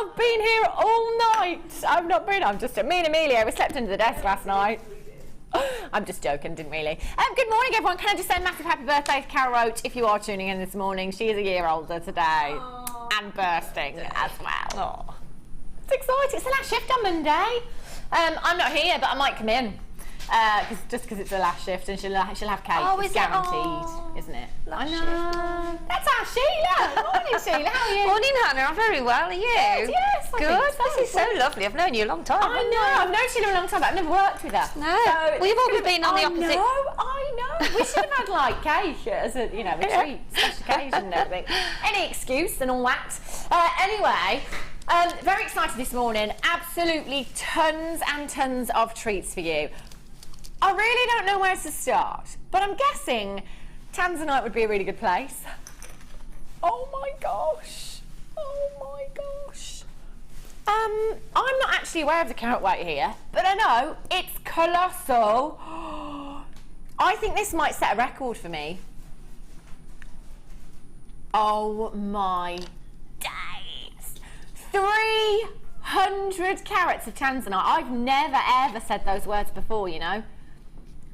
I've been here all night. I've not been. Me and Amelia, we slept under the desk last night. I'm just joking, didn't really. Good morning, everyone. Can I just say a massive happy birthday to Carol Roach if you are tuning in this morning. She is a year older today. Aww. And bursting as well. Aww. It's exciting. It's the last shift on Monday. I'm not here, but I might come in. Just because it's the last shift and she'll have cake. Oh, it's guaranteed, isn't it? I know. That's our Sheila. Morning, Sheila. How are you? Morning, Hannah. I'm very well. Are you? Yes. Good. So. This is so lovely. I've known you a long time. I know. I've known Sheila a long time, but I've never worked with her. No. So we've all been on the opposite. I know. We should have had like cake as a treat, special occasion and everything. Any excuse and all that. Anyway. Very excited this morning. Absolutely tons and tons of treats for you. I really don't know where to start, but I'm guessing Tanzanite would be a really good place. Oh my gosh. Oh my gosh. I'm not actually aware of the carat weight here, but I know it's colossal. I think this might set a record for me. Oh my days. 300 carats of Tanzanite. I've never ever said those words before, you know.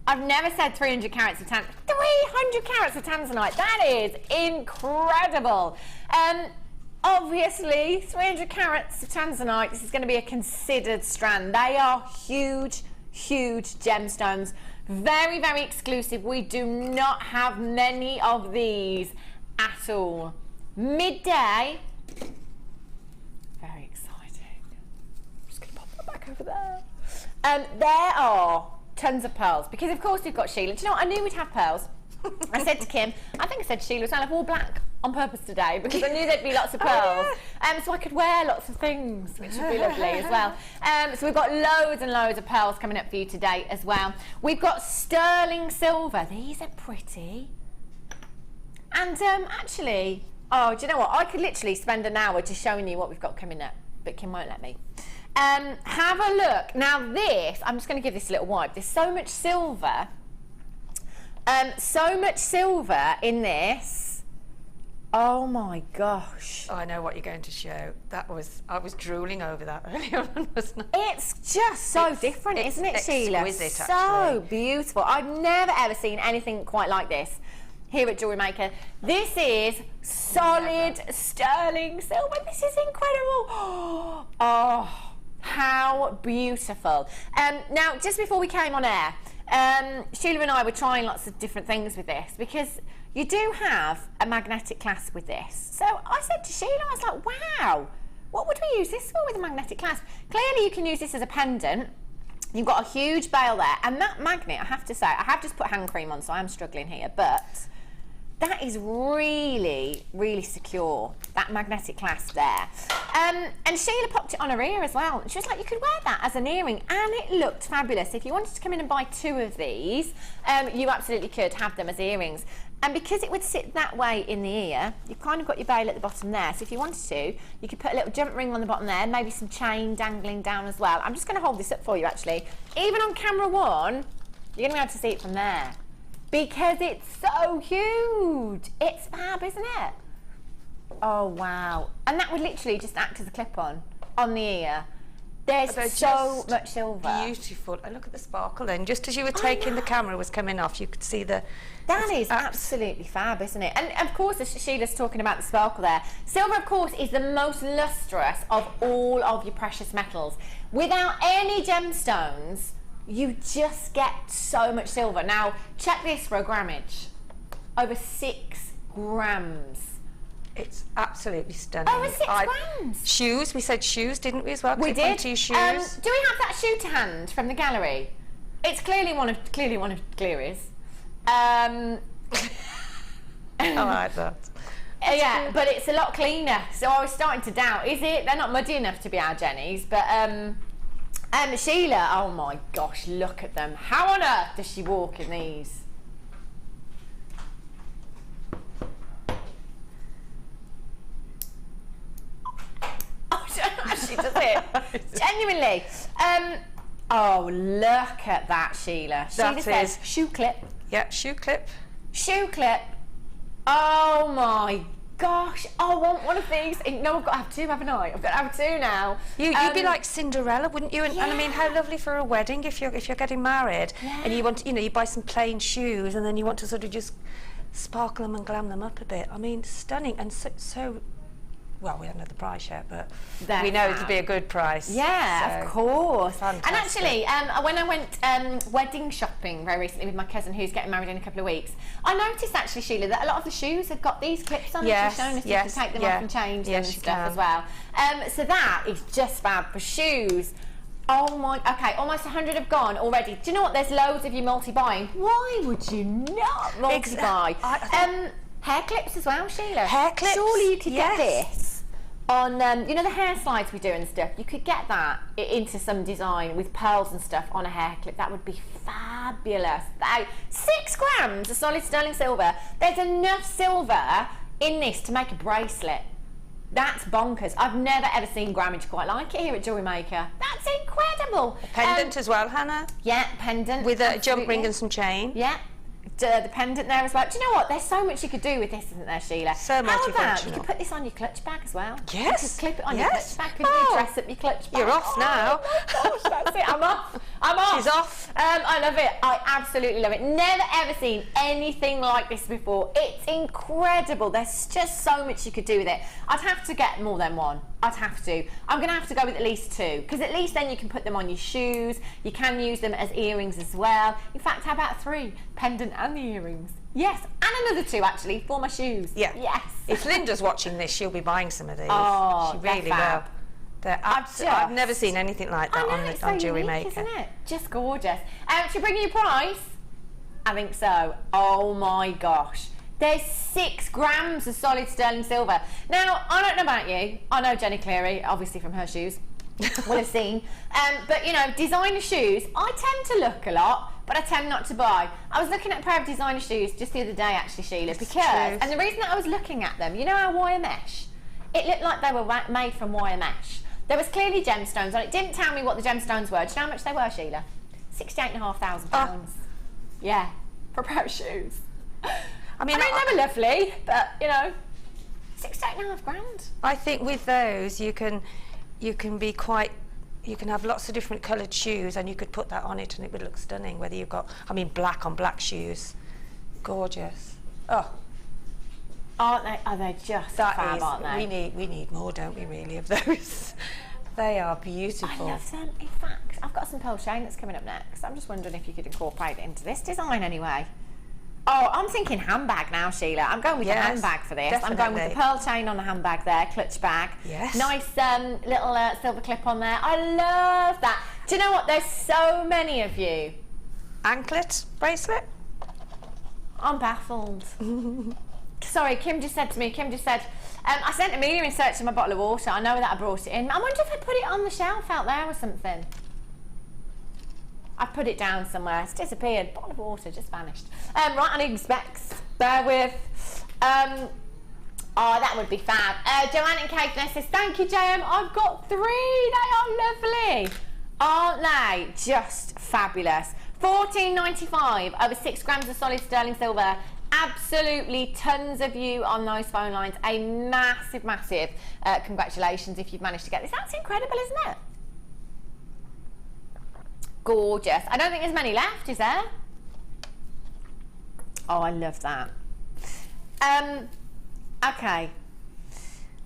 I've never said 300 carats of Tanzanite. 300 carats of Tanzanite. That is incredible. Obviously, 300 carats of Tanzanite. This is going to be a considered strand. They are huge, huge gemstones. Very, very exclusive. We do not have many of these at all. Midday. Very exciting. I'm just going to pop that back over there. There are tons of pearls, because of course we've got Sheila. Do you know what? I knew we'd have pearls. I said to Kim, I think I said to Sheila, I've wore black on purpose today because I knew there'd be lots of pearls. So I could wear lots of things, which would be lovely as well. So we've got loads and loads of pearls coming up for you today as well. We've got sterling silver. These are pretty. And actually, oh, do you know what? I could literally spend an hour just showing you what we've got coming up, but Kim won't let me. Have a look. Now this, I'm just going to give this a little wipe. There's so much silver. So much silver in this. Oh my gosh. Oh, I know what you're going to show. I was drooling over that earlier on, wasn't I? It's just so different, isn't it, Sheila? Exquisite, so actually. Beautiful. I've never ever seen anything quite like this here at Jewellery Maker. This is solid sterling silver. This is incredible. Oh. How beautiful. Now, just before we came on air, Sheila and I were trying lots of different things with this, because you do have a magnetic clasp with this. So I said to Sheila, I was like, wow, what would we use this for with a magnetic clasp? Clearly you can use this as a pendant. You've got a huge bail there, and that magnet, I have to say, I have just put hand cream on, so I'm struggling here, but that is really, really secure, that magnetic clasp there. And Sheila popped it on her ear as well. She was like, you could wear that as an earring, and it looked fabulous. If you wanted to come in and buy 2 of these, you absolutely could have them as earrings. And because it would sit that way in the ear, you've kind of got your bail at the bottom there. So if you wanted to, you could put a little jump ring on the bottom there, maybe some chain dangling down as well. I'm just going to hold this up for you, actually. Even on camera 1, you're going to be able to see it from there, because it's so huge. It's fab, isn't it? Oh wow. And that would literally just act as a clip-on the ear. There's so much silver. Beautiful. And look at the sparkle then. Just as you were taking, the camera was coming off, you could see the... That is absolutely fab, isn't it? And of course, as Sheila's talking about the sparkle there, silver, of course, is the most lustrous of all of your precious metals. Without any gemstones, you just get so much silver. Now, check this for a grammage. Over 6 grams. It's absolutely stunning. Over 6 grams. Shoes, we said shoes, didn't we, as well? We did. Shoes. Do we have that shoe to hand from the gallery? It's clearly one of Cleary's. I like that. Yeah, but it's a lot cleaner. So I was starting to doubt, is it? They're not muddy enough to be our Jennies, but Sheila, oh my gosh, look at them. How on earth does she walk in these? She does it. Genuinely. Oh, look at that, Sheila. Sheila says shoe clip. Yeah, shoe clip. Shoe clip. Oh my gosh, I want one of these. No, I've got to have two, haven't I? I've got to have two now. You'd be like Cinderella, wouldn't you? And I mean, how lovely for a wedding if you're getting married and you want, you buy some plain shoes and then you want to sort of just sparkle them and glam them up a bit. I mean, stunning and so well, we don't know the price yet, but we know it'll be a good price. Yeah, of course. Fantastic. And actually, when I went wedding shopping very recently with my cousin who's getting married in a couple of weeks, I noticed actually, Sheila, that a lot of the shoes have got these clips on. Yes, She's shown us you yes, can take them off and change them and you stuff can. as well. So that is just fab for shoes. Oh my, okay, almost 100 have gone already. Do you know what? There's loads of you multi-buying. Why would you not multi-buy? Hair clips as well, Sheila. Hair clips? Surely you could get this on, the hair slides we do and stuff. You could get that into some design with pearls and stuff on a hair clip. That would be fabulous. 6 grams of solid sterling silver. There's enough silver in this to make a bracelet. That's bonkers. I've never ever seen grammage quite like it here at Jewellery Maker. That's incredible. A pendant as well, Hannah? Yeah, pendant. With a jump ring and some chain. Yeah. The pendant there as well. Do you know what? There's so much you could do with this, isn't there, Sheila? So multifunctional. How about you could put this on your clutch bag as well? Yes. You could clip it on your clutch bag. Could you dress up your clutch bag? You're off now. Oh my gosh, that's it. I'm off. I'm off. She's off. I love it. I absolutely love it. Never ever seen anything like this before. It's incredible. There's just so much you could do with it. I'd have to get more than one. I'd have to. I'm going to have to go with at least 2, because at least then you can put them on your shoes. You can use them as earrings as well. In fact, how about 3? Pendant and the earrings. Yes, and another 2 actually for my shoes. Yeah. Yes. If Linda's watching this, she'll be buying some of these. Oh, she really will. I've never seen anything like that on Jewellery Maker. Isn't it? Just gorgeous. Should we bring you a price? I think so. Oh my gosh. There's 6 grams of solid sterling silver. Now, I don't know about you. I know Jenny Cleary, obviously from her shoes. Will have seen. But designer shoes, I tend to look a lot, but I tend not to buy. I was looking at a pair of designer shoes just the other day, actually, Sheila, and the reason that I was looking at them, our wire mesh, it looked like they were made from wire mesh. There was clearly gemstones on it. It didn't tell me what the gemstones were. Do you know how much they were, Sheila? £68,500. Oh. Yeah, for a pair of shoes. I mean, they were lovely, but, £68,500. I think with those, you can be quite, you can have lots of different coloured shoes and you could put that on it and it would look stunning, whether you've got, black on black shoes. Gorgeous. Oh. Aren't they? Are they just fab, aren't they? We need more, don't we, really, of those? They are beautiful. I love them. In fact, I've got some pearl chain that's coming up next. I'm just wondering if you could incorporate it into this design anyway. Oh, I'm thinking handbag now, Sheila. I'm going with the handbag for this. Definitely. I'm going with the pearl chain on the handbag there, clutch bag. Yes. Nice little silver clip on there. I love that. Do you know what? There's so many of you. Anklet bracelet? I'm baffled. Sorry, Kim just said, I sent Amelia in search of my bottle of water. I know that I brought it in. I wonder if I put it on the shelf out there or something. I put it down somewhere. It's disappeared. Bottle of water just vanished. Right, I need specs. Bear with. Oh, that would be fab. Joanne in Caithness says, thank you, JM. I've got 3. They are lovely. Aren't they? Just fabulous. $14.95 over 6 grams of solid sterling silver. Absolutely tons of you on those phone lines. A massive, massive congratulations if you've managed to get this. That's incredible, isn't it? Gorgeous. I don't think there's many left, is there? Oh, I love that. Okay.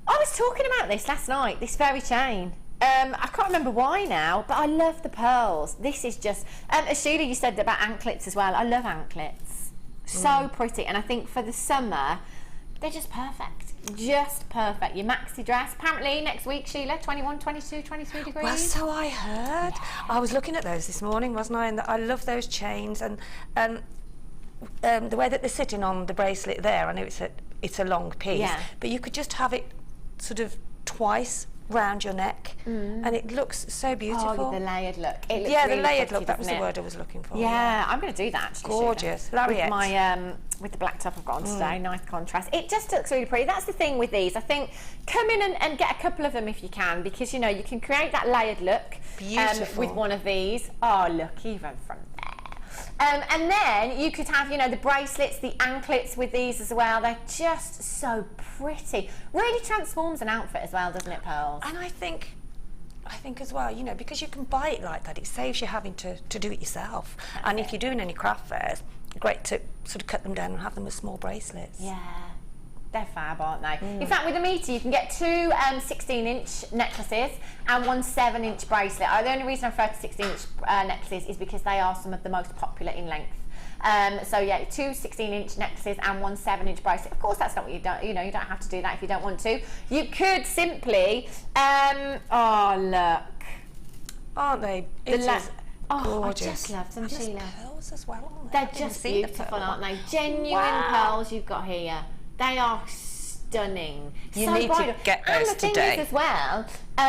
I was talking about this last night, this very chain. I can't remember why now, but I love the pearls. This is just... as Sheila, you said about anklets as well. I love anklets. So pretty. And I think for the summer, they're just perfect. Just perfect. Your maxi dress. Apparently next week, Sheila, 21, 22, 23 degrees. Well, so I heard. Yeah. I was looking at those this morning, wasn't I? And I love those chains and the way that they're sitting on the bracelet there. I know it's a long piece, but you could just have it sort of twice round your neck and it looks so beautiful. Oh, the layered look. It looks the really layered pretty, look, that was the doesn't it? word I was looking for. Yeah, I'm going to do that actually. Gorgeous. Sheila. Lariat. With my with the black top I've got on today, nice contrast. It just looks really pretty. That's the thing with these. I think come in and get a couple of them if you can, because you can create that layered look beautiful with one of these. Oh, look, even from And then you could have, you know, the bracelets, the anklets with these as well. They're just so pretty. Really transforms an outfit as well, doesn't it, Pearls? And I think as well, you know, because you can buy it like that, it saves you having to do it yourself. And if you're doing any craft fairs, great to sort of cut them down and have them as small bracelets. Yeah. They're fab, aren't they? In fact, with the meter, you can get two 16-inch necklaces and one 7-inch bracelet. The only reason I refer to 16-inch necklaces is because they are some of the most popular in length. So yeah, two 16-inch necklaces and one 7-inch bracelet. Of course, that's not what you don't. You know, you don't have to do that if you don't want to. You could simply. Oh look, aren't they? It is Oh, gorgeous. I just love them, and Sheila. Pearls as well, aren't They're just beautiful, aren't they? Genuine pearls you've got here. They are stunning. You so need bridal. to get those and the today. thing is as well,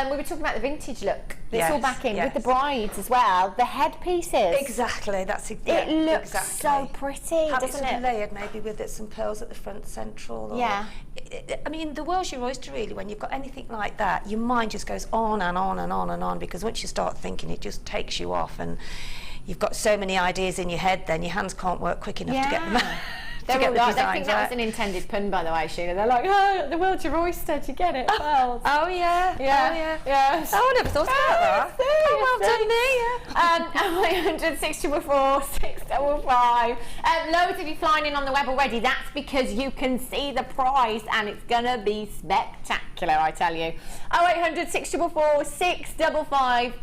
we were talking about the vintage look. It's all Yes, back in yes. with the brides as well. The headpieces. Exactly, that's it. It looks so pretty, Have doesn't it? it? Layered, maybe with some pearls at the front, central. Or, Yeah. I mean, the world's your oyster, really. When you've got anything like that, your mind just goes on and on and on and on, because once you start thinking, it just takes you off, and you've got so many ideas in your head. Then your hands can't work quick enough to get them. They're all right. They think that right. was an intended pun, by the way, Sheila. They're like, oh, the world's your oyster. Do you get it? Pearls. Oh yeah, Yeah. oh yeah. Yes. Oh, I never thought about that. Oh, well done me. 100 644 655. Loads of you flying in on the web already. That's because you can see the price, and it's gonna be spectacular, I tell you. 0800 644 655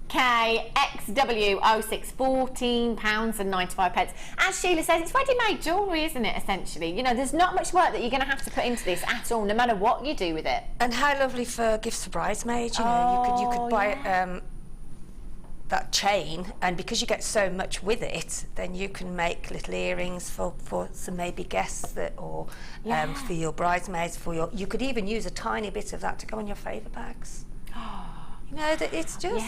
QKXW06, £14.95. As Sheila says, it's ready-made jewellery, isn't it, essentially? You know, there's not much work that you're going to have to put into this at all, no matter what you do with it. And how lovely for gifts for bridesmaids. You know, you could buy that chain, and because you get so much with it, then you can make little earrings for some maybe guests that, or for your bridesmaids. You could even use a tiny bit of that to go on your favour bags. You know, that it's just,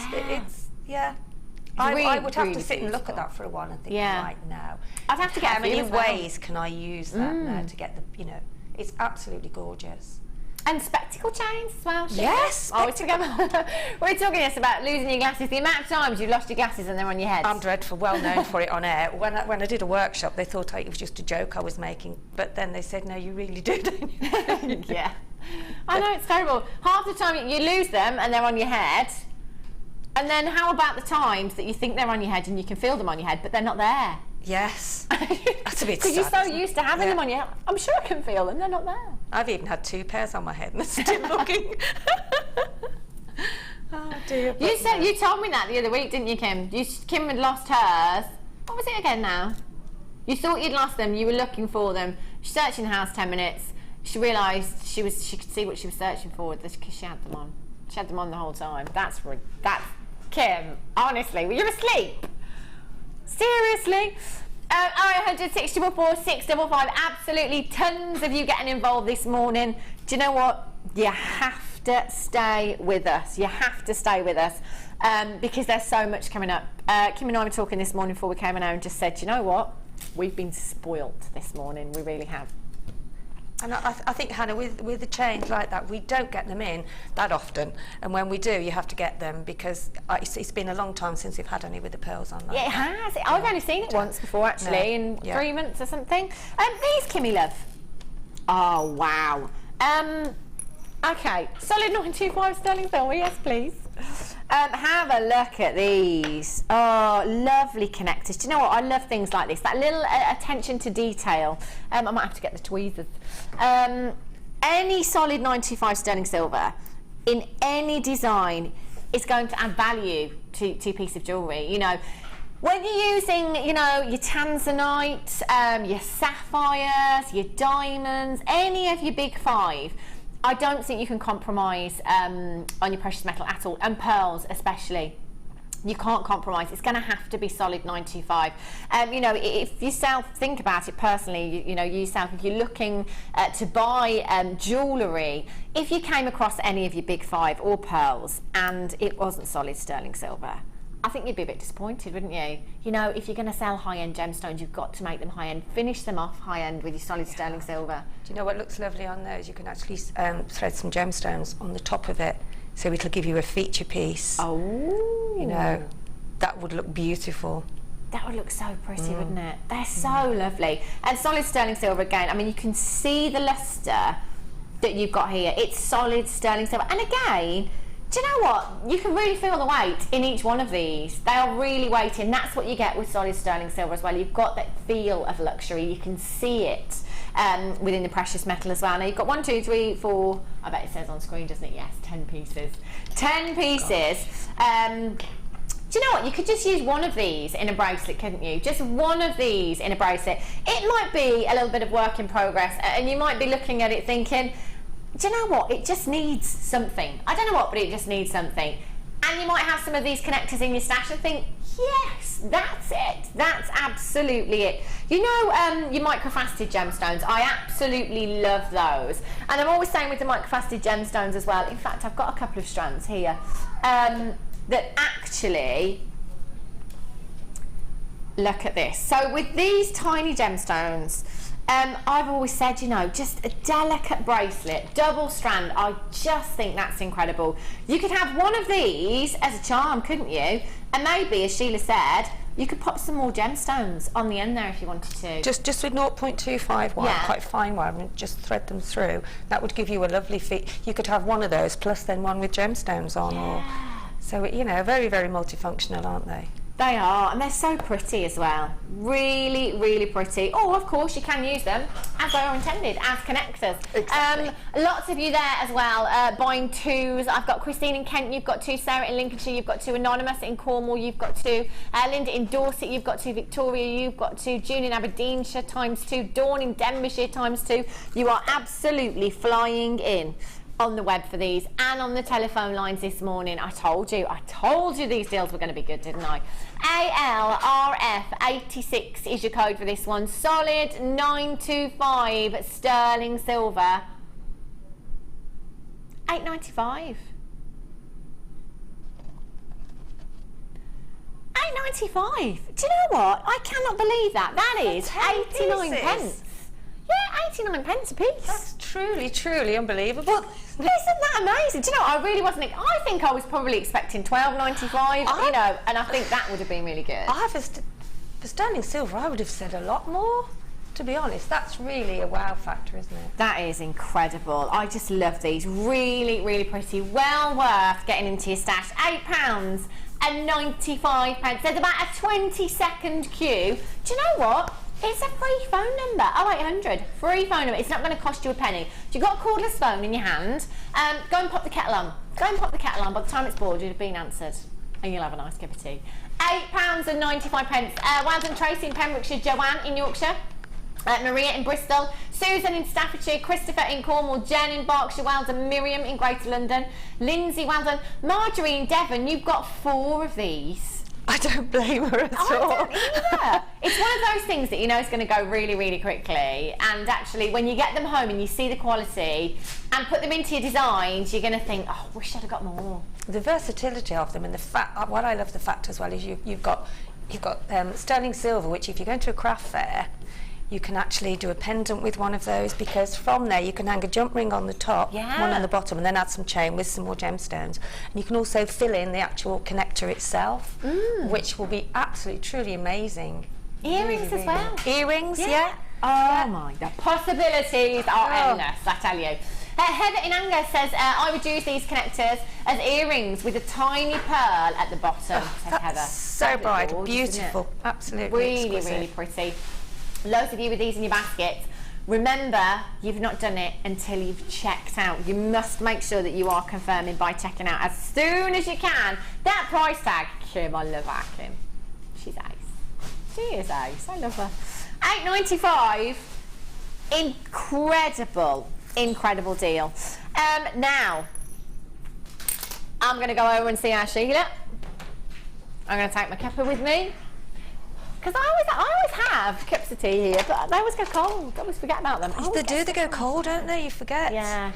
I would have to sit and look at that for a while and think, right now, I'd have to get how many as well. ways can I use that now to get the, you know, it's absolutely gorgeous. And spectacle chains as well, Sheila. Yes, we're talking yes about losing your glasses. The amount of times you've lost your glasses and they're on your head. I'm dreadful, well known for it on air. When I did a workshop, they thought it was just a joke I was making, but then they said, no, you really do, don't you? Yeah. I know, it's terrible. Half the time you lose them and they're on your head. And then how about the times that you think they're on your head and you can feel them on your head, but they're not there? Yes. That's a bit sad. Because you're so isn't it? used to having them on your head. I'm sure I can feel them, they're not there. I've even had 2 pairs on my head and they're still looking. Oh dear. You told me that the other week, didn't you, Kim? Kim had lost hers. What was it again now? You thought you'd lost them, you were looking for them. She searched in the house 10 minutes. She realised she could see what she was searching for because she had them on. She had them on the whole time. That's Kim. Honestly, were you asleep? Seriously? 100 644 655. Absolutely tons of you getting involved this morning. Do you know what? You have to stay with us. You have to stay with us because there's so much coming up. Kim and I were talking this morning before we came on air and just said, do you know what? We've been spoilt this morning. We really have. And I think, Hannah, with the chains like that, we don't get them in that often. And when we do, you have to get them because it's been a long time since we've had any with the pearls on. Like yeah, it has. I've only seen it once before, actually, in 3 months or something. These, Kimmy love. Oh, wow. Okay, solid 925 sterling silver, yes, please. Have a look at these. Oh, lovely connectors. Do you know what? I love things like this. That little attention to detail. I might have to get the tweezers. Any solid 925 sterling silver in any design is going to add value to a piece of jewellery. You know, when you're using, you know, your tanzanite, your sapphires, your diamonds, any of your big 5, I don't think you can compromise on your precious metal at all, and pearls especially. You can't compromise. It's going to have to be solid 925. You know, if yourself, think about it personally, you know, yourself, if you're looking to buy jewellery, if you came across any of your big 5 or pearls and it wasn't solid sterling silver, I think you'd be a bit disappointed, wouldn't you? You know, if you're going to sell high-end gemstones, you've got to make them high-end. Finish them off high-end with your solid sterling silver. Do you know what looks lovely on those? You can actually thread some gemstones on the top of it, so it'll give you a feature piece. Oh. You know, that would look beautiful. That would look so pretty, wouldn't it? They're so lovely. And solid sterling silver again. I mean, you can see the luster that you've got here. It's solid sterling silver. And again, do you know what? You can really feel the weight in each one of these. They are really weighty, and that's what you get with solid sterling silver as well. You've got that feel of luxury. You can see it within the precious metal as well. Now you've got 1, 2, 3, 4, I bet it says on screen, doesn't it? Yes, 10 pieces. 10 pieces. Do you know what? You could just use one of these in a bracelet, couldn't you? Just one of these in a bracelet. It might be a little bit of work in progress, and you might be looking at it thinking, do you know what? It just needs something. I don't know what, but it just needs something. And you might have some of these connectors in your stash and think, yes, that's it. That's absolutely it. You know, your microfaceted gemstones, I absolutely love those. And I'm always saying with the microfaceted gemstones as well, in fact, I've got a couple of strands here, that actually, look at this. So with these tiny gemstones, I've always said, you know, just a delicate bracelet, double strand, I just think that's incredible. You could have one of these as a charm, couldn't you? And maybe, as Sheila said, you could pop some more gemstones on the end there if you wanted to. Just with 0.25 wire, quite fine wire, and just thread them through. That would give you a lovely fit. You could have one of those plus then one with gemstones on. Or, so, you know, very, very multifunctional, aren't they? They are, and they're so pretty as well. Really, really pretty. Oh, of course, you can use them as they are intended, as connectors. Exactly. Lots of you there as well, buying twos. I've got Christine in Kent, you've got two. Sarah in Lincolnshire, you've got two. Anonymous in Cornwall, you've got two. Linda in Dorset, you've got two. Victoria, you've got two. June in Aberdeenshire, ×2. Dawn in Denbighshire, ×2. You are absolutely flying in on the web for these and on the telephone lines this morning. I told you these deals were going to be good, didn't I? ALRF86 is your code for this one. Solid 925 sterling silver. $8.95. $8.95. Do you know what? I cannot believe that. That is 89 pence. Yeah, 89 pence a piece. That's truly, truly unbelievable. Isn't that amazing? Do you know, I really wasn't. I think I was probably expecting $12.95, you know, and I think that would have been really good. For sterling silver, I would have said a lot more. To be honest, that's really a wow factor, isn't it? That is incredible. I just love these. Really, really pretty. Well worth getting into your stash. £8.95. There's about a 20-second queue. Do you know what? It's a free phone number, 0800, free phone number. It's not going to cost you a penny. If you've got a cordless phone in your hand, go and pop the kettle on. Go and pop the kettle on. By the time it's boiled, you'll have been answered. And you'll have a nice cup of tea. £8.95. Well done, Tracy in Pembrokeshire, Joanne in Yorkshire, Maria in Bristol, Susan in Staffordshire, Christopher in Cornwall, Jen in Berkshire, well done, Miriam in Greater London, Lindsay, well done, Marjorie in Devon. You've got 4 of these. I don't blame her at all. I don't either. It's one of those things that you know is going to go really, really quickly, and actually when you get them home and you see the quality and put them into your designs, you're going to think, oh, I wish I'd have got more. The versatility of them and the fact, what I love the fact as well is you've got sterling silver, which if you're going to a craft fair, you can actually do a pendant with one of those, because from there you can hang a jump ring on the top, one on the bottom, and then add some chain with some more gemstones. And you can also fill in the actual connector itself, which will be absolutely, truly amazing. Earrings really, as well. Earrings, yeah. Oh my, the possibilities are endless, I tell you. Heather in Anger says, I would use these connectors as earrings with a tiny pearl at the bottom, says Heather. So bright, beautiful, absolutely really, exquisite. really pretty. Loads of you with these in your baskets. Remember, you've not done it until you've checked out. You must make sure that you are confirming by checking out as soon as you can. That price tag, Kim, I love our Kim. She's ace. She is ace. I love her. $8.95. Incredible, incredible deal. Now, I'm going to go over and see our Sheila. I'm going to take my cuppa with me. Because I always have cups of tea here, but they always go cold. I always forget about them. They do, they go cold, don't they? You forget. Yeah.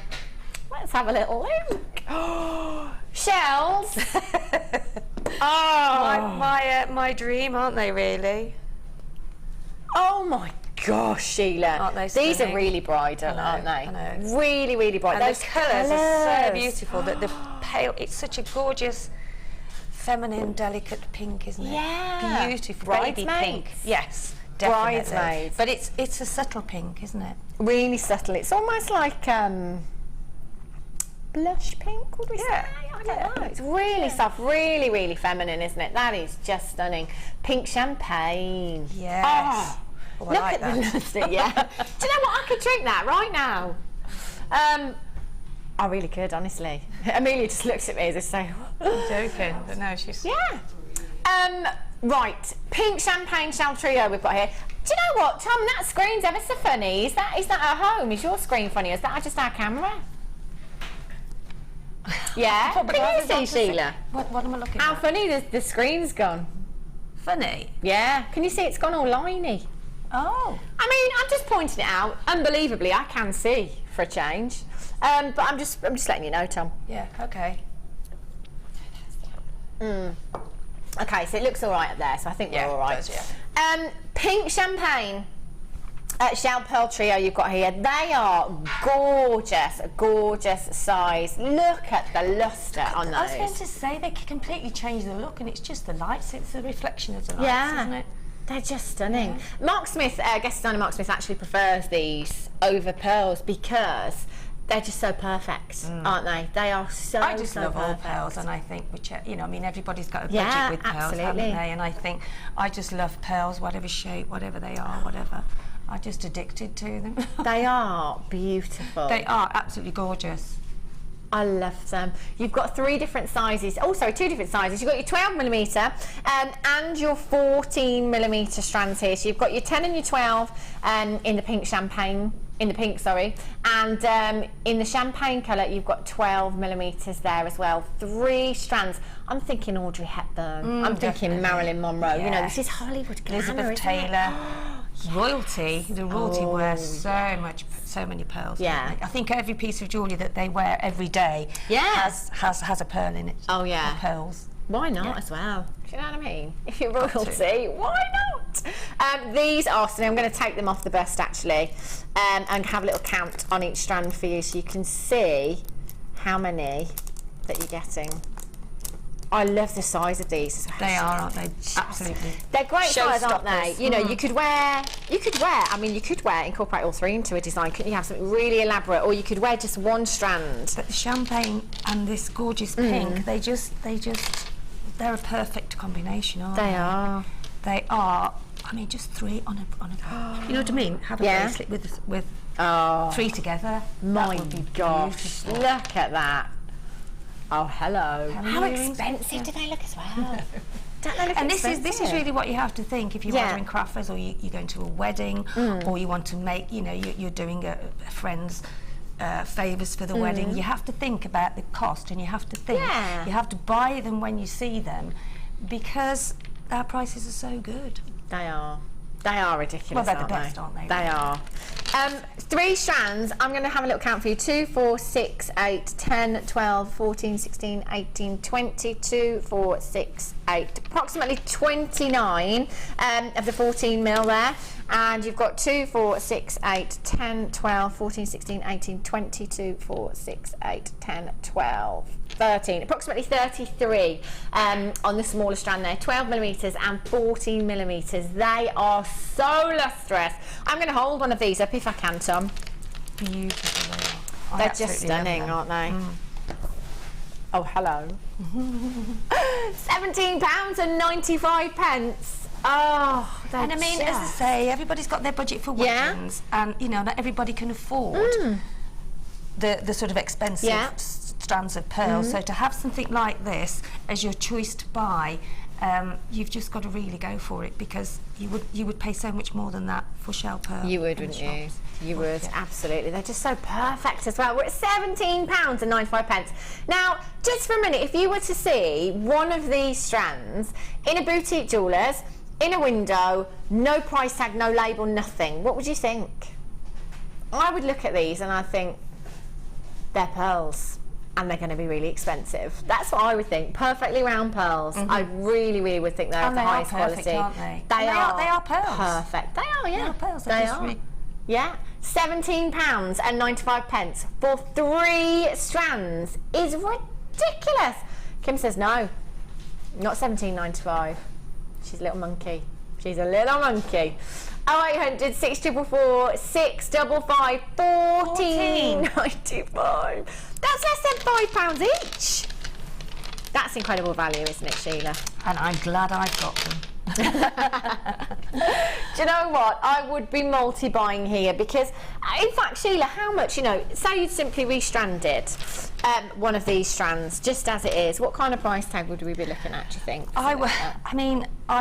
Let's have a little look. Shells. Oh. My dream, aren't they, really? Oh my gosh, Sheila. Aren't they These are stunning? really bridal, aren't they? I know. Really, really bright. And Those the colours are so beautiful. That the pale, it's such a gorgeous feminine, delicate pink, isn't it? Yeah. Beautiful. Baby pink. Bridesmaids. Yes, definitely. Bridesmaids. But it's a subtle pink, isn't it? Really subtle. It's almost like blush pink, would we say? I don't know. It's really soft, really, really feminine, isn't it? That is just stunning. Pink champagne. Yes. Oh, Oh, look I like at that. the lustre, yeah. Do you know what? I could drink that right now. I really could, honestly. Amelia just looks at me as if to say, I'm joking, but no, she's... yeah. Right, pink champagne shell trio we've got here. Do you know what, Tom? That screen's ever so funny. Is that at home? Is your screen funny? Is that just our camera? Yeah. Can you see, Sheila? What am I looking How at? funny the screen's gone. Funny? Yeah. Can you see it's gone all liney? Oh. I mean, I'm just pointing it out. Unbelievably, I can see for a change. But I'm just letting you know, Tom. Yeah, okay. Okay, so it looks all right up there, so I think we're all right. It does, Pink champagne shell pearl trio you've got here. They are gorgeous, gorgeous size. Look at the lustre on those. I was going to say they completely change the look, and it's just the lights. It's a reflection of the lights, isn't it? They're just stunning. Mark Smith, guest designer Mark Smith, actually prefers these over pearls because they're just so perfect, aren't they? They are so. I just love all perfect. pearls, and I think, I mean, everybody's got a budget with pearls, haven't they? And I think I just love pearls, whatever shape, whatever they are, whatever. I'm just addicted to them. They are beautiful. They are absolutely gorgeous. I love them. You've got 3 different sizes. Oh, sorry, 2 different sizes. You've got your 12mm and your 14mm strands here. So you've got your 10 and your 12 in the pink champagne. In the pink, sorry, and in the champagne colour, you've got 12mm there as well. 3 strands. I'm thinking Audrey Hepburn. I'm thinking definitely. Marilyn Monroe. Yeah. You know, this is Hollywood glamour, Elizabeth isn't Taylor. it? Royalty. The royalty wears so many pearls. Yeah. Don't they? I think every piece of jewellery that they wear every day has a pearl in it. Oh yeah. Or pearls. Why not as well? Do you know what I mean? If you're royalty, why not? These are stunning. I'm going to take them off the bust actually and have a little count on each strand for you so you can see how many that you're getting. I love the size of these as well. They are, aren't they? Absolutely. They're great size, aren't they? Showstoppers. You know, you could incorporate all 3 into a design, couldn't you? Have something really elaborate, or you could wear just 1 strand. But the champagne and this gorgeous pink, they're a perfect combination, aren't they? They are. They are. I mean, just 3 on a you know what I mean? Have a bracelet with 3 together. My That would be gosh, beautiful. look at that. Oh, hello. How earrings? expensive do they look as well? Don't they look And expensive? this is really what you have to think if you're doing craft fairs, or you're going to a wedding, or you want to make, you're doing a friend's favours for the wedding. You have to think about the cost, and you have to think, you have to buy them when you see them, because our prices are so good. They are. They are ridiculous. Well, they're the best, aren't they? They are. 3 strands. I'm going to have a little count for you. 2, 4, 6, 8, 10, 12, 14, 16, 18, 20, 2, 4, 6, 8. Approximately 29 of the 14mm there. And you've got 2, 4, 6, 8, 10, 12, 14, 16, 18, 20, 2, 4, 6, 8, 10, 12, 13. Approximately 33 on the smaller strand there. 12mm and 14mm. They are so lustrous. I'm going to hold one of these up if I can, Tom. Beautiful they are. They're just stunning, aren't they? Oh, hello. £17.95. Oh, And I mean, as I say, everybody's got their budget for weddings, and not everybody can afford the sort of expensive strands of pearls. So to have something like this as your choice to buy, you've just got to really go for it, because you would pay so much more than that for shell pearl. You would, wouldn't you? You would, absolutely. They're just so perfect as well. We're at £17.95. Now, just for a minute, if you were to see one of these strands in a boutique jeweller's, in a window, no price tag, no label, nothing, what would you think? I would look at these and I'd think, they're pearls and they're going to be really expensive. That's what I would think. Perfectly round pearls. I really, really would think they're of the highest quality. Aren't they? They are pearls. Perfect. They are, yeah. They are pearls. They are. Yeah. £17.95 for 3 strands is ridiculous. Kim says no. Not $17.95. She's a little monkey. She's a little monkey. 0800 644 655 14.95. That's less than £5 each. That's incredible value, isn't it, Sheila? And I'm glad I've got them. Do you know what? I would be multi-buying here because, in fact, Sheila, how much, you know, say you'd simply restranded one of these strands just as it is, what kind of price tag would we be looking at, do you think? I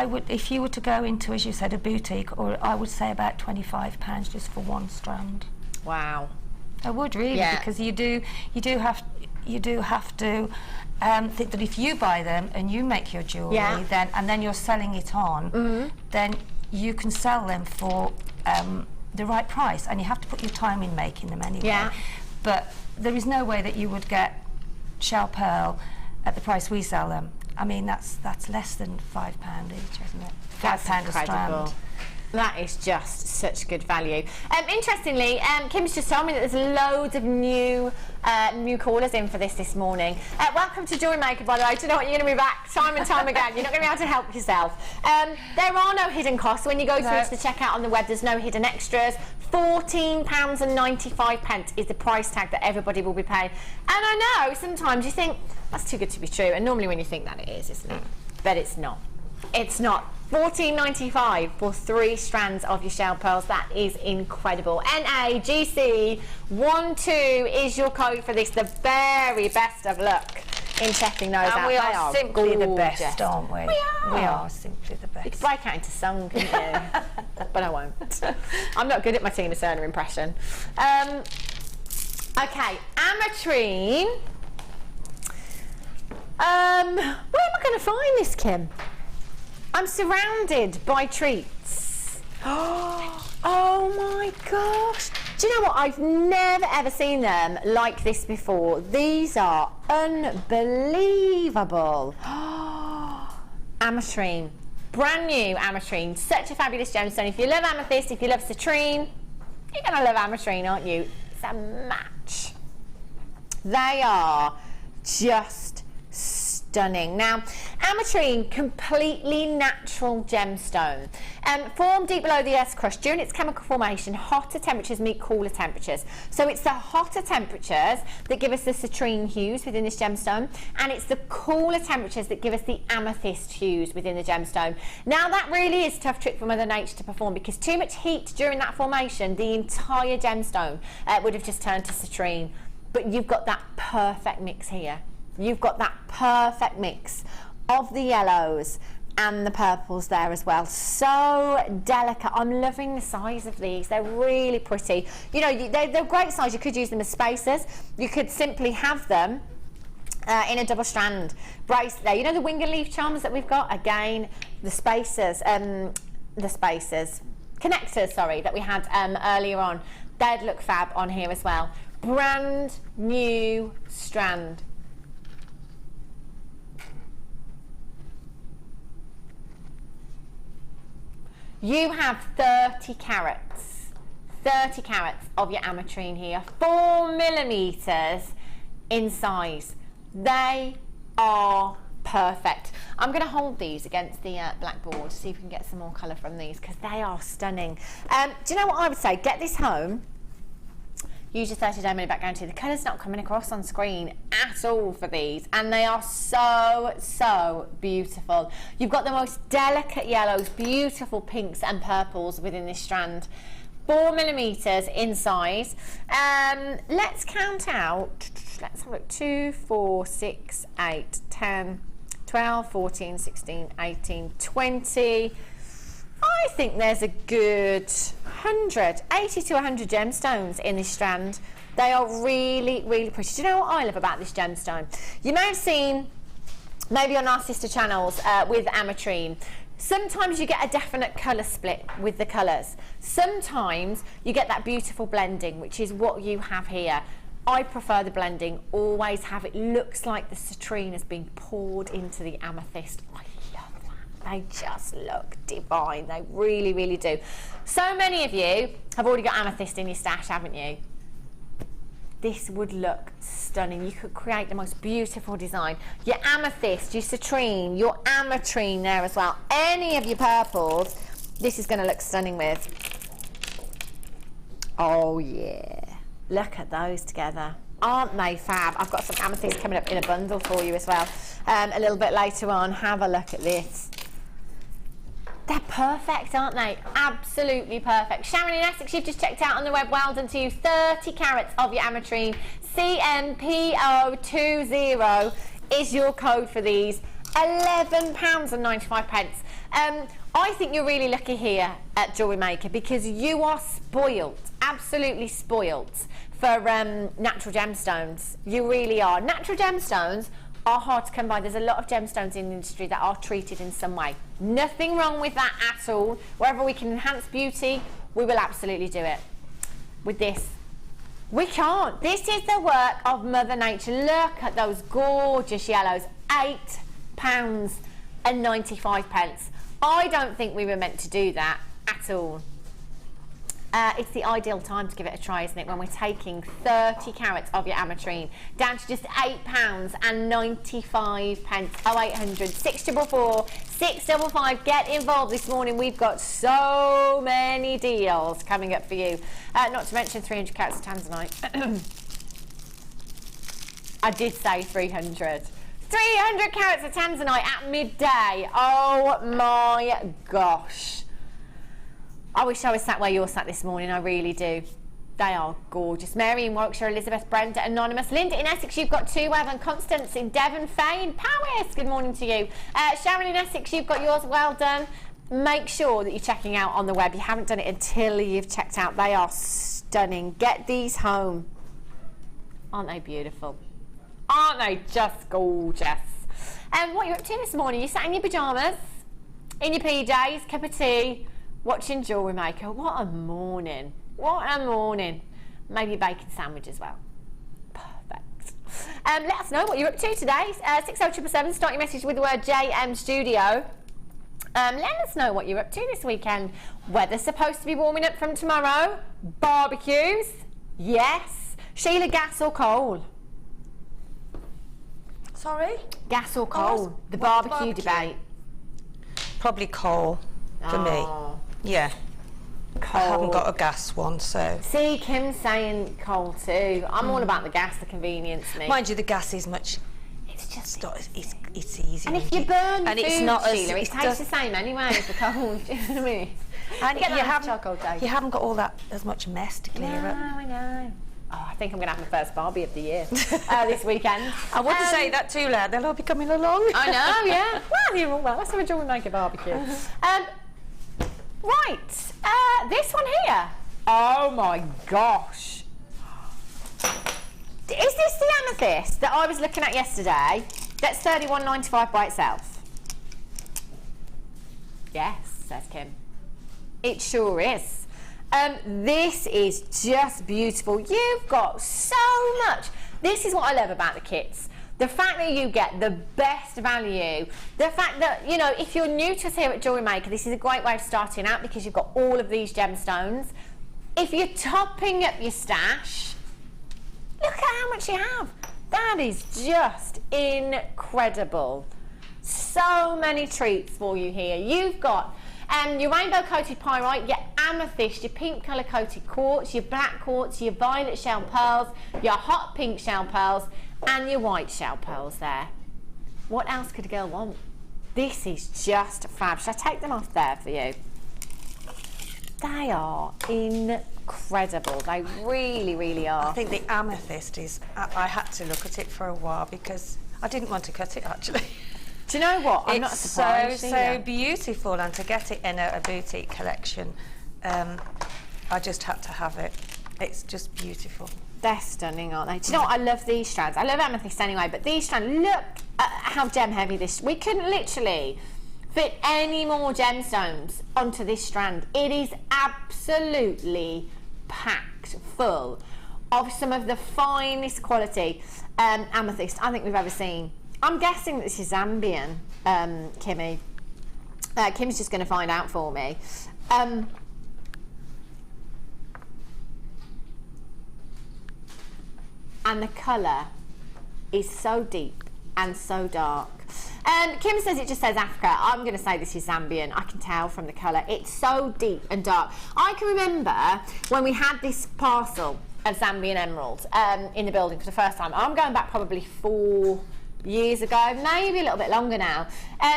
would, if you were to go into, as you said, a boutique, or I would say about £25 just for one strand. Wow. I would really, because you do have to think that if you buy them and you make your jewellery, then you're selling it on, then you can sell them for the right price, and you have to put your time in making them anyway. Yeah. But there is no way that you would get shell pearl at the price we sell them. I mean, that's less than £5 each, isn't it? £5 a strand. That is just such good value. Interestingly, Kim's just told me that there's loads of new callers in for this morning. Welcome to Jewellery Maker, by the way. Do you know what? You're going to be back time and time again. You're not going to be able to help yourself. There are no hidden costs. When you go through to the checkout on the web, there's no hidden extras. £14.95 is the price tag that everybody will be paying. And I know sometimes you think, that's too good to be true. And normally when you think that, it is, isn't it? But it's not. It's not. $14.95 for 3 strands of your shell pearls. That is incredible. NAGC12 is your code for this. The very best of luck in checking those out. And we are simply the best, aren't we? We are simply the best. You could break out into song, couldn't you? But I won't. I'm not good at my Tina Turner impression. Okay, ametrine. Where am I going to find this, Kim? I'm surrounded by treats. Oh my gosh. Do you know what? I've never ever seen them like this before. These are unbelievable. Ametrine. Brand new ametrine. Such a fabulous gemstone. If you love amethyst, if you love citrine, you're going to love ametrine, aren't you? It's a match. They are just stunning. Now, ametrine, completely natural gemstone, formed deep below the Earth's crust. During its chemical formation, hotter temperatures meet cooler temperatures. So it's the hotter temperatures that give us the citrine hues within this gemstone, and it's the cooler temperatures that give us the amethyst hues within the gemstone. Now, that really is a tough trick for Mother Nature to perform, because too much heat during that formation, the entire gemstone would have just turned to citrine. But you've got that perfect mix here. You've got that perfect mix of the yellows and the purples there as well. So delicate. I'm loving the size of these. They're really pretty. You know, they're great size. You could use them as spacers. You could simply have them in a double strand bracelet there. You know the wing and leaf charms that we've got? Again, the spacers, connectors, sorry, that we had earlier on. They'd look fab on here as well. Brand new strand. You have 30 carats of your ametrine here, 4mm in size. They are perfect. I'm going to hold these against the blackboard to see if we can get some more colour from these, because they are stunning. Do you know what I would say? Get this home. Use your 30-day money back guarantee. The colour's not coming across on screen at all for these, and they are so beautiful. You've got the most delicate yellows, beautiful pinks and purples within this strand. 4mm in size. Let's count out. Let's have a look. 2, 4, 6, 8, 10, 12, 14, 16, 18, 20. I think there's a good 80 to 100 gemstones in this strand. They are really pretty. Do you know what I love about this gemstone? You may have seen, maybe on our sister channels with ametrine, sometimes you get a definite colour split with the colours. Sometimes you get that beautiful blending, which is what you have here. I prefer the blending. Always have it. Looks like the citrine has been poured into the amethyst. I love that. They just look divine. They really do. So many of you have already got amethyst in your stash, haven't you? This would look stunning stunning. You could create the most beautiful design. Your amethyst, your citrine, your ametrine there as well. Any of your purples, this is going to look stunning with. Oh yeah, look at those together. Aren't they fab? I've got some amethyst coming up in a bundle for you as well. A little bit later on, have a look at this. They're perfect, aren't they? Absolutely perfect. Sharon in Essex, you've just checked out on the web. Well done to you. 30 carats of your ametrine. CMPO20 is your code for these. £11.95. I think you're really lucky here at Jewellery Maker because you are spoilt, absolutely spoilt for natural gemstones. You really are. Natural gemstones are hard to come by. There's a lot of gemstones in the industry that are treated in some way. Nothing wrong with that at all. Wherever we can enhance beauty, we will absolutely do it. With this, we can't. This is the work of Mother Nature. Look at those gorgeous yellows. £8.95. I don't think we were meant to do that at all. It's the ideal time to give it a try, isn't it, when we're taking 30 carats of your ametrine down to just £8.95. 0800 644 655. Get involved this morning. We've got so many deals coming up for you. Not to mention 300 carats of tanzanite. I did say 300. 300 carats of tanzanite at midday. Oh my gosh. I wish I was sat where you're sat this morning, I really do. They are gorgeous. Mary in Warwickshire, Elizabeth, Brenda, Anonymous. Linda in Essex, you've got 2 well done. Constance in Devon, Faye in Powys, good morning to you. Sharon in Essex, you've got yours well done. Make sure that you're checking out on the web. You haven't done it until you've checked out. They are stunning. Get these home. Aren't they beautiful? Aren't they just gorgeous? What are you up to this morning? You sat in your pyjamas, in your PJs, cup of tea, watching Jewellery Maker. What a morning. What a morning. Maybe a bacon sandwich as well. Perfect. Let us know what you're up to today. 60777, start your message with the word JM Studio. Let us know what you're up to this weekend. Weather's supposed to be warming up from tomorrow. Barbecues. Yes. Sheila, gas or coal? Sorry? Gas or coal? The barbecue debate. Probably coal for me. Yeah. Coal. I haven't got a gas one, so. See, Kim's saying coal too. I'm all about the gas, the convenience, me. Mind you, the gas is much. It's just it's easy. And if you burn and food, it's not Sheila, it tastes the same anyway as the coal. Do you know what I mean? And you haven't got all that as much mess to clear up. I know. Oh, I think I'm going to have my first Barbie of the year this weekend. I wouldn't say that too loud. They'll all be coming along. I know, yeah. Well, you're all well. Let's have a Jewellery Maker barbecue. Right, this one here. Oh my gosh. Is this the amethyst that I was looking at yesterday? That's $31.95 by itself. Yes, says Kim. It sure is. This is just beautiful. You've got so much. This is what I love about the kits. The fact that you get the best value, the fact that, you know, if you're new to us here at Jewellery Maker, this is a great way of starting out because you've got all of these gemstones. If you're topping up your stash, look at how much you have. That is just incredible. So many treats for you here. You've got your rainbow coated pyrite, your amethyst, your pink colour coated quartz, your black quartz, your violet shell pearls, your hot pink shell pearls, and your white shell pearls there. What else could a girl want? This is just fab. Should I take them off there for you? They are incredible. They really, really are. I think the amethyst is, I had to look at it for a while because I didn't want to cut it actually. Do you know what? I'm not surprised. It's so beautiful, and to get it in a boutique collection, I just had to have it. It's just beautiful. They're stunning, aren't they? Do you know what? I love these strands. I love amethyst anyway, but these strands, look at how gem heavy this. We couldn't literally fit any more gemstones onto this strand. It is absolutely packed full of some of the finest quality amethyst I think we've ever seen. I'm guessing this is Zambian, Kimmy. Kim's just going to find out for me. And the colour is so deep and so dark. Kim says it just says Africa. I'm going to say this is Zambian. I can tell from the colour. It's so deep and dark. I can remember when we had this parcel of Zambian emeralds in the building for the first time. I'm going back probably 4 years ago, maybe a little bit longer now.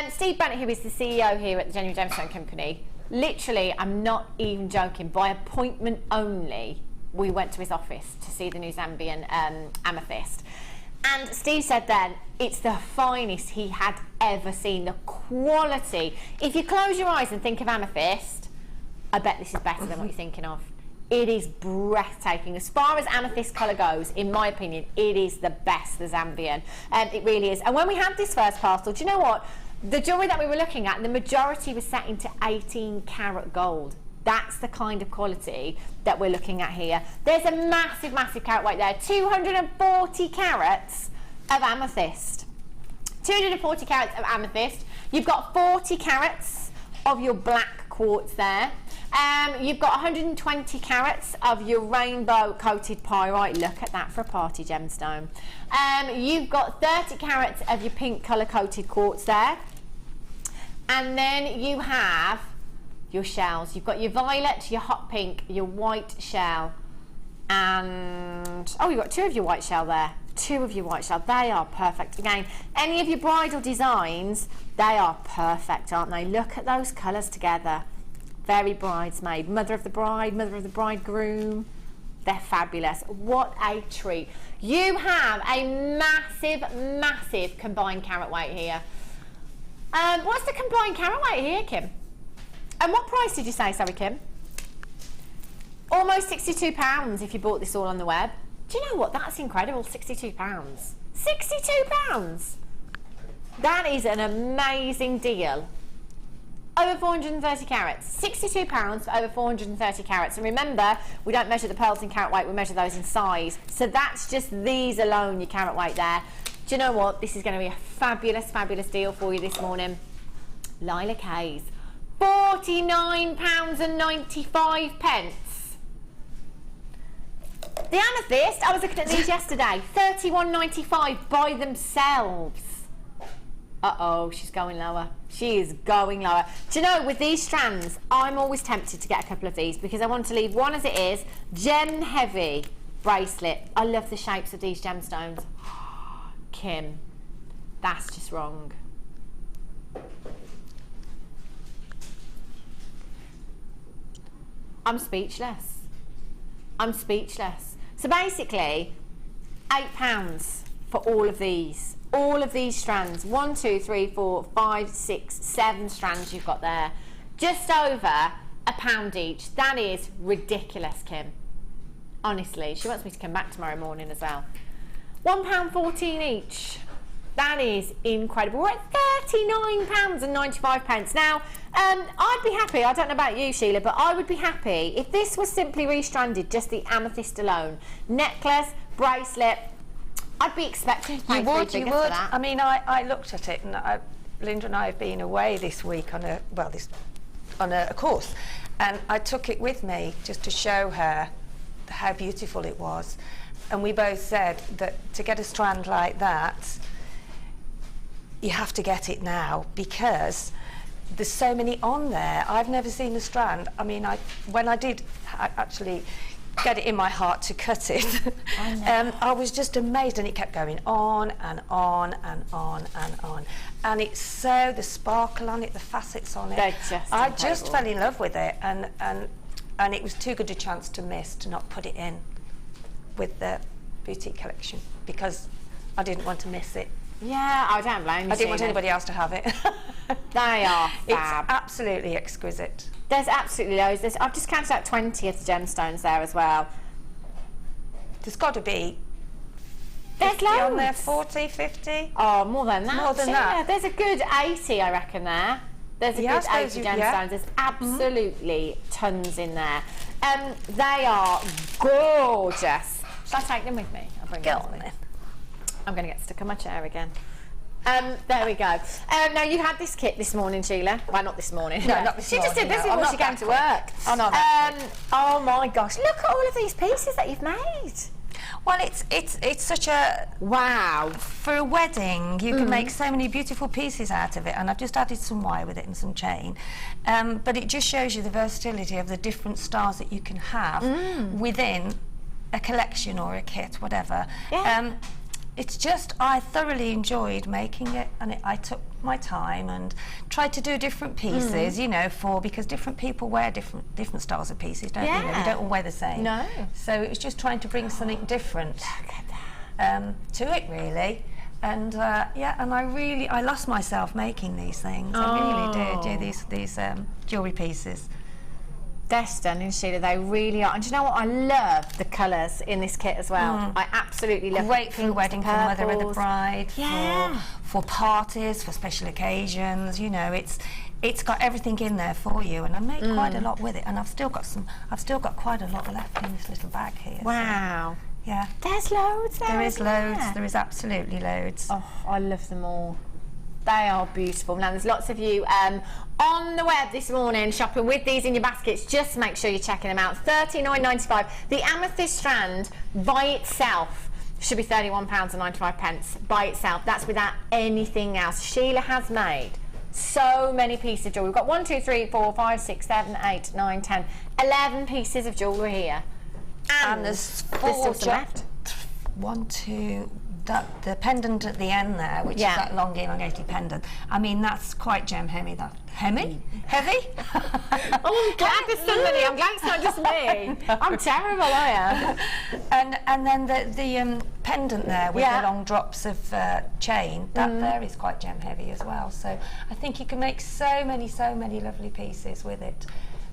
Steve Bennett, who is the CEO here at the Genuine Gemstone Company, literally, I'm not even joking, by appointment only, we went to his office to see the new Zambian amethyst. And Steve said then, it's the finest he had ever seen, the quality. If you close your eyes and think of amethyst, I bet this is better than what you're thinking of. It is breathtaking. As far as amethyst colour goes, in my opinion, it is the best, the Zambian. It really is. And when we had this first parcel, do you know what? The jewellery that we were looking at, the majority was set into 18 karat gold. That's the kind of quality that we're looking at here. There's a massive, massive carat weight there. 240 carats of amethyst. 240 carats of amethyst. You've got 40 carats of your black quartz there. You've got 120 carats of your rainbow coated pyrite. Look at that for a party gemstone. You've got 30 carats of your pink colour coated quartz there. And then you have your shells. You've got your violet, your hot pink, your white shell, and oh, you've got 2 of your white shell there. 2 of your white shell. They are perfect. Again, any of your bridal designs, they are perfect, aren't they? Look at those colours together. Very bridesmaid. Mother of the bride, mother of the bridegroom. They're fabulous. What a treat. You have a massive, massive combined carat weight here. What's the combined carat weight here, Kim? And what price did you say, sorry, Kim? Almost £62 if you bought this all on the web. Do you know what? That's incredible, £62. £62! That is an amazing deal. Over 430 carats. £62 for over 430 carats. And remember, we don't measure the pearls in carat weight, we measure those in size. So that's just these alone, your carat weight there. Do you know what? This is going to be a fabulous, fabulous deal for you this morning. Lilac Haze. £49.95. The amethyst, I was looking at these yesterday, £31.95 by themselves. Uh-oh, she's going lower. She is going lower. Do you know, with these strands, I'm always tempted to get a couple of these because I want to leave one as it is, gem heavy bracelet. I love the shapes of these gemstones. Kim, that's just wrong. I'm speechless. I'm speechless. So basically, £8 for all of these strands. 1, 2, 3, 4, 5, 6, 7 strands you've got there. Just over £1 each. That is ridiculous, Kim. Honestly, she wants me to come back tomorrow morning as well. £1.14 each. That is incredible. We're at £39.95. Now, I'd be happy, I don't know about you, Sheila, but I would be happy if this was simply restranded, just the amethyst alone. Necklace, bracelet, I'd be expecting to pay $3 for that. I mean, I looked at it, and Linda and I have been away this week on a course, and I took it with me just to show her how beautiful it was. And we both said that to get a strand like that, you have to get it now because there's so many on there. I've never seen a strand. I mean, when I did actually get it in my heart to cut it, I was just amazed, and it kept going on and on and on and on. And it's so, the sparkle on it, the facets on it. I just fell in love with it, and it was too good a chance to miss, to not put it in with the boutique collection because I didn't want to miss it. Yeah, I don't blame you. I didn't want anybody else to have it. They are fab. It's absolutely exquisite. There's absolutely loads. I've just counted out 20 of the gemstones there as well. There's got to be there's loads on there, 40, 50. Oh, more than that. More than that. There's a good 80, I reckon, there. There's a good 80 gemstones. Yeah. There's absolutely tons in there. They are gorgeous. Shall I take them with me? I'll bring them with me. I'm going to get stuck on my chair again. There we go. Now, you had this kit this morning, Sheila. Well, not this morning. No, not this morning. She just did this before she came to work. Oh, no. Oh, my gosh. Look at all of these pieces that you've made. Well, it's such a... Wow. For a wedding, you can make so many beautiful pieces out of it, and I've just added some wire with it and some chain. But it just shows you the versatility of the different styles that you can have within a collection or a kit, whatever. Yeah. It's just, I thoroughly enjoyed making it, and I took my time and tried to do different pieces, you know, because different people wear different styles of pieces, don't you? They don't all wear the same. No. So it was just trying to bring something different to it, really. And and I lost myself making these things. I really did. These jewellery pieces. They're stunning, Sheila. They really are. And do you know what? I love the colours in this kit as well. I absolutely love it. Great for a wedding, for mother of the bride, Yeah. for parties, for special occasions. You know, it's got everything in there for you. And I made quite a lot with it. And I've still got quite a lot left in this little bag here. Wow. So, yeah. There's loads there. There is isn't loads. there? There is absolutely loads. Oh, I love them all. They are beautiful. Now, there's lots of you on the web this morning shopping with these in your baskets. Just make sure you're checking them out. $39.95. The amethyst strand by itself should be £31.95 by itself. That's without anything else. Sheila has made so many pieces of jewellery. We've got 1, 2, 3, 4, 5, 6, 7, 8, 9, 10, 11 pieces of jewellery here. And there's still some left. 1, 2... the pendant at the end there, which is that long elongated pendant. I mean, that's quite gem heavy. Heavy? Oh, I'm glad there's somebody. I'm glad it's not just me. I'm terrible, I am. And then the pendant there with the long drops of chain, that there is quite gem heavy as well. So I think you can make so many lovely pieces with it.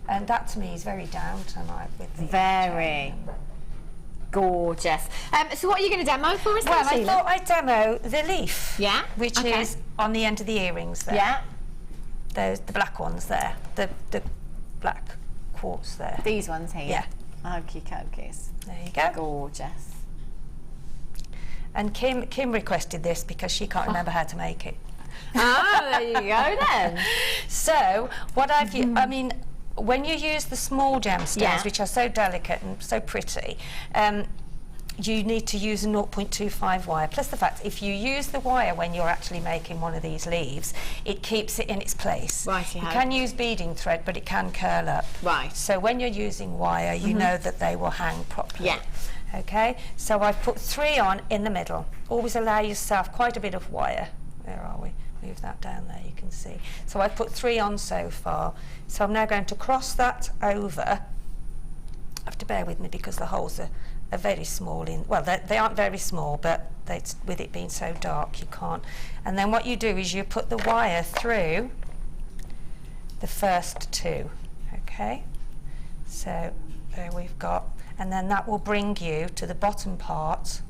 And that to me is very down tonight with the very. chain. Gorgeous. So what are you going to demo for us? Well, I Sheila? thought I'd demo the leaf. Yeah. Which is on the end of the earrings there. Yeah. Those, the black ones there. The black quartz there. These ones here. Yeah. Okie dokies. There you go. Gorgeous. And Kim requested this because she can't remember how to make it. Oh, there you go then. So what I mean, when you use the small gemstones, which are so delicate and so pretty, you need to use a 0.25 wire. Plus the fact, if you use the wire when you're actually making one of these leaves, it keeps it in its place. Right, you can use beading thread, but it can curl up. Right. So when you're using wire, you know that they will hang properly. Yeah. Okay, so I've put 3 on in the middle. Always allow yourself quite a bit of wire. Where are we? Move that down there, you can see. So I've put 3 on so far. So I'm now going to cross that over. You have to bear with me because the holes are very small. Well, they aren't very small, but with it being so dark, you can't. And then what you do is you put the wire through the first 2. Okay, so there we've got, and then that will bring you to the bottom part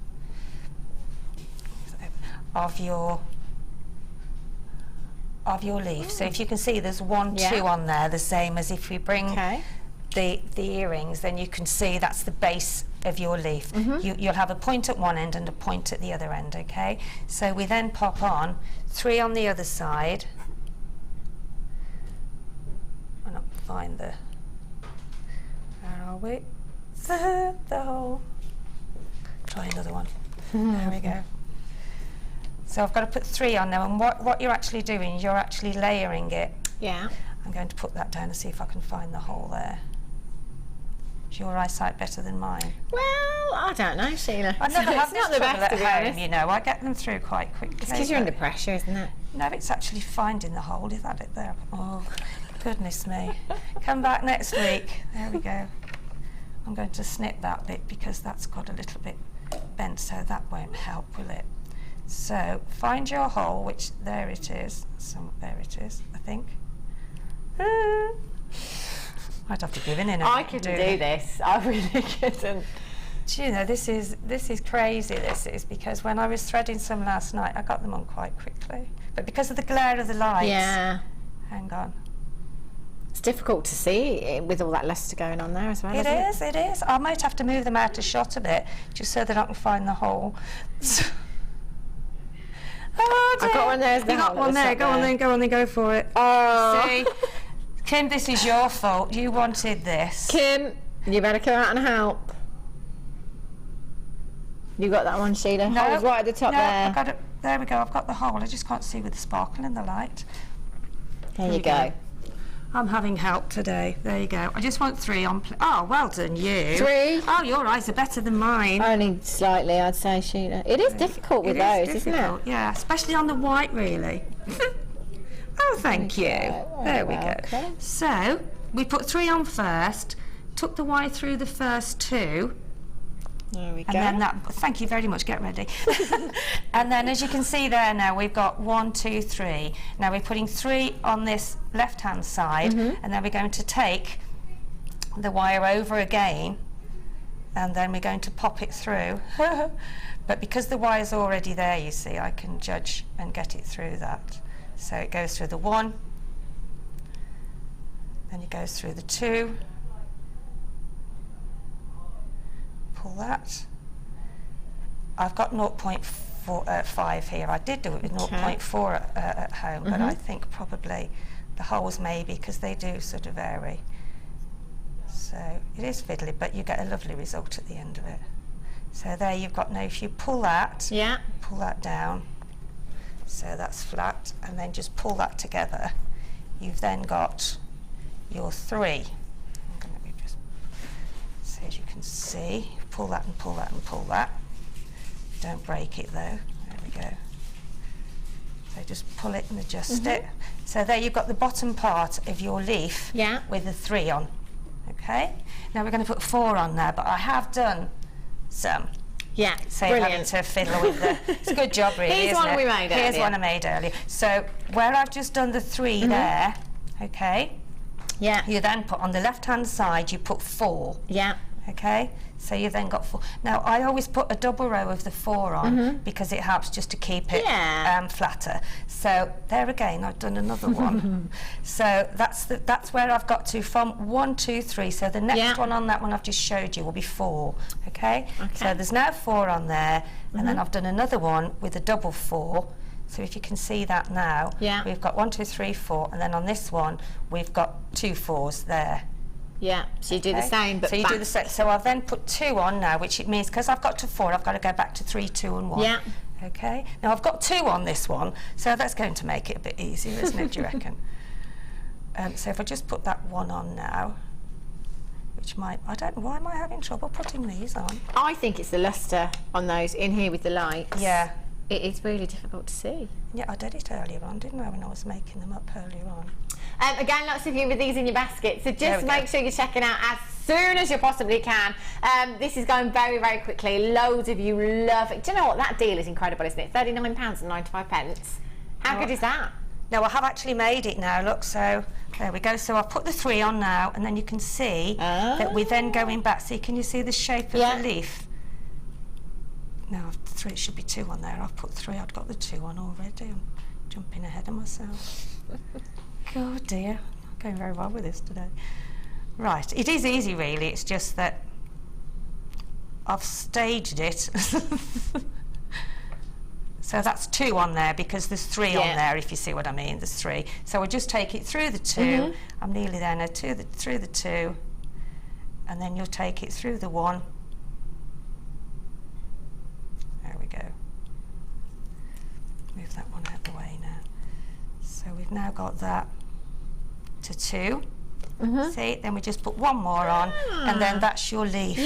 of your leaf. So if you can see, there's 1, 2 on there, the same as if we bring the earrings, then you can see that's the base of your leaf. You'll have a point at one end and a point at the other end, okay? So we then pop on 3 on the other side. I'll not find the, where are we? The hole. Try another one. There we go. So I've got to put 3 on now, and what you're actually doing is you're actually layering it. Yeah. I'm going to put that down and see if I can find the hole there. Is your eyesight better than mine? Well, I don't know, Sheila. I never have this not the trouble best, at to be home, honest. you know. I get them through quite quickly. It's because you're under pressure, isn't it? No, it's actually finding the hole. Is that it there? Oh, goodness me. Come back next week. There we go. I'm going to snip that bit because that's got a little bit bent, so that won't help, will it? So find your hole, which there it is. So there it is, I think. I'd have to give in. I couldn't do this. I really couldn't. Do you know, this is crazy. This is because when I was threading some last night, I got them on quite quickly. But because of the glare of the lights, hang on. It's difficult to see with all that lustre going on there as well. It is. I might have to move them out of shot a bit just so that I can find the hole. Oh, dear. I've got one there. You got one there. Go on then, go for it. Oh. See, Kim, this is your fault. You wanted this. Kim, you better come out and help. You got that one, Sheila? No, I was right at the top no, there. I've got it. There we go. I've got the hole. I just can't see with the sparkle in the light. There you go. I'm having help today. There you go. I just want 3 on. Oh, well done, you. 3? Oh, your eyes are better than mine. Only slightly, I'd say, Sheila. It is difficult with those, isn't it? Yeah, especially on the white, really. Oh, thank you. There we go. So, we put 3 on first, took the white through the first 2. There we go. And then thank you very much, get ready. And then as you can see there now, we've got 1, 2, 3. Now we're putting 3 on this left-hand side, and then we're going to take the wire over again, and then we're going to pop it through. But because the wire's already there, you see, I can judge and get it through that. So it goes through the 1, then it goes through the 2, pull that. I've got 0.5 here. I did do it with 0.4 at home, but I think probably the holes maybe, because they do sort of vary. So it is fiddly, but you get a lovely result at the end of it. So there you've got, now if you pull that, pull that down, so that's flat, and then just pull that together, you've then got your 3. I'm going to just, so as you can see, pull that and pull that and pull that. Don't break it though. There we go. So just pull it and adjust it. So there you've got the bottom part of your leaf with the 3 on. Okay. Now we're going to put 4 on there, but I have done some. Yeah, so you're having to fiddle with the. It's a good job, really. Here's isn't one it? we made earlier. Here's one I made earlier. So where I've just done the 3 there, okay. Yeah. You then put on the left-hand side. You put 4. Yeah. Okay. So you've then got 4. Now I always put a double row of the 4 on because it helps just to keep it flatter. So there again, I've done another one. So that's where I've got to from 1, 2, 3. So the next one on that one I've just showed you will be 4. Okay. So there's now 4 on there, and then I've done another one with a double 4. So if you can see that now, we've got 1, 2, 3, 4, and then on this one we've got 2 4s there. Yeah, so you do the same, but so you do the same. So I've then put 2 on now, which it means because I've got to 4, I've got to go back to 3, 2, and 1. Yeah. Okay. Now I've got 2 on this one, so that's going to make it a bit easier, isn't it? Do you reckon? So if I just put that 1 on now, which might, I don't know, why am I having trouble putting these on? I think it's the lustre on those in here with the lights. Yeah. It is really difficult to see. Yeah, I did it earlier on, didn't I, when I was making them up earlier on. Again, lots of you with these in your basket, so just make sure you're checking out as soon as you possibly can. This is going very, very quickly. Loads of you love it. Do you know what? That deal is incredible, isn't it? £39.95. How good is that? Now I have actually made it now, look, so there we go. So I've put the 3 on now, and then you can see that we're then going back. See, can you see the shape of the leaf? No, 3, it should be 2 on there. I've put 3, I've got the 2 on already. I'm jumping ahead of myself. Oh dear, I'm going very well with this today. Right, it is easy really, it's just that I've staged it. So that's 2 on there because there's 3 on there, if you see what I mean, there's 3. So we'll just take it through the 2, I'm nearly there now, through the 2, and then you'll take it through the 1. There we go. Move that one out of the way now. So we've now got that to 2. See, then we just put 1 more on, and then that's your leaf.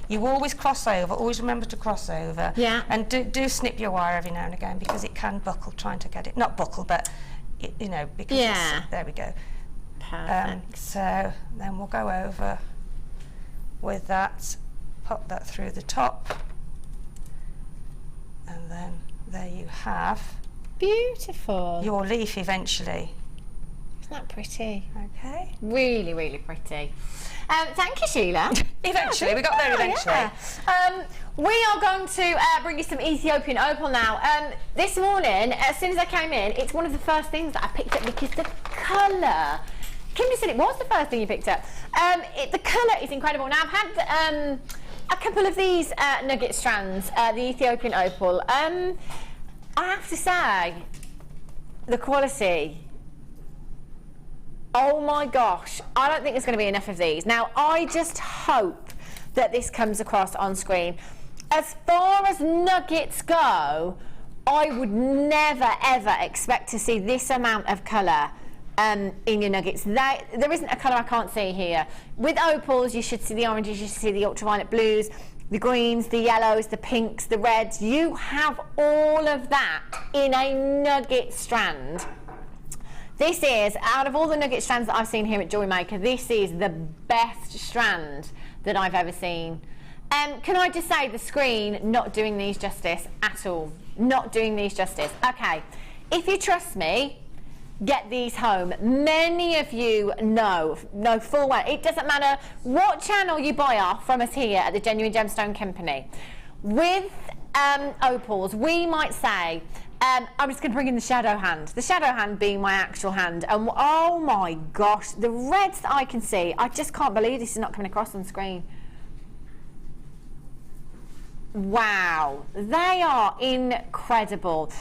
You always cross over, always remember to cross over. And do snip your wire every now and again because it can buckle trying to get it, not buckle, but it, you know, because it's, there we go. Perfect. So then we'll go over with that, pop that through the top, and then there you have Beautiful. your leaf eventually. Isn't that pretty? Okay. Really, really pretty. Thank you, Sheila. Eventually, we got there eventually. We are going to bring you some Ethiopian opal now. This morning, as soon as I came in, it's one of the first things that I picked up because the colour. Kimberly said it was the first thing you picked up. The colour is incredible. Now, I've had a couple of these nugget strands, the Ethiopian opal. I have to say, the quality. Oh my gosh, I don't think there's going to be enough of these. Now, I just hope that this comes across on screen. as far as nuggets go, I would never ever expect to see this amount of colour in your nuggets. There isn't a colour I can't see here. With opals, you should see the oranges, you should see the ultraviolet blues, the greens, the yellows, the pinks, the reds. You have all of that in a nugget strand. This is, out of all the nugget strands that I've seen here at Jewellery Maker, this is the best strand that I've ever seen. Can I just say, the screen not doing these justice at all. Not doing these justice. Okay, if you trust me, get these home. Many of you know full well, it doesn't matter what channel you buy off from us here at the Genuine Gemstone Company. With opals, we might say, I'm just going to bring in the shadow hand being my actual hand, and oh my gosh, the reds that I can see, I just can't believe this is not coming across on screen. Wow, they are incredible.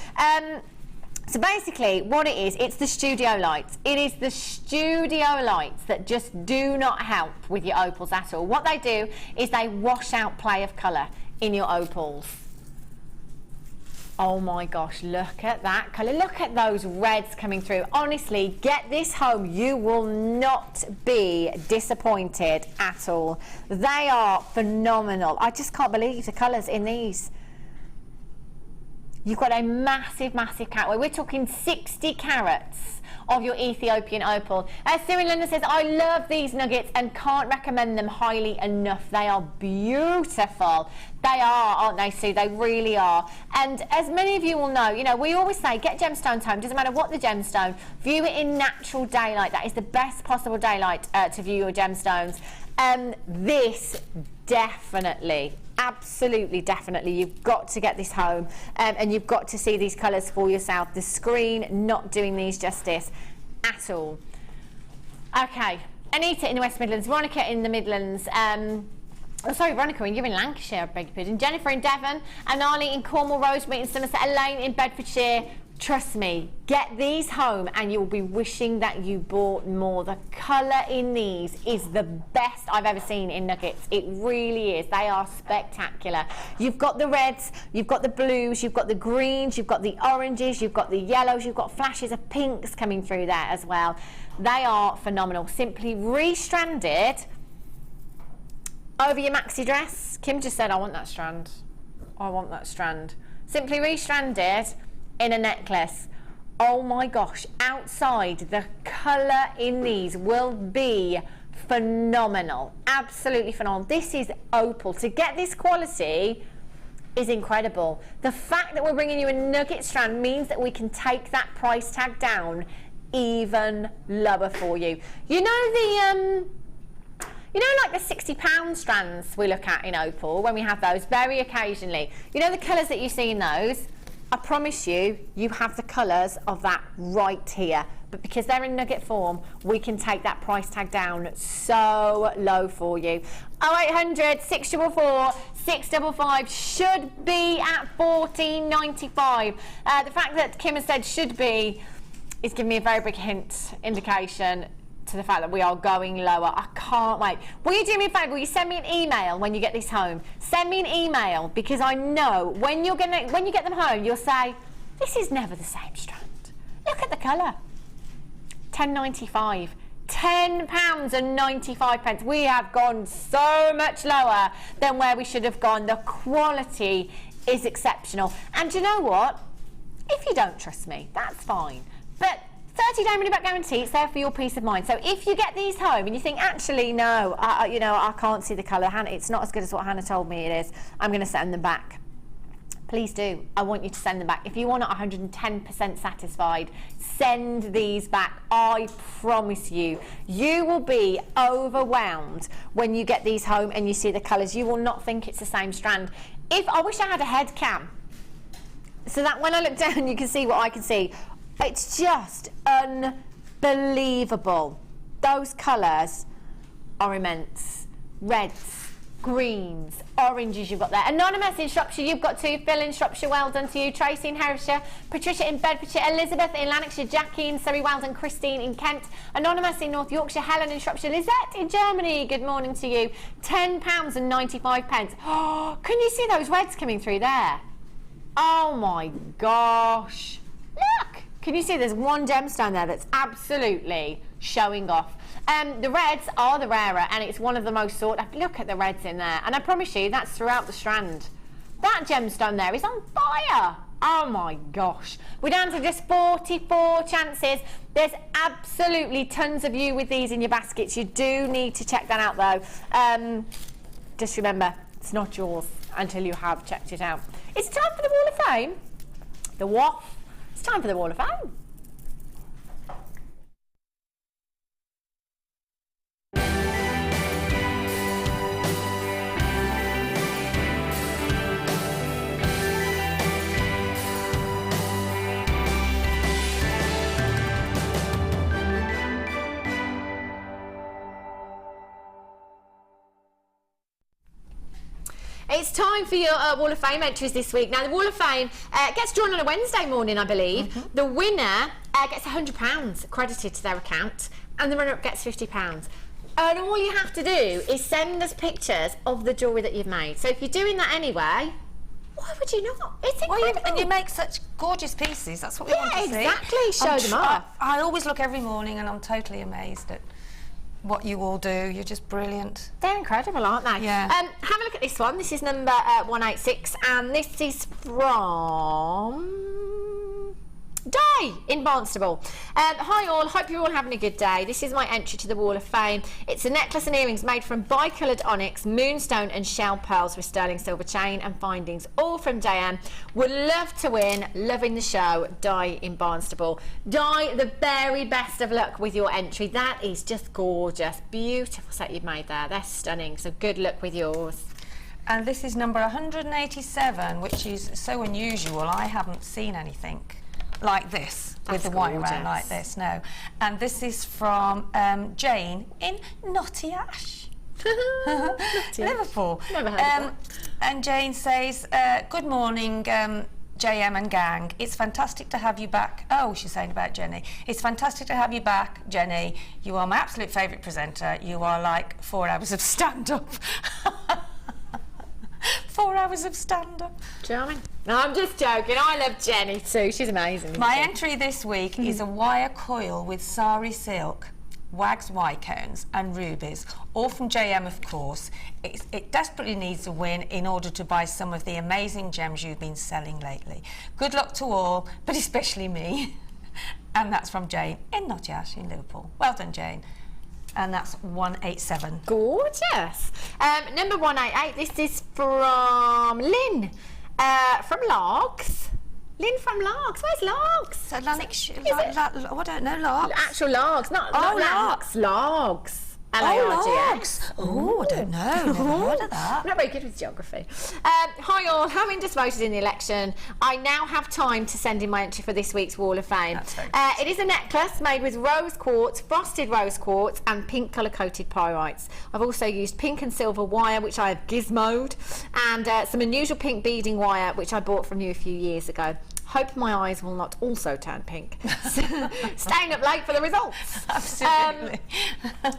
So basically what it is, it's the studio lights. It is the studio lights that just do not help with your opals at all. What they do is they wash out play of colour in your opals. Oh my gosh, look at that colour. Look at those reds coming through. Honestly, get this home. You will not be disappointed at all. They are phenomenal. I just can't believe the colours in these. You've got a massive, massive carat. We're talking 60 carats of your Ethiopian opal. Sue in London says, I love these nuggets and can't recommend them highly enough. They are beautiful. They are, aren't they, Sue? They really are. And as many of you will know, we always say, get gemstones home. Doesn't matter what the gemstone. View it in natural daylight. That is the best possible daylight to view your gemstones. This definitely, absolutely, definitely, you've got to get this home, and you've got to see these colours for yourself. The screen not doing these justice at all. Okay, Anita in the West Midlands, Veronica in the Midlands, oh sorry, Veronica, you're in Lancashire, I beg your pardon. Jennifer in Devon, Anali in Cornwall, Rosemary in Somerset, Elaine in Bedfordshire. Trust me, get these home and you'll be wishing that you bought more. The colour in these is the best I've ever seen in nuggets. It really is. They are spectacular. You've got the reds, you've got the blues, you've got the greens, you've got the oranges, you've got the yellows, you've got flashes of pinks coming through there as well. They are phenomenal. Simply restranded over your maxi dress. Kim just said, I want that strand. I want that strand. Simply restranded in a necklace. Oh my gosh, outside the colour in these will be phenomenal. Absolutely phenomenal. This is opal. To get this quality is incredible. The fact that we're bringing you a nugget strand means that we can take that price tag down even lower for you. Like the £60 strands we look at in opal, when we have those very occasionally, the colours that you see in those, I promise you, you have the colours of that right here. But because they're in nugget form, we can take that price tag down so low for you. 0800 644 655 should be at $14.95. The fact that Kim has said should be is giving me a very big hint, indication to the fact that we are going lower. I can't wait. Will you do me a favour? Will you send me an email when you get this home? Send me an email, because I know when you get them home, you'll say, this is never the same strand. Look at the colour. £10.95. £10.95. We have gone so much lower than where we should have gone. The quality is exceptional. And you know what? If you don't trust me, that's fine. But 30-day money-back guarantee, it's there for your peace of mind. So if you get these home and you think, actually, no, I can't see the colour, it's not as good as what Hannah told me it is, I'm going to send them back. Please do. I want you to send them back. If you want 110% satisfied, send these back. I promise you, you will be overwhelmed when you get these home and you see the colours. You will not think it's the same strand. I wish I had a head cam, so that when I look down, you can see what I can see. It's just unbelievable. Those colours are immense. Reds, greens, oranges you've got there. Anonymous in Shropshire, you've got 2. Phil in Shropshire, well done to you. Tracy in Herefordshire, Patricia in Bedfordshire, Elizabeth in Lanarkshire, Jackie in Surrey, well done. Christine in Kent, Anonymous in North Yorkshire, Helen in Shropshire, Lizette in Germany, good morning to you. £10.95. Oh, can you see those reds coming through there? Oh my gosh. Look, can you see there's one gemstone there that's absolutely showing off. The reds are the rarer, and it's one of the most sought after. Look at the reds in there, and I promise you that's throughout the strand. That gemstone there is on fire. Oh my gosh. We're down to just 44 chances. There's absolutely tons of you with these in your baskets. You do need to check that out though. Just remember, it's not yours until you have checked it out. It's time for the Wall of Fame. The what? It's time for the Wall of Fame. It's time for your Wall of Fame entries this week. Now, the Wall of Fame gets drawn on a Wednesday morning, I believe. The winner gets £100 credited to their account, and the runner-up gets £50. And all you have to do is send us pictures of the jewellery that you've made. So if you're doing that anyway, why would you not? It's incredible. Well, and you make such gorgeous pieces. That's what we want to see. Exactly. Show them off. I always look every morning, and I'm totally amazed at what you all do. You're just brilliant. They're incredible, aren't they? Yeah. Have a look at this one. This is number 186, and this is from Di in Barnstable. Hi all, hope you're all having a good day. This is my entry to the Wall of Fame. It's a necklace and earrings made from bicoloured onyx, moonstone and shell pearls with sterling silver chain and findings, all from JM. Would love to win. Loving the show. Di in Barnstable. Di, the very best of luck with your entry. That is just gorgeous. Beautiful set you've made there. They're stunning, so good luck with yours. And this is number 187, which is so unusual. I haven't seen anything like this. That's with the wire around like this, no. And this is from Jane in Notty Ash. Liverpool. Never heard of that. And Jane says, good morning, JM and gang. It's fantastic to have you back. Oh, she's saying about Jenny. It's fantastic to have you back, Jenny. You are my absolute favourite presenter. You are like 4 hours of stand-up. 4 hours of stand-up. Charming. No, I'm just joking. I love Jenny too. She's amazing. My entry this week is a wire coil with sari silk, wags white cones and rubies, all from JM, of course. It desperately needs a win in order to buy some of the amazing gems you've been selling lately. Good luck to all, but especially me. And that's from Jane in Nottingham in Liverpool. Well done, Jane. And that's 187. Gorgeous. Number 188, this is from Lynn from Largs. Lynn from Largs. Where's Largs? So I don't know, Largs. Actual Largs, not Largs. Largs. L-A-R-G-S. Oh, I don't know. Never heard of that. I'm not very good with geography. Hi all, having just voted in the election, I now have time to send in my entry for this week's Wall of Fame. It is a necklace made with rose quartz, frosted rose quartz and pink colour coated pyrites. I've also used pink and silver wire, which I have gizmoed, and some unusual pink beading wire, which I bought from you a few years ago. Hope my eyes will not also turn pink. Staying up late for the results. Absolutely.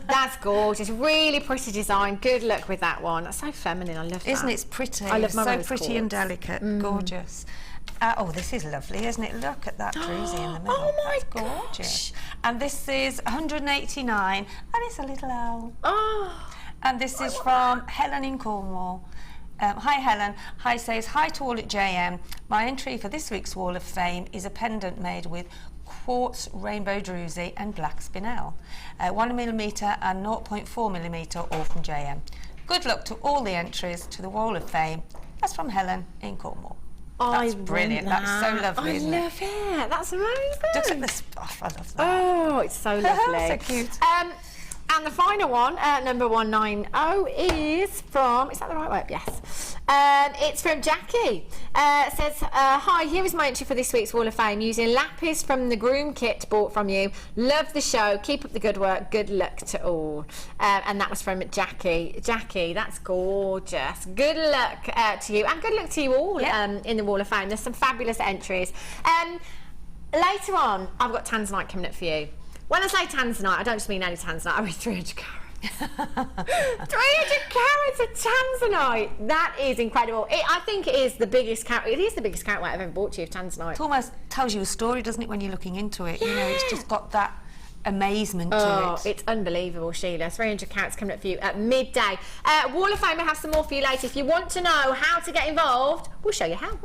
That's gorgeous. Really pretty design. Good luck with that one. That's so feminine. I love that. Isn't it pretty? I love my so rose pretty quartz. and delicate. Gorgeous. Oh, this is lovely, isn't it? Look at that druzy in the middle. Oh my gorgeous. gosh. And this is 189, and it's a little owl. Oh. And this is from Helen in Cornwall. Hi Helen. Hi says, hi to all at JM. My entry for this week's Wall of Fame is a pendant made with quartz rainbow druzy and black spinel. 1mm and 0.4mm, all from JM. Good luck to all the entries to the Wall of Fame. That's from Helen in Cornwall. That's brilliant. That's so lovely, isn't it? I love it. That's amazing. Look at this. Oh, I love that. Oh, it's so lovely. So cute. And the final one, number 190, is from, is that the right way? Yes. It's from Jackie. Says, hi, here is my entry for this week's Wall of Fame using lapis from the groom kit bought from you. Love the show. Keep up the good work. Good luck to all. And that was from Jackie. Jackie, that's gorgeous. Good luck to you, and good luck to you all in the Wall of Fame. There's some fabulous entries. Later on, I've got Tanzanite coming up for you. When I say Tanzanite, I don't just mean any Tanzanite, I mean 300 carats. 300 carats of Tanzanite. That is incredible. I think it is the biggest carat. It is the biggest carat weight I've ever bought you of Tanzanite. It almost tells you a story, doesn't it, when you're looking into it? Yeah. You know, it's just got that amazement to it. Oh, it's unbelievable, Sheila. 300 carats coming up for you at midday. Wall of Fame, we'll have some more for you later. If you want to know how to get involved, we'll show you how.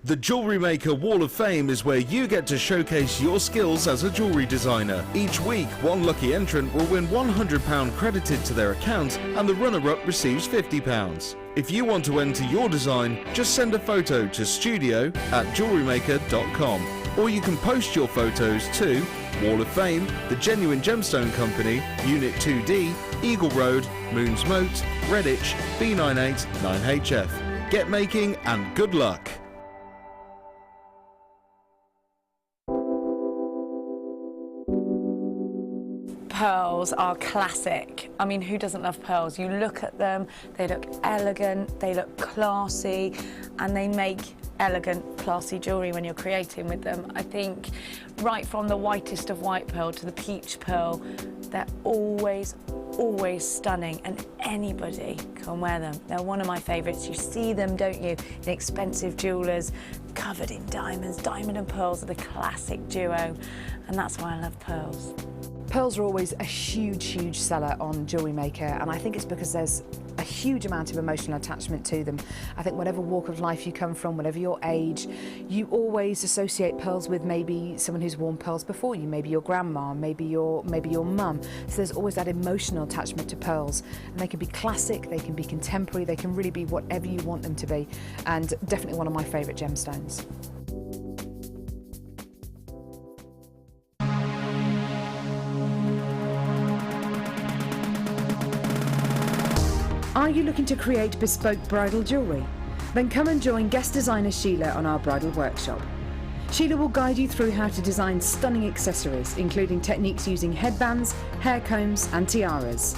The Jewellery Maker Wall of Fame is where you get to showcase your skills as a jewellery designer. Each week, one lucky entrant will win £100 credited to their account and the runner-up receives £50. If you want to enter your design, just send a photo to studio@jewellerymaker.com, or you can post your photos to Wall of Fame, The Genuine Gemstone Company, Unit 2D, Eagle Road, Moons Moat, Redditch, B98 9HF. Get making and good luck! Pearls are classic. I mean, who doesn't love pearls? You look at them, they look elegant, they look classy, and they make elegant, classy jewellery when you're creating with them. I think right from the whitest of white pearl to the peach pearl, they're always stunning, and anybody can wear them. They're one of my favourites. You see them, don't you, in expensive jewellers, covered in diamonds. Diamond and pearls are the classic duo, and that's why I love pearls. Pearls are always a huge seller on Jewellery Maker, and I think it's because there's a huge amount of emotional attachment to them. I think whatever walk of life you come from, whatever your age, you always associate pearls with maybe someone who's worn pearls before you, maybe your grandma, maybe your mum. So there's always that emotional attachment to pearls, and they can be classic, they can be contemporary, they can really be whatever you want them to be, and definitely one of my favourite gemstones. Are you looking to create bespoke bridal jewellery? Then come and join guest designer Sheila on our bridal workshop. Sheila will guide you through how to design stunning accessories, including techniques using headbands, hair combs and tiaras.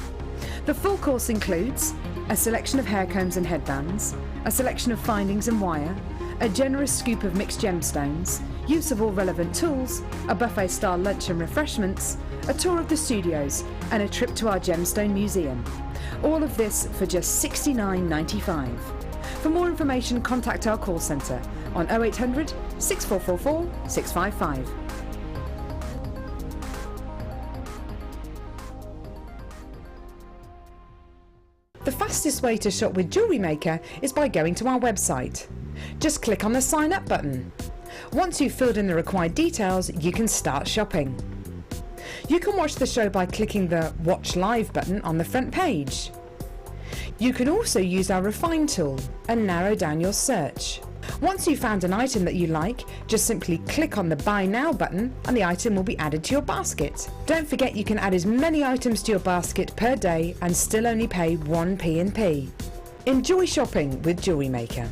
The full course includes a selection of hair combs and headbands, a selection of findings and wire, a generous scoop of mixed gemstones, use of all relevant tools, a buffet-style lunch and refreshments, a tour of the studios and a trip to our gemstone museum. All of this for just $69.95. For more information, contact our call centre on 0800 6444 655. The fastest way to shop with Jewellery Maker is by going to our website. Just click on the Sign Up button. Once you've filled in the required details, you can start shopping. You can watch the show by clicking the Watch Live button on the front page. You can also use our Refine tool and narrow down your search. Once you've found an item that you like, just simply click on the Buy Now button and the item will be added to your basket. Don't forget you can add as many items to your basket per day and still only pay 1 P&P. Enjoy shopping with Jewellery Maker.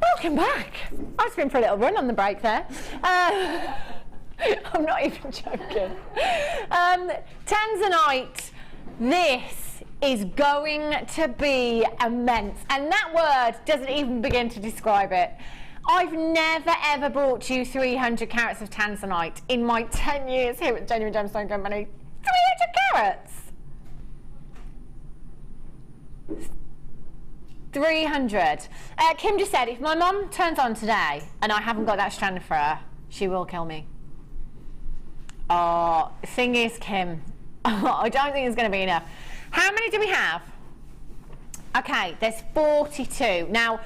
Welcome back. I was going for a little run on the break there. I'm not even joking. Tanzanite, this is going to be immense. And that word doesn't even begin to describe it. I've never ever brought you 300 carats of Tanzanite in my 10 years here at Genuine Gemstone Company. 300 carats! 300. Kim just said, if my mum turns on today and I haven't got that strand for her, she will kill me. Oh, thing is, Kim, I don't think it's going to be enough. How many do we have? Okay, there's 42. Now,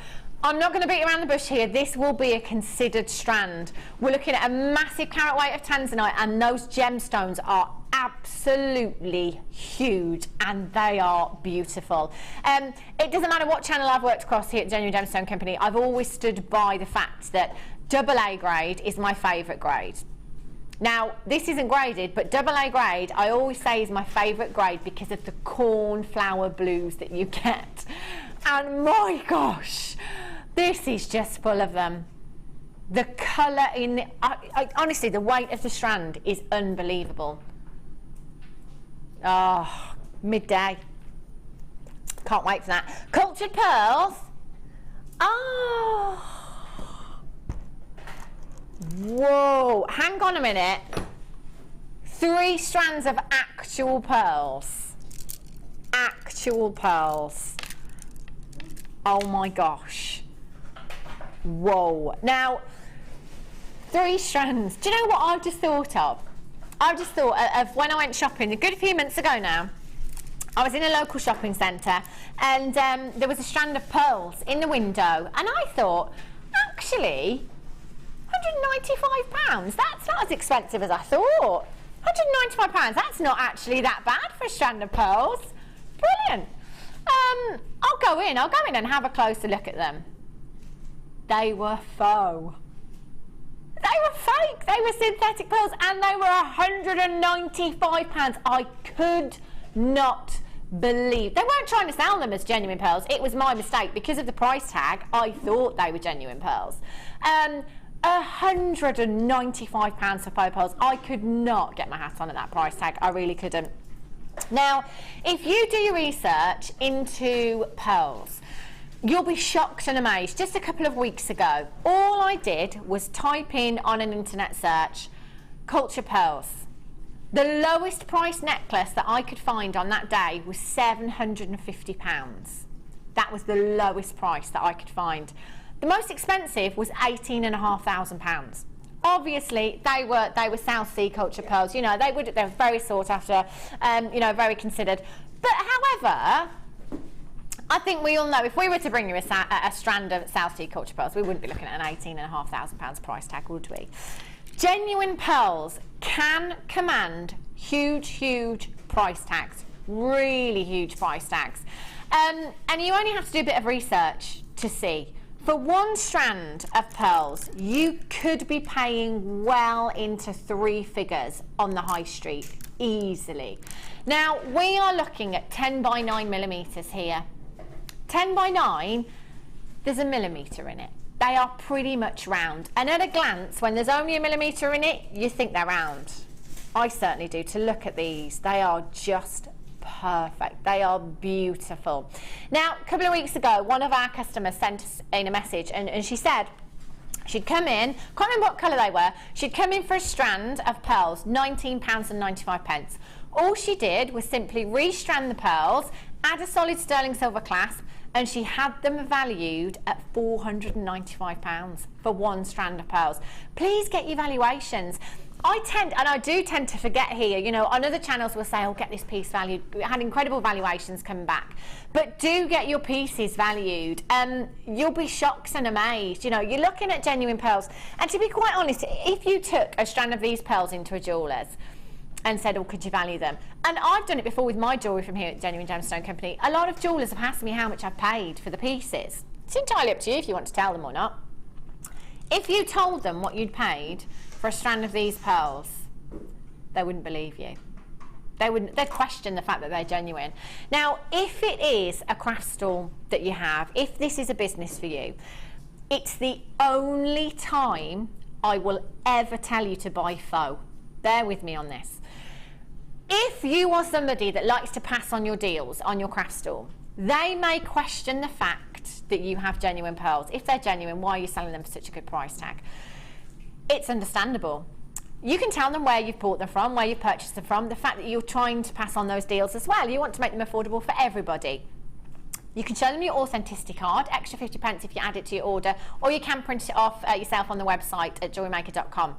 I'm not going to beat around the bush here. This will be a considered strand. We're looking at a massive carat weight of tanzanite, and those gemstones are absolutely huge, and they are beautiful. It doesn't matter what channel I've worked across here at Genuine Gemstone Company, I've always stood by the fact that AA grade is my favourite grade. Now, this isn't graded, but AA grade, I always say, is my favourite grade because of the cornflower blues that you get. And my gosh, this is just full of them. The colour in the... honestly, the weight of the strand is unbelievable. Oh, midday. Can't wait for that. Cultured pearls. Oh. Whoa, hang on a minute. 3 strands of actual pearls. Actual pearls. Oh my gosh. Whoa. Now, 3 strands. Do you know what I've just thought of? I've just thought of when I went shopping a good few months ago now. I was in a local shopping centre, and there was a strand of pearls in the window, and I thought, actually, £195, that's not as expensive as I thought. £195, that's not actually that bad for a strand of pearls. Brilliant. I'll go in and have a closer look at them. They were faux. They were fake. They were synthetic pearls, and they were £195. I could not believe. They weren't trying to sell them as genuine pearls. It was my mistake. Because of the price tag, I thought they were genuine pearls. £195 for faux pearls. I could not get my hat on at that price tag. I really couldn't. Now, if you do your research into pearls, you'll be shocked and amazed. Just a couple of weeks ago, all I did was type in on an internet search, culture pearls. The lowest price necklace that I could find on that day was £750. That was the lowest price that I could find. The most expensive was £18,500. Obviously, they were South Sea culture pearls. You know, they were very sought after, you know, very considered. But however, I think we all know if we were to bring you a strand of South Sea culture pearls, we wouldn't be looking at an £18,500 price tag, would we? Genuine pearls can command huge, huge price tags, really huge price tags. And you only have to do a bit of research to see. For one strand of pearls, you could be paying well into 3 figures on the high street, easily. Now, we are looking at 10 by 9 millimetres here. 10 by 9, there's a millimetre in it. They are pretty much round. And at a glance, when there's only a millimetre in it, you think they're round. I certainly do. To look at these, they are just perfect. They are beautiful. Now, a couple of weeks ago, one of our customers sent us in a message, and she said she'd come in, can't remember what colour they were, she'd come in for a strand of pearls, £19.95. All she did was simply restrand the pearls, add a solid sterling silver clasp, and she had them valued at £495 for one strand of pearls. Please get your valuations. I do tend to forget here, you know, on other channels we'll say, oh, get this piece valued. We had incredible valuations come back. But do get your pieces valued. You'll be shocked and amazed. You know, you're looking at genuine pearls. And to be quite honest, if you took a strand of these pearls into a jeweller's and said, oh, could you value them? And I've done it before with my jewellery from here at Genuine Gemstone Company. A lot of jewellers have asked me how much I've paid for the pieces. It's entirely up to you if you want to tell them or not. If you told them what you'd paid for a strand of these pearls, they wouldn't believe you. They'd question the fact that they're genuine. Now, if it is a craft stall that you have, if this is a business for you, it's the only time I will ever tell you to buy faux. Bear with me on this. If you are somebody that likes to pass on your deals on your craft stall, they may question the fact that you have genuine pearls. If they're genuine, why are you selling them for such a good price tag? It's understandable. You can tell them where you've bought them from, where you've purchased them from, the fact that you're trying to pass on those deals as well. You want to make them affordable for everybody. You can show them your authenticity card, extra 50p if you add it to your order, or you can print it off yourself on the website at jewellerymaker.com.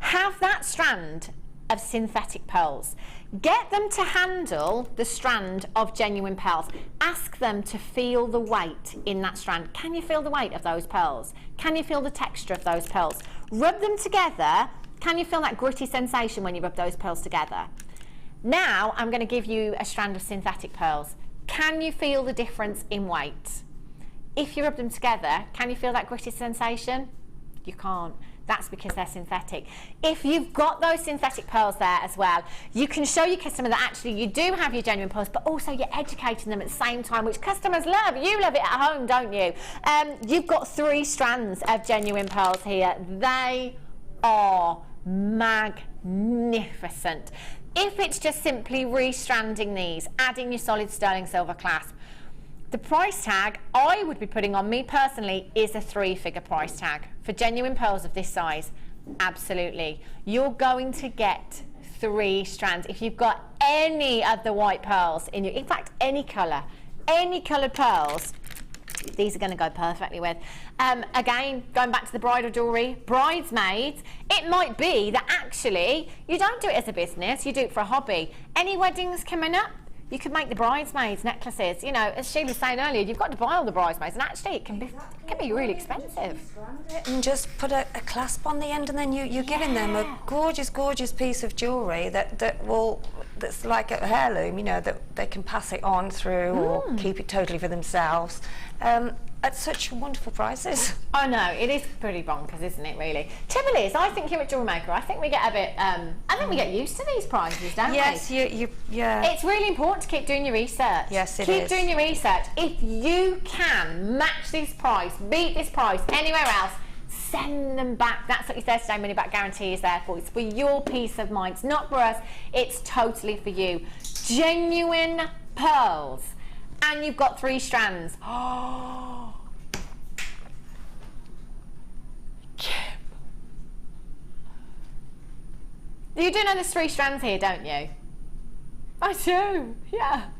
Have that strand of synthetic pearls. Get them to handle the strand of genuine pearls. Ask them to feel the weight in that strand. Can you feel the weight of those pearls? Can you feel the texture of those pearls? Rub them together. Can you feel that gritty sensation when you rub those pearls together? Now I'm going to give you a strand of synthetic pearls. Can you feel the difference in weight? If you rub them together, can you feel that gritty sensation? You can't. That's because they're synthetic. If you've got those synthetic pearls there as well, you can show your customer that actually you do have your genuine pearls, but also you're educating them at the same time, which customers love. You love it at home, don't you? You've got 3 strands of genuine pearls here. They are magnificent. If it's just simply restranding these, adding your solid sterling silver clasp, the price tag I would be putting on, me personally, is a 3-figure price tag. For genuine pearls of this size, absolutely. You're going to get 3 strands. If you've got any of the white pearls in in fact, any colour, any coloured pearls, these are going to go perfectly with. Again, going back to the bridal jewellery, bridesmaids, it might be that actually you don't do it as a business, you do it for a hobby. Any weddings coming up, you could make the bridesmaids necklaces. You know, as Sheila was saying earlier, you've got to buy all the bridesmaids, and actually it can be really expensive. And just put a clasp on the end, and then you're giving them a gorgeous piece of jewellery that's like a heirloom, you know, that they can pass it on through or keep it totally for themselves. At such wonderful prices. I know, it is pretty bonkers, isn't it, really? Trouble is, I think here at Jewellery Maker, I think we get a bit, I think we get used to these prices, don't we? Yes, yeah. It's really important to keep doing your research. Yes, it is. Keep is. doing your research. If you can match this price, beat this price anywhere else, send them back. That's what your 30-day money-back guarantee is there for. It's for your peace of mind. It's not for us, it's totally for you. Genuine pearls. And you've got 3 strands. Oh, Kim. You do know there's 3 strands here, don't you? I do, yeah.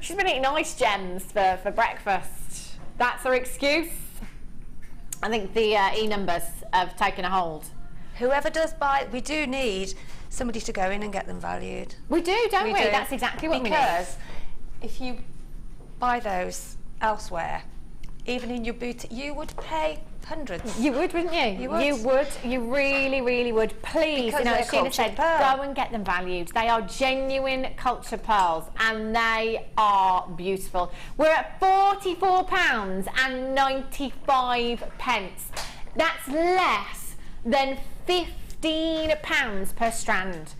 She's been eating ice gems for breakfast. That's her excuse. I think the E-numbers have taken a hold. Whoever does buy, we do need somebody to go in and get them valued. We do, don't we? do. That's exactly what we need. Because if you buy those elsewhere, even in your boutique, you would pay hundreds. You would, wouldn't you? You would. You would. You really, really would. Please, Because you know, they're as Sheila said, cultured pearl. go and get them valued. They are genuine cultured pearls, and they are beautiful. We're at £44.95. That's less than £15 per strand.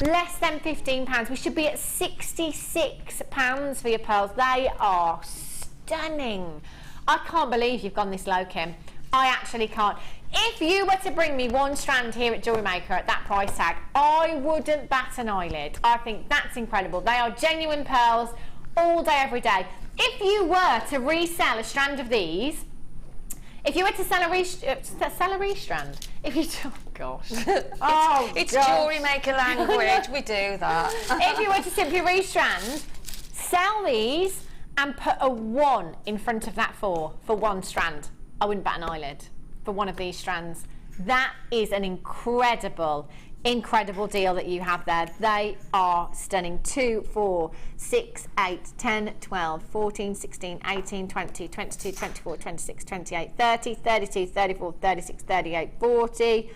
Less than £15. We should be at £66 for your pearls. They are stunning. I can't believe you've gone this low, Kim. I actually can't. If you were to bring me 1 strand here at Jewellery Maker at that price tag, I wouldn't bat an eyelid. I think that's incredible. They are genuine pearls all day, every day. If you were to resell a strand of these, if you were to sell a restrand, if you oh gosh, It's Jewellery Maker language. We do that. If you were to simply restrand, sell these and put a 1 in front of that for 1 strand, I wouldn't bat an eyelid for one of these strands. That is an incredible deal that you have there. They are stunning. 2, 4, 6, 8, 10, 12, 14, 16, 18, 20, 22, 24, 26, 28, 30, 32, 34, 36, 38, 40,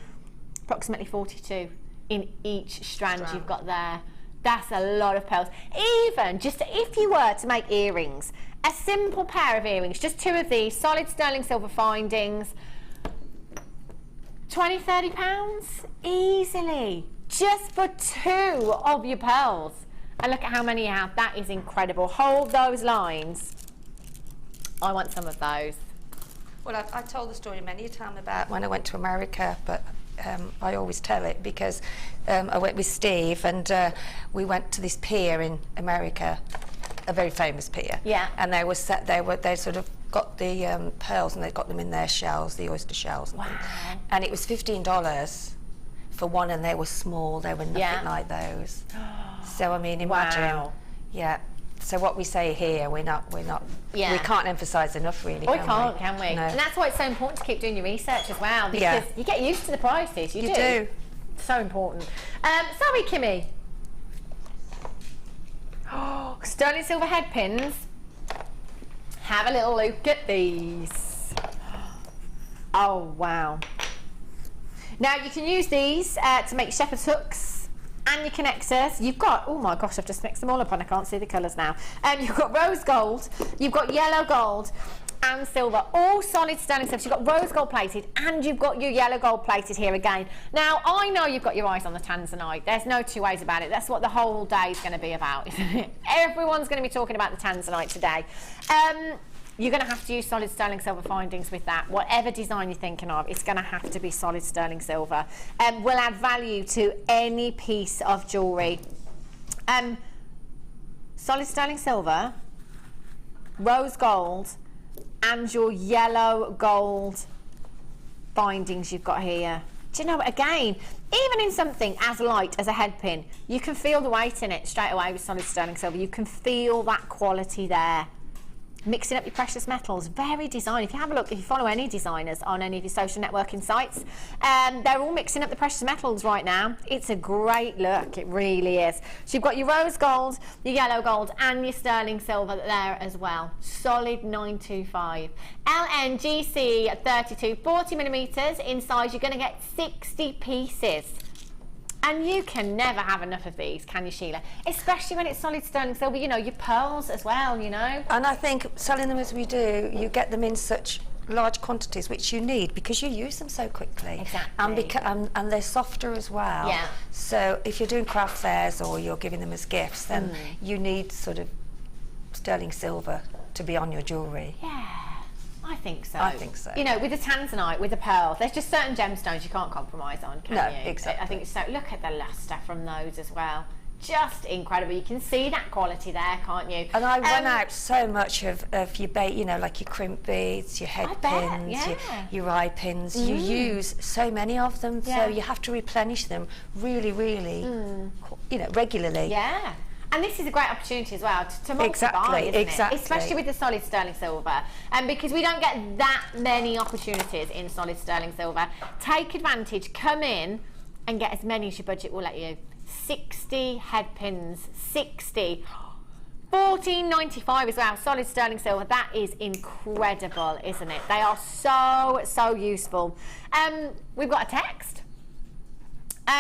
approximately 42 in each strand you've got there. That's a lot of pearls. Even just if you were to make earrings, a simple pair of earrings, just 2 of these, solid sterling silver findings, £20–30 easily, just for 2 of your pearls. And look at how many you have. That is incredible. Hold those lines. I want some of those. Well, I told the story many a time about when I went to America, but I always tell it because I went with Steve, and we went to this pier in America, a very famous pier. Yeah. And they sort of got the pearls, and they got them in their shells, the oyster shells. Wow. And it was $15 for 1, and they were small. They were nothing like those. So I mean, imagine. Wow. Yeah. So what we say here, we can't emphasise enough, really. We can we? No. And that's why it's so important to keep doing your research as well, because you get used to the prices. You do. So important. Sorry, Kimmy. Oh, sterling silver head pins. Have a little look at these. Oh, wow. Now, you can use these to make shepherd's hooks and your connectors. You've got, oh my gosh, I've just mixed them all up and I can't see the colours now. You've got rose gold, you've got yellow gold and silver, all solid sterling silver. You've got rose gold plated and you've got your yellow gold plated here again. Now, I know you've got your eyes on the tanzanite. There's no two ways about it. That's what the whole day is going to be about, isn't it? Everyone's going to be talking about the tanzanite today. You're going to have to use solid sterling silver findings with that. Whatever design you're thinking of, it's going to have to be solid sterling silver. Will add value to any piece of jewellery. Solid sterling silver, rose gold, and your yellow gold findings you've got here. Do you know what, again, even in something as light as a head pin, you can feel the weight in it straight away with solid sterling silver. You can feel that quality there. Mixing up your precious metals, very design. If you have a look, if you follow any designers on any of your social networking sites, they're all mixing up the precious metals right now. It's a great look, it really is. So you've got your rose gold, your yellow gold, and your sterling silver there as well. Solid 925. LNGC 32, 40 millimeters in size. You're going to get 60 pieces. And you can never have enough of these, can you, Sheila? Especially when it's solid sterling silver, you know, your pearls as well, you know. And I think selling them as we do, you get them in such large quantities, which you need because you use them so quickly. Exactly. And they're softer as well. Yeah. So if you're doing craft fairs or you're giving them as gifts, then you need sort of sterling silver to be on your jewellery. Yeah. I think so. I think so. You know, with the tanzanite, with the pearls, there's just certain gemstones you can't compromise on, can you? No, exactly. I think so. Look at the lustre from those as well. Just incredible. You can see that quality there, can't you? And I run out so much of your bait, you know, like your crimp beads, your head pins, yeah. your eye pins. You use so many of them, so you have to replenish them really, really, you know, regularly. Yeah. And this is a great opportunity as well to multiply, isn't it? Especially with the solid sterling silver. And because we don't get that many opportunities in solid sterling silver, take advantage, come in and get as many as your budget will let you. 60 head pins, 60. $14.95 as well, solid sterling silver. That is incredible, isn't it? They are so useful. We've got a text.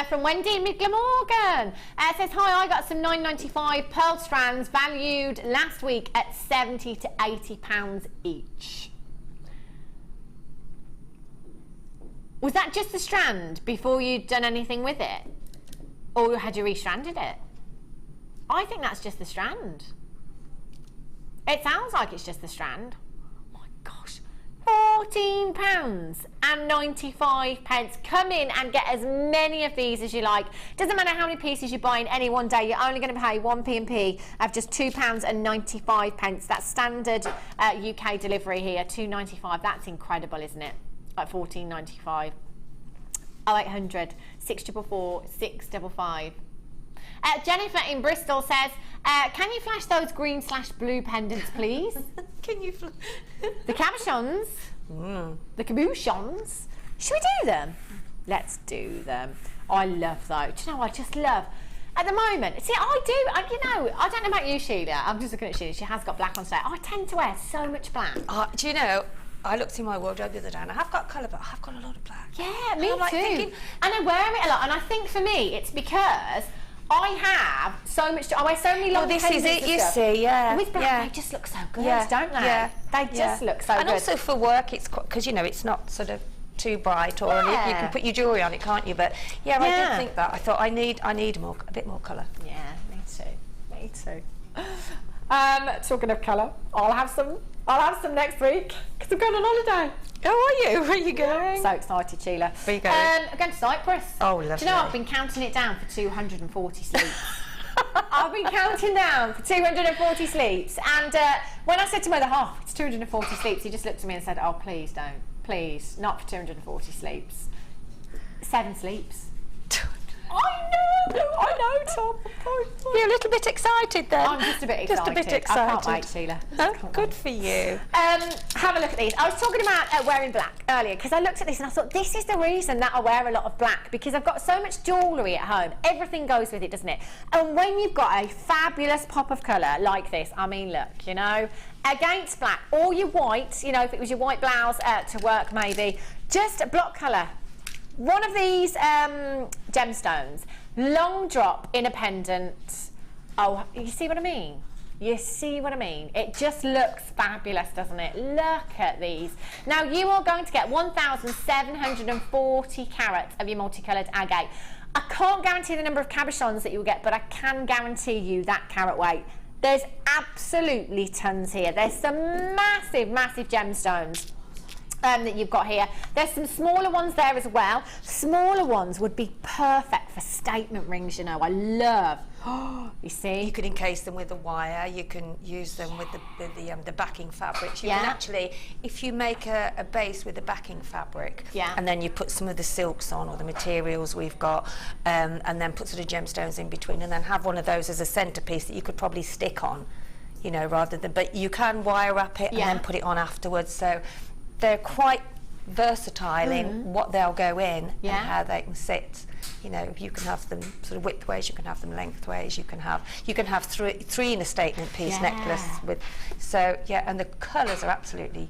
From Wendy in Glamorgan. Says, hi, I got some $9.95 pearl strands valued last week at £70 to £80 each. Was that just the strand before you'd done anything with it? Or had you restranded it? I think that's just the strand. It sounds like it's just the strand. Oh my gosh. £14.95. Come in and get as many of these as you like. Doesn't matter how many pieces you buy in any one day, you're only going to pay 1p&p of just £2.95. That's standard UK delivery here, £2.95. That's incredible, isn't it? At £14.95. 0800 644 655. Jennifer in Bristol says, can you flash those green/blue pendants, please? Can you the cabochons, the cabochons. Should we do them? Let's do them. I love those. Do you know, I just love, at the moment, see, I do, you know, I don't know about you, Sheila. I'm just looking at Sheila. She has got black on today. I tend to wear so much black. Do you know, I looked in my wardrobe the other day and I have got colour, but I have got a lot of black. Yeah, me too. Like thinking, and I wear it a lot. And I think for me, it's because I have so much. I wear so many long this is it, you see, And with black, they just look so good, don't they? Yeah. They just look so good. And also for work, it's because, you know, it's not sort of too bright, or you can put your jewellery on it, can't you? But I did think that. I thought I need a bit more colour. Yeah, me too. Me too. Talking of colour, I'll have some next week because I'm going on holiday. Oh, are you? Where are you going? So excited, Sheila. Where are you going? I'm going to Cyprus. Oh, lovely. Do you know, I've been counting it down for 240 sleeps. I've been counting down for 240 sleeps. And when I said to my other half, it's 240 sleeps, he just looked at me and said, oh, please don't. Please, not for 240 sleeps. 7 sleeps. I know! I know, Tom. You're a little bit excited then. I'm just a bit excited. Just a bit excited. I can't wait, Sheila. Oh, good for you. Have a look at these. I was talking about wearing black earlier because I looked at this and I thought this is the reason that I wear a lot of black, because I've got so much jewellery at home. Everything goes with it, doesn't it? And when you've got a fabulous pop of colour like this, I mean, look, you know, against black, or your white, you know, if it was your white blouse to work maybe, just a block colour. One of these gemstones, long drop in a pendant. Oh, you see what I mean? You see what I mean? It just looks fabulous, doesn't it? Look at these. Now, you are going to get 1,740 carats of your multicoloured agate. I can't guarantee the number of cabochons that you'll get, but I can guarantee you that carat weight. There's absolutely tons here. There's some massive, massive gemstones that you've got here. There's some smaller ones there as well. Smaller ones would be perfect for statement rings, you know. I love. You see? You could encase them with a wire. You can use them with the backing fabrics. You can actually, if you make a base with the backing fabric, and then you put some of the silks on, or the materials we've got, and then put sort of gemstones in between, and then have one of those as a centerpiece that you could probably stick on, you know, rather than. But you can wire wrap it and then put it on afterwards. So they're quite versatile in what they'll go in and how they can sit. You know, you can have them sort of widthways, you can have them lengthways, you can have three in a statement piece necklace with. So yeah, and the colours are absolutely.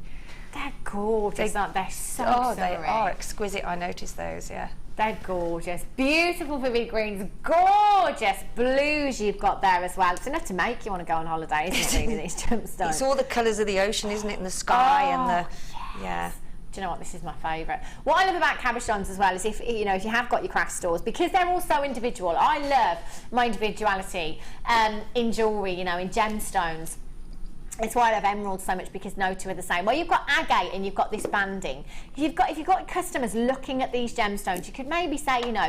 They're gorgeous, aren't they? So they are exquisite. I noticed those. Yeah. They're gorgeous. Beautiful vivid greens, gorgeous blues you've got there as well. It's enough to make you want to go on holiday, isn't it, really, these gemstones? It's all the colours of the ocean, isn't it, and the sky and the. Yeah. Do you know what? This is my favourite. What I love about cabochons as well is if you know, if you have got your craft stores, because they're all so individual. I love my individuality in jewellery, you know, in gemstones. It's why I love emeralds so much, because no two are the same. Well, you've got agate and you've got this banding. If you've got customers looking at these gemstones, you could maybe say, you know,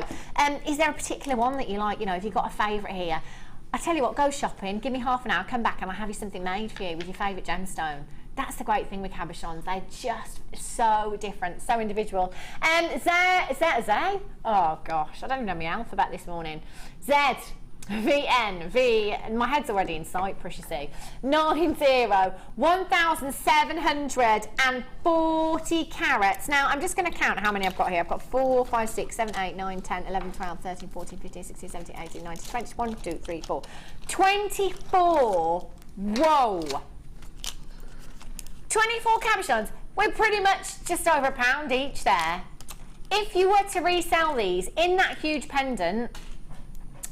is there a particular one that you like? You know, have you got a favourite here? I tell you what, go shopping, give me half an hour, come back and I'll have you something made for you with your favourite gemstone. That's the great thing with cabochons. They're just so different, so individual. Is that? Oh gosh, I don't even know my alphabet this morning. Z, V, N, V, and my head's already in Cyprus, you see. 90, 1,740 carats. Now, I'm just going to count how many I've got here. I've got 4, 5, 6, 7, 8, 9, 10, 11, 12, 13, 14, 15, 16, 17, 18, 19, 20, 1, 2, 3, 4. 24. Whoa. 24 cabochons. We're pretty much just over £1 each there. If you were to resell these in that huge pendant,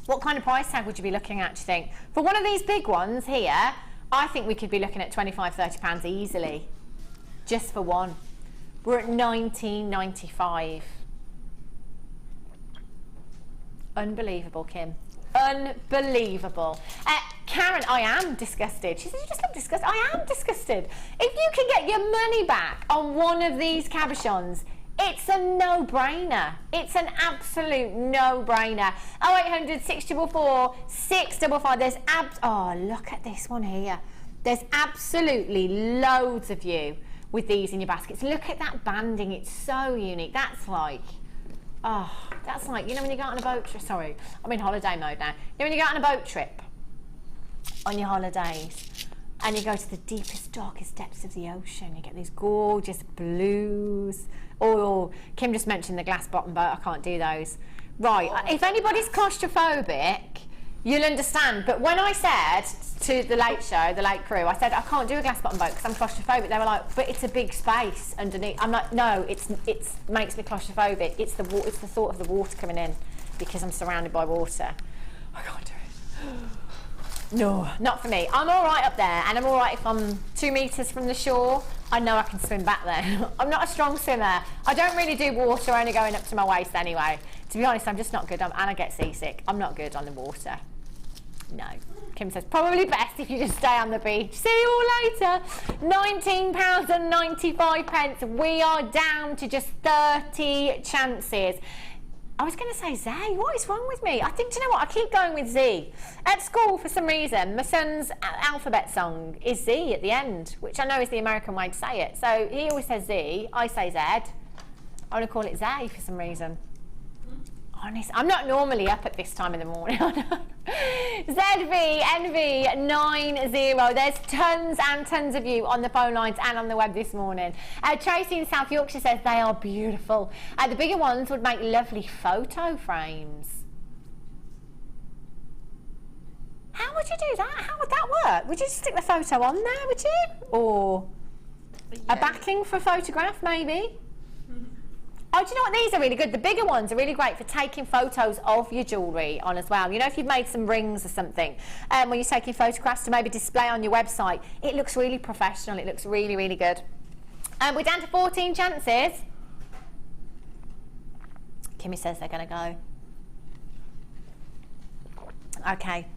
what kind of price tag would you be looking at, do you think? For one of these big ones here, I think we could be looking at £25, £30 easily, just for one. We're at £19.95. Unbelievable, Kim. Unbelievable. Karen, I am disgusted. She said, you just look disgusted. I am disgusted. If you can get your money back on one of these cabochons, it's a no-brainer. It's an absolute no-brainer. 0800 644 655. There's oh, look at this one here. There's absolutely loads of you with these in your baskets. Look at that banding. It's so unique. That's like, oh, that's like, you know, when you go out on a boat trip. Sorry, I'm in holiday mode now. You know, when you go out on a boat trip on your holidays and you go to the deepest, darkest depths of the ocean, you get these gorgeous blues. Oh, Kim just mentioned the glass bottom boat. I can't do those. Right, if anybody's claustrophobic, you'll understand. But when I said to the Late Show, the Late Crew, I said, I can't do a glass bottom boat because I'm claustrophobic. They were like, but it's a big space underneath. I'm like, no, it makes me claustrophobic. It's the thought of the water coming in because I'm surrounded by water. I can't do it. No, not for me. I'm all right up there, and I'm all right if I'm 2 metres from the shore. I know I can swim back there. I'm not a strong swimmer. I don't really do water, only going up to my waist anyway. To be honest, I'm just not good, and I get seasick. I'm not good on the water. No. Kim says, probably best if you just stay on the beach. See you all later. £19.95. We are down to just 30 chances. I was going to say Z. What is wrong with me? I think, do you know what? I keep going with Z. At school, for some reason, my son's alphabet song is Z at the end, which I know is the American way to say it. So he always says Z. I say Z. I want to call it Z for some reason. Oh, Honest, I'm not normally up at this time in the morning. ZVNV90. There's tons and tons of you on the phone lines and on the web this morning. Tracy in South Yorkshire says they are beautiful. The bigger ones would make lovely photo frames. How would you do that? How would that work? Would you just stick the photo on there, would you? Or a backing for a photograph, maybe? Oh, do you know what? These are really good. The bigger ones are really great for taking photos of your jewellery on as well. You know, if you've made some rings or something, when you're taking photographs to maybe display on your website, it looks really professional. It looks really, really good. We're down to 14 chances. Kimmy says they're going to go. Okay.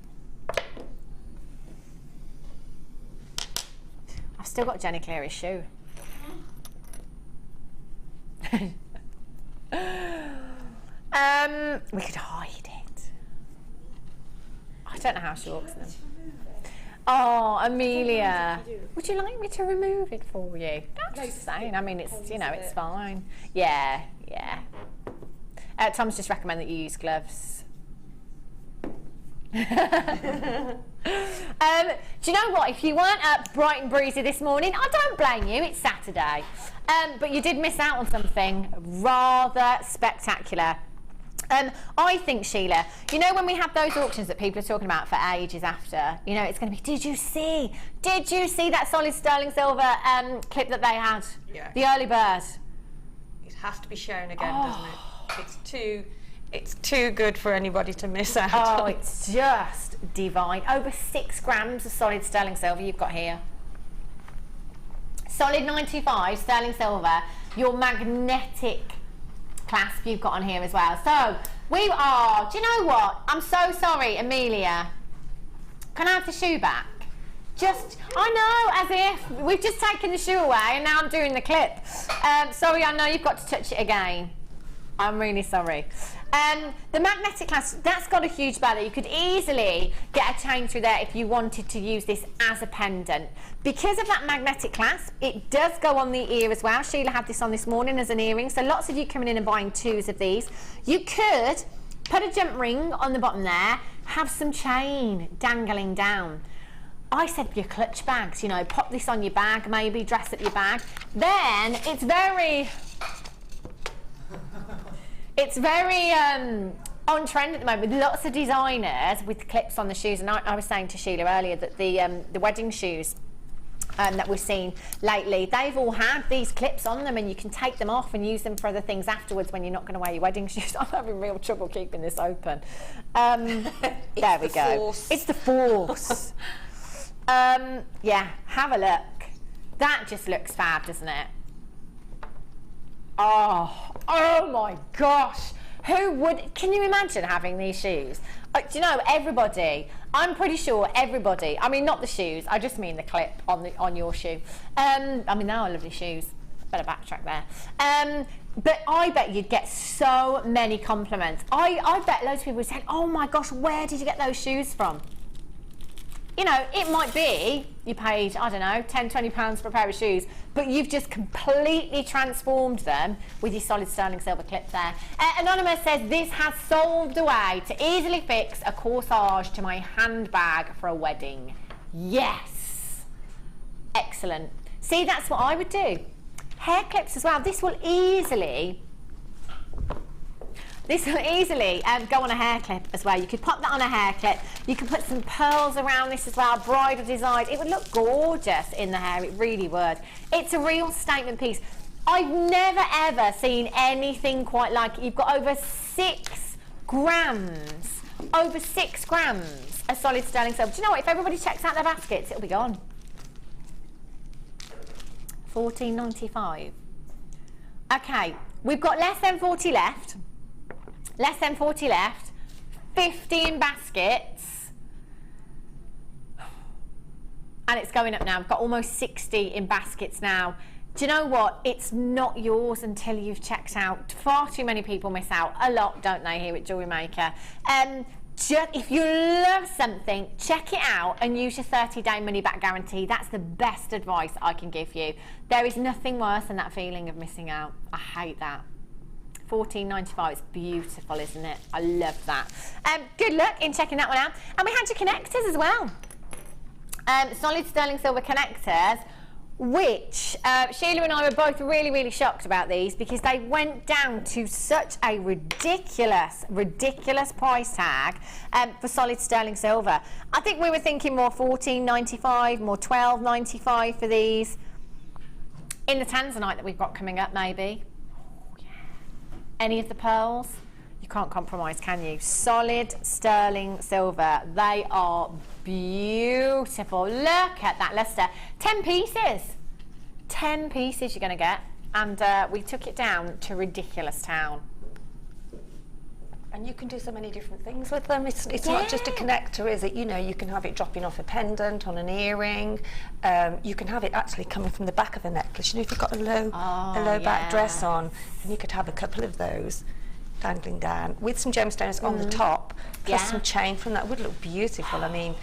I've still got Jenny Cleary's shoe. We could hide it. I don't know how she walks them. Oh, Amelia, would you like me to remove it for you? I'm just saying. I mean, it's, you know, it's fine. Yeah, yeah. Tom's just recommend that you use gloves. Do you know what? If you weren't up bright and breezy this morning, I don't blame you. It's Saturday. But you did miss out on something rather spectacular. I think, Sheila, you know when we have those auctions that people are talking about for ages after, you know, it's going to be, did you see that solid sterling silver clip that they had? Yeah. The early bird. It has to be shown again, doesn't it? It's too good for anybody to miss out. Oh, it's just divine. Over 6 grams of solid sterling silver you've got here. Solid 925 sterling silver, your magnetic clasp you've got on here as well. So we are, do you know what? I'm so sorry, Amelia. Can I have the shoe back? Just, I know, as if we've just taken the shoe away and now I'm doing the clip. Sorry, I know you've got to touch it again. I'm really sorry. The magnetic clasp, that's got a huge bladder. You could easily get a chain through there if you wanted to use this as a pendant. Because of that magnetic clasp, it does go on the ear as well. Sheila had this on this morning as an earring, so lots of you coming in and buying 2s of these. You could put a jump ring on the bottom there, have some chain dangling down. I said your clutch bags, you know, pop this on your bag, maybe dress up your bag. Then it's very on trend at the moment with lots of designers with clips on the shoes. And I was saying to Sheila earlier that the wedding shoes that we've seen lately, they've all had these clips on them and you can take them off and use them for other things afterwards when you're not going to wear your wedding shoes. I'm having real trouble keeping this open. There we go. Force. It's the force. Yeah, have a look. That just looks fab, doesn't it? Oh my gosh. Who would, can you imagine having these shoes? Do you know, everybody, I'm pretty sure everybody, I mean not the shoes, I just mean the clip on your shoe. I mean they are lovely shoes. Better backtrack there. But I bet you'd get so many compliments. I bet loads of people would say, oh my gosh, where did you get those shoes from? You know, it might be you paid, I don't know, 10, 20 pounds for a pair of shoes, but you've just completely transformed them with your solid sterling silver clip there. Anonymous says, this has solved a way to easily fix a corsage to my handbag for a wedding. Yes. Excellent. See, that's what I would do. Hair clips as well. This will easily go on a hair clip as well. You could pop that on a hair clip. You could put some pearls around this as well, bridal designs. It would look gorgeous in the hair, it really would. It's a real statement piece. I've never ever seen anything quite like it. You've got over 6 grams of solid sterling silver. Do you know what? If everybody checks out their baskets, it'll be gone. $14.95. Okay, we've got less than 40 left. Less than 40 left, 15 baskets, and it's going up now. I've got almost 60 in baskets now. Do you know what? It's not yours until you've checked out. Far too many people miss out. A lot, don't they, here at Jewellery Maker? If you love something, check it out and use your 30-day money-back guarantee. That's the best advice I can give you. There is nothing worse than that feeling of missing out. I hate that. 14.95. It's beautiful, isn't it? I love that. Good luck in checking that one out. And we had your connectors as well. Solid sterling silver connectors, which Sheila and I were both really, really shocked about these because they went down to such a ridiculous price tag for solid sterling silver. I think we were thinking more $14.95, more $12.95 for these. In the tanzanite that we've got coming up, maybe. Oh, yeah. Any of the pearls, you can't compromise, can you? Solid sterling silver. They are beautiful. Look at that luster. 10 pieces. 10 pieces you're going to get. And we took it down to Ridiculous Town. And you can do so many different things with them. It's not just a connector, is it? You know, you can have it dropping off a pendant on an earring. You can have it actually coming from the back of a necklace. You know, if you've got a low back dress on, and you could have a couple of those dangling down with some gemstones on the top, plus some chain from that. Would look beautiful. I mean,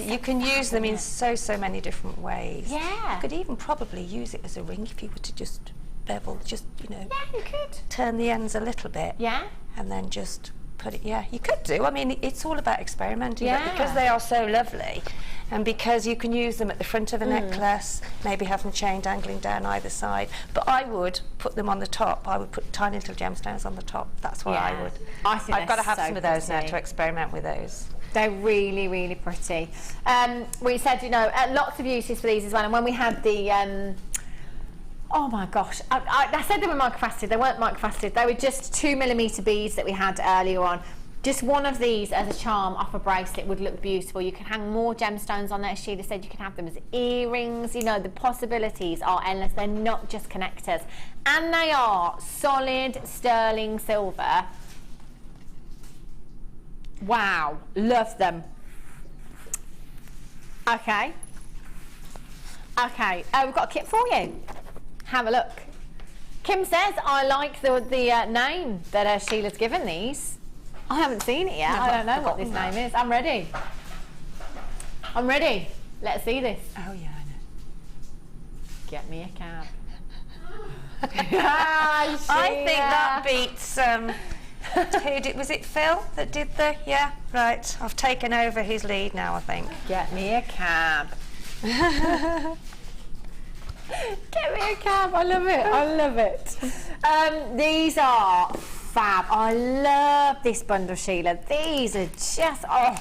you can use them in so many different ways. Yeah. You could even probably use it as a ring if you were to just bevel, just, you know, Yeah, you could. turn the ends a little bit. Yeah. And then just put it, you could do. I mean, it's all about experimenting, Yeah. but because they are so lovely, and because you can use them at the front of a necklace, maybe have them chain dangling down either side, but I would put them on the top. I would put tiny little gemstones on the top. That's what I would. I think I've got to have so some of those now pretty. to experiment with those. They're really, really pretty. We said, you know, lots of uses for these as well. And when we had the, oh my gosh, I said they were microfaceted. They weren't microfaceted. They were just 2mm beads that we had earlier on. Just one of these as a charm off a bracelet would look beautiful. You can hang more gemstones on there. As Sheila said, you can have them as earrings. You know, the possibilities are endless. They're not just connectors. And they are solid sterling silver. Wow, love them. Okay. We've got a kit for you. Have a look. Kim says, I like the name that Sheila's given these. I haven't seen it yet. I don't know what this name is. I'm ready. Let's see this. Oh yeah, I know. Get me a cab. I think that beats. Was it Phil that did the? Yeah, right. I've taken over his lead now, I think. Get me a cab. Get me a cab. I love it. These are fab. I love this bundle, Sheila. These are just, I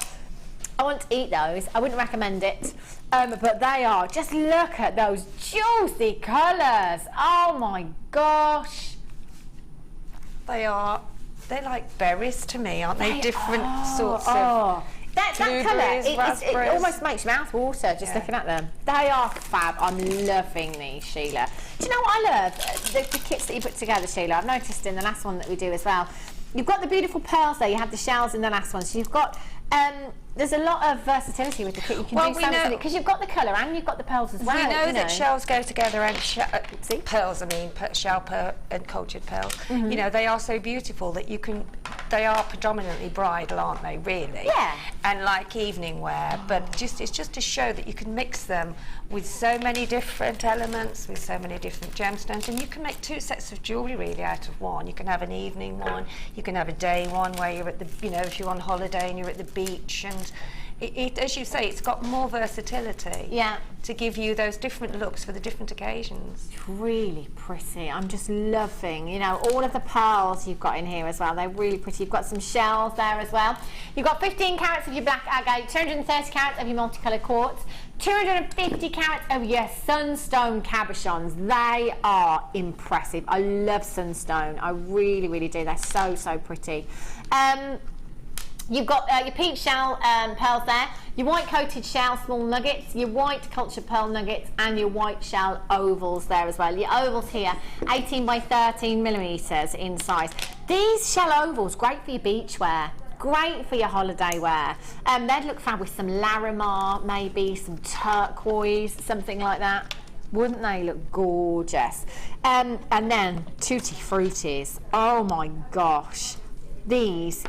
want to eat those. I wouldn't recommend it. But they are. Just look at those juicy colours. Oh my gosh. They're like berries to me, aren't they? Different sorts of that colour, it almost makes your mouth water just looking at them. They are fab. I'm loving these, Sheila. Do you know what I love? The kits that you put together, Sheila. I've noticed in the last one that we do as well. You've got the beautiful pearls there. You have the shells in the last one. So you've got, there's a lot of versatility with the kit. You can do so much with it because you've got the colour and you've got the pearls as well. We know that shells go together and pearls, shell pearl and cultured pearls. You know, they are so beautiful that you can, they are predominantly bridal, aren't they, really? Yeah. And like evening wear, but it's just to show that you can mix them with so many different elements, with so many different gemstones, and you can make two sets of jewellery really out of one. You can have an evening one, you can have a day one where you're at the, you know, if you're on holiday and you're at the beach, and it as you say, it's got more versatility to give you those different looks for the different occasions. It's really pretty. I'm just loving, you know, all of the pearls you've got in here as well. They're really pretty. You've got some shells there as well. You've got 15 carats of your black agate, 230 carats of your multicoloured quartz, 250 carats of your sunstone cabochons. They are impressive. I love sunstone. I really, really do. They're so pretty. You've got your peach shell pearls there, your white coated shell small nuggets, your white cultured pearl nuggets, and your white shell ovals there as well. Your ovals here, 18 by 13mm in size. These shell ovals, great for your beach wear. Great for your holiday wear. They'd look fab with some Larimar, maybe some turquoise, something like that. Wouldn't they look gorgeous? And then Tutti Fruities. Oh my gosh. These,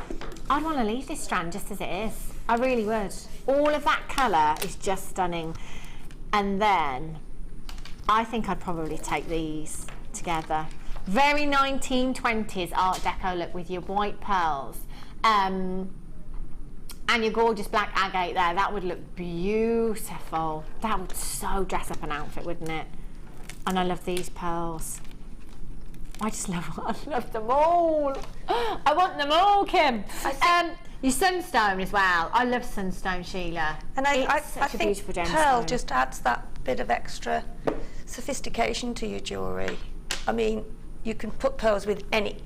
I'd want to leave this strand just as it is. I really would. All of that colour is just stunning. And then I think I'd probably take these together. Very 1920s Art Deco look with your white pearls. And your gorgeous black agate there. That would look beautiful. That would so dress up an outfit, wouldn't it? And I love these pearls. I love them all. I want them all, Kim. Your sunstone as well. I love sunstone, Sheila. And I such a think beautiful gemstone. pearl just adds that bit of extra sophistication to your jewellery. I mean, you can put pearls with any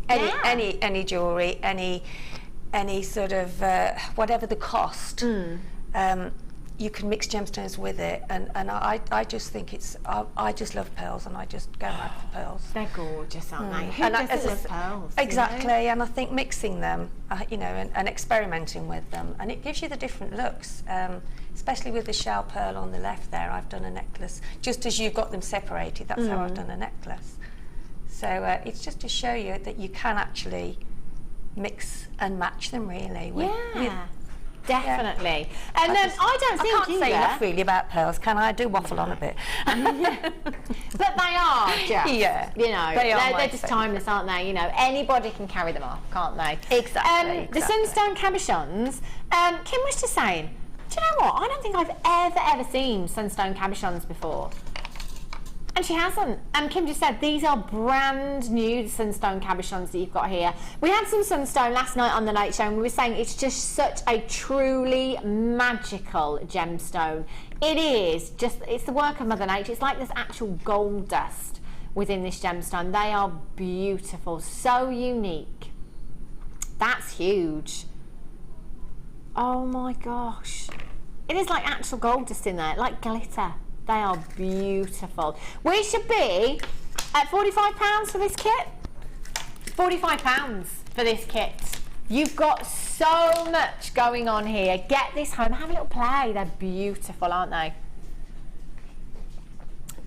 jewellery, any sort of whatever the cost. You can mix gemstones with it, and I just think it's I just love pearls, and I just go mad for pearls. They're gorgeous, aren't they? Who And doesn't love pearls? Exactly, You know? and I think mixing them, you know, and experimenting with them, and it gives you the different looks. Especially with the shell pearl on the left there, I've done a necklace just as you've got them separated. That's how I've done a necklace. So it's just to show you that you can actually mix and match them really. Definitely. And then I can't say enough really about pearls, can I? Do waffle on a bit. But they are just, you know, they're just timeless, aren't they? You know, anybody can carry them off, can't they? Exactly. The sunstone cabochons, Kim was just saying, do you know what? I don't think I've ever seen sunstone cabochons before. And she hasn't. Kim just said these are brand new sunstone cabochons that you've got here. We had some sunstone last night on the Late Show, and we were saying it's just such a truly magical gemstone. It is just, it's the work of Mother Nature. It's like there's actual gold dust within this gemstone. They are beautiful, so unique. That's huge. Oh my gosh. It is like actual gold dust in there, like glitter. They are beautiful. We should be at £45 for this kit. £45 for this kit. You've got so much going on here. Get this home, have a little play. They're beautiful, aren't they?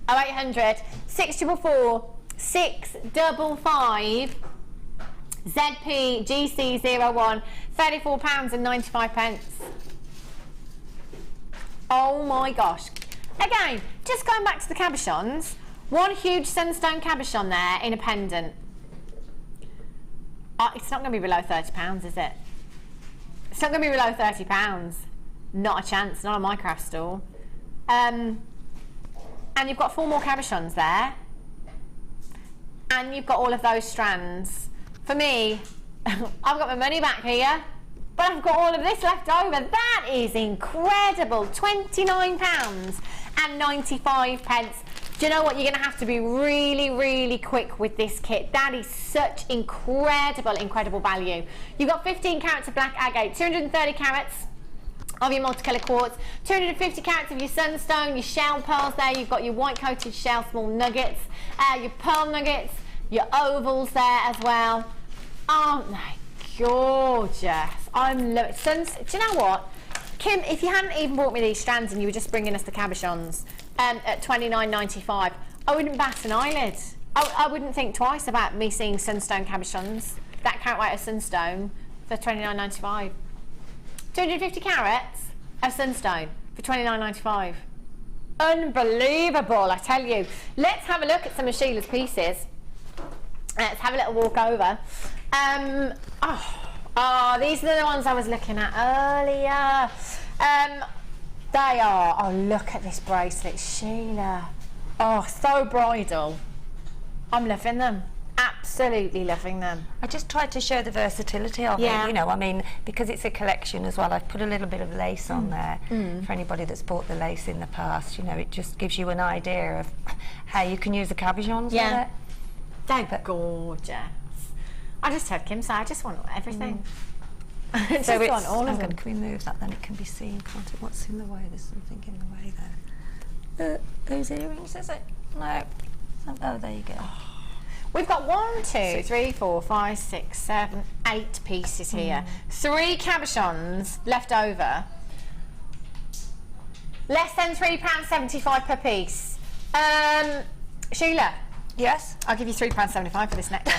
0800 644 655 ZP GC01, £34.95. Oh my gosh. Again, just going back to the cabochons, one huge sunstone cabochon there in a pendant. It's not going to be below £30, is it? It's not going to be below £30. Not a chance, not on my craft store. And you've got 4 more cabochons there. And you've got all of those strands. For me, I've got my money back here, but I've got all of this left over. That is incredible. £29.95. Do you know what? You're going to have to be really, really quick with this kit. That is such incredible value. You've got 15 carats of black agate, 230 carats of your multicolour quartz, 250 carats of your sunstone, your shell pearls there. You've got your white coated shell small nuggets, your pearl nuggets, your ovals there as well. Aren't they gorgeous? I'm loving it. Do you know what, Kim, if you hadn't even bought me these strands and you were just bringing us the cabochons at $29.95, I wouldn't bat an eyelid. I wouldn't think twice about me seeing sunstone cabochons, that carat weight of sunstone, for $29.95. 250 carats of sunstone for $29.95. Unbelievable, I tell you. Let's have a look at some of Sheila's pieces. Let's have a little walk over. These are the ones I was looking at earlier. They are, oh, look at this bracelet, Sheila. Oh, so bridal. I'm loving them. Absolutely loving them. I just tried to show the versatility of it, you know, I mean, because it's a collection as well. I've put a little bit of lace on there for anybody that's bought the lace in the past. You know, it just gives you an idea of how you can use the cabochons with it. They're gorgeous. I just heard Kim say, I just want everything. I just So want all of them. Can we move that then? It can be seen, can't it? What's in the way? There's something in the way there. Those earrings, is it? No. Oh, there you go. We've got 1, 2, 3, 4, 5, 6, 7, 8 pieces here. 3 cabochons left over. Less than £3.75 per piece. Sheila. Yes? I'll give you £3.75 for this necklace.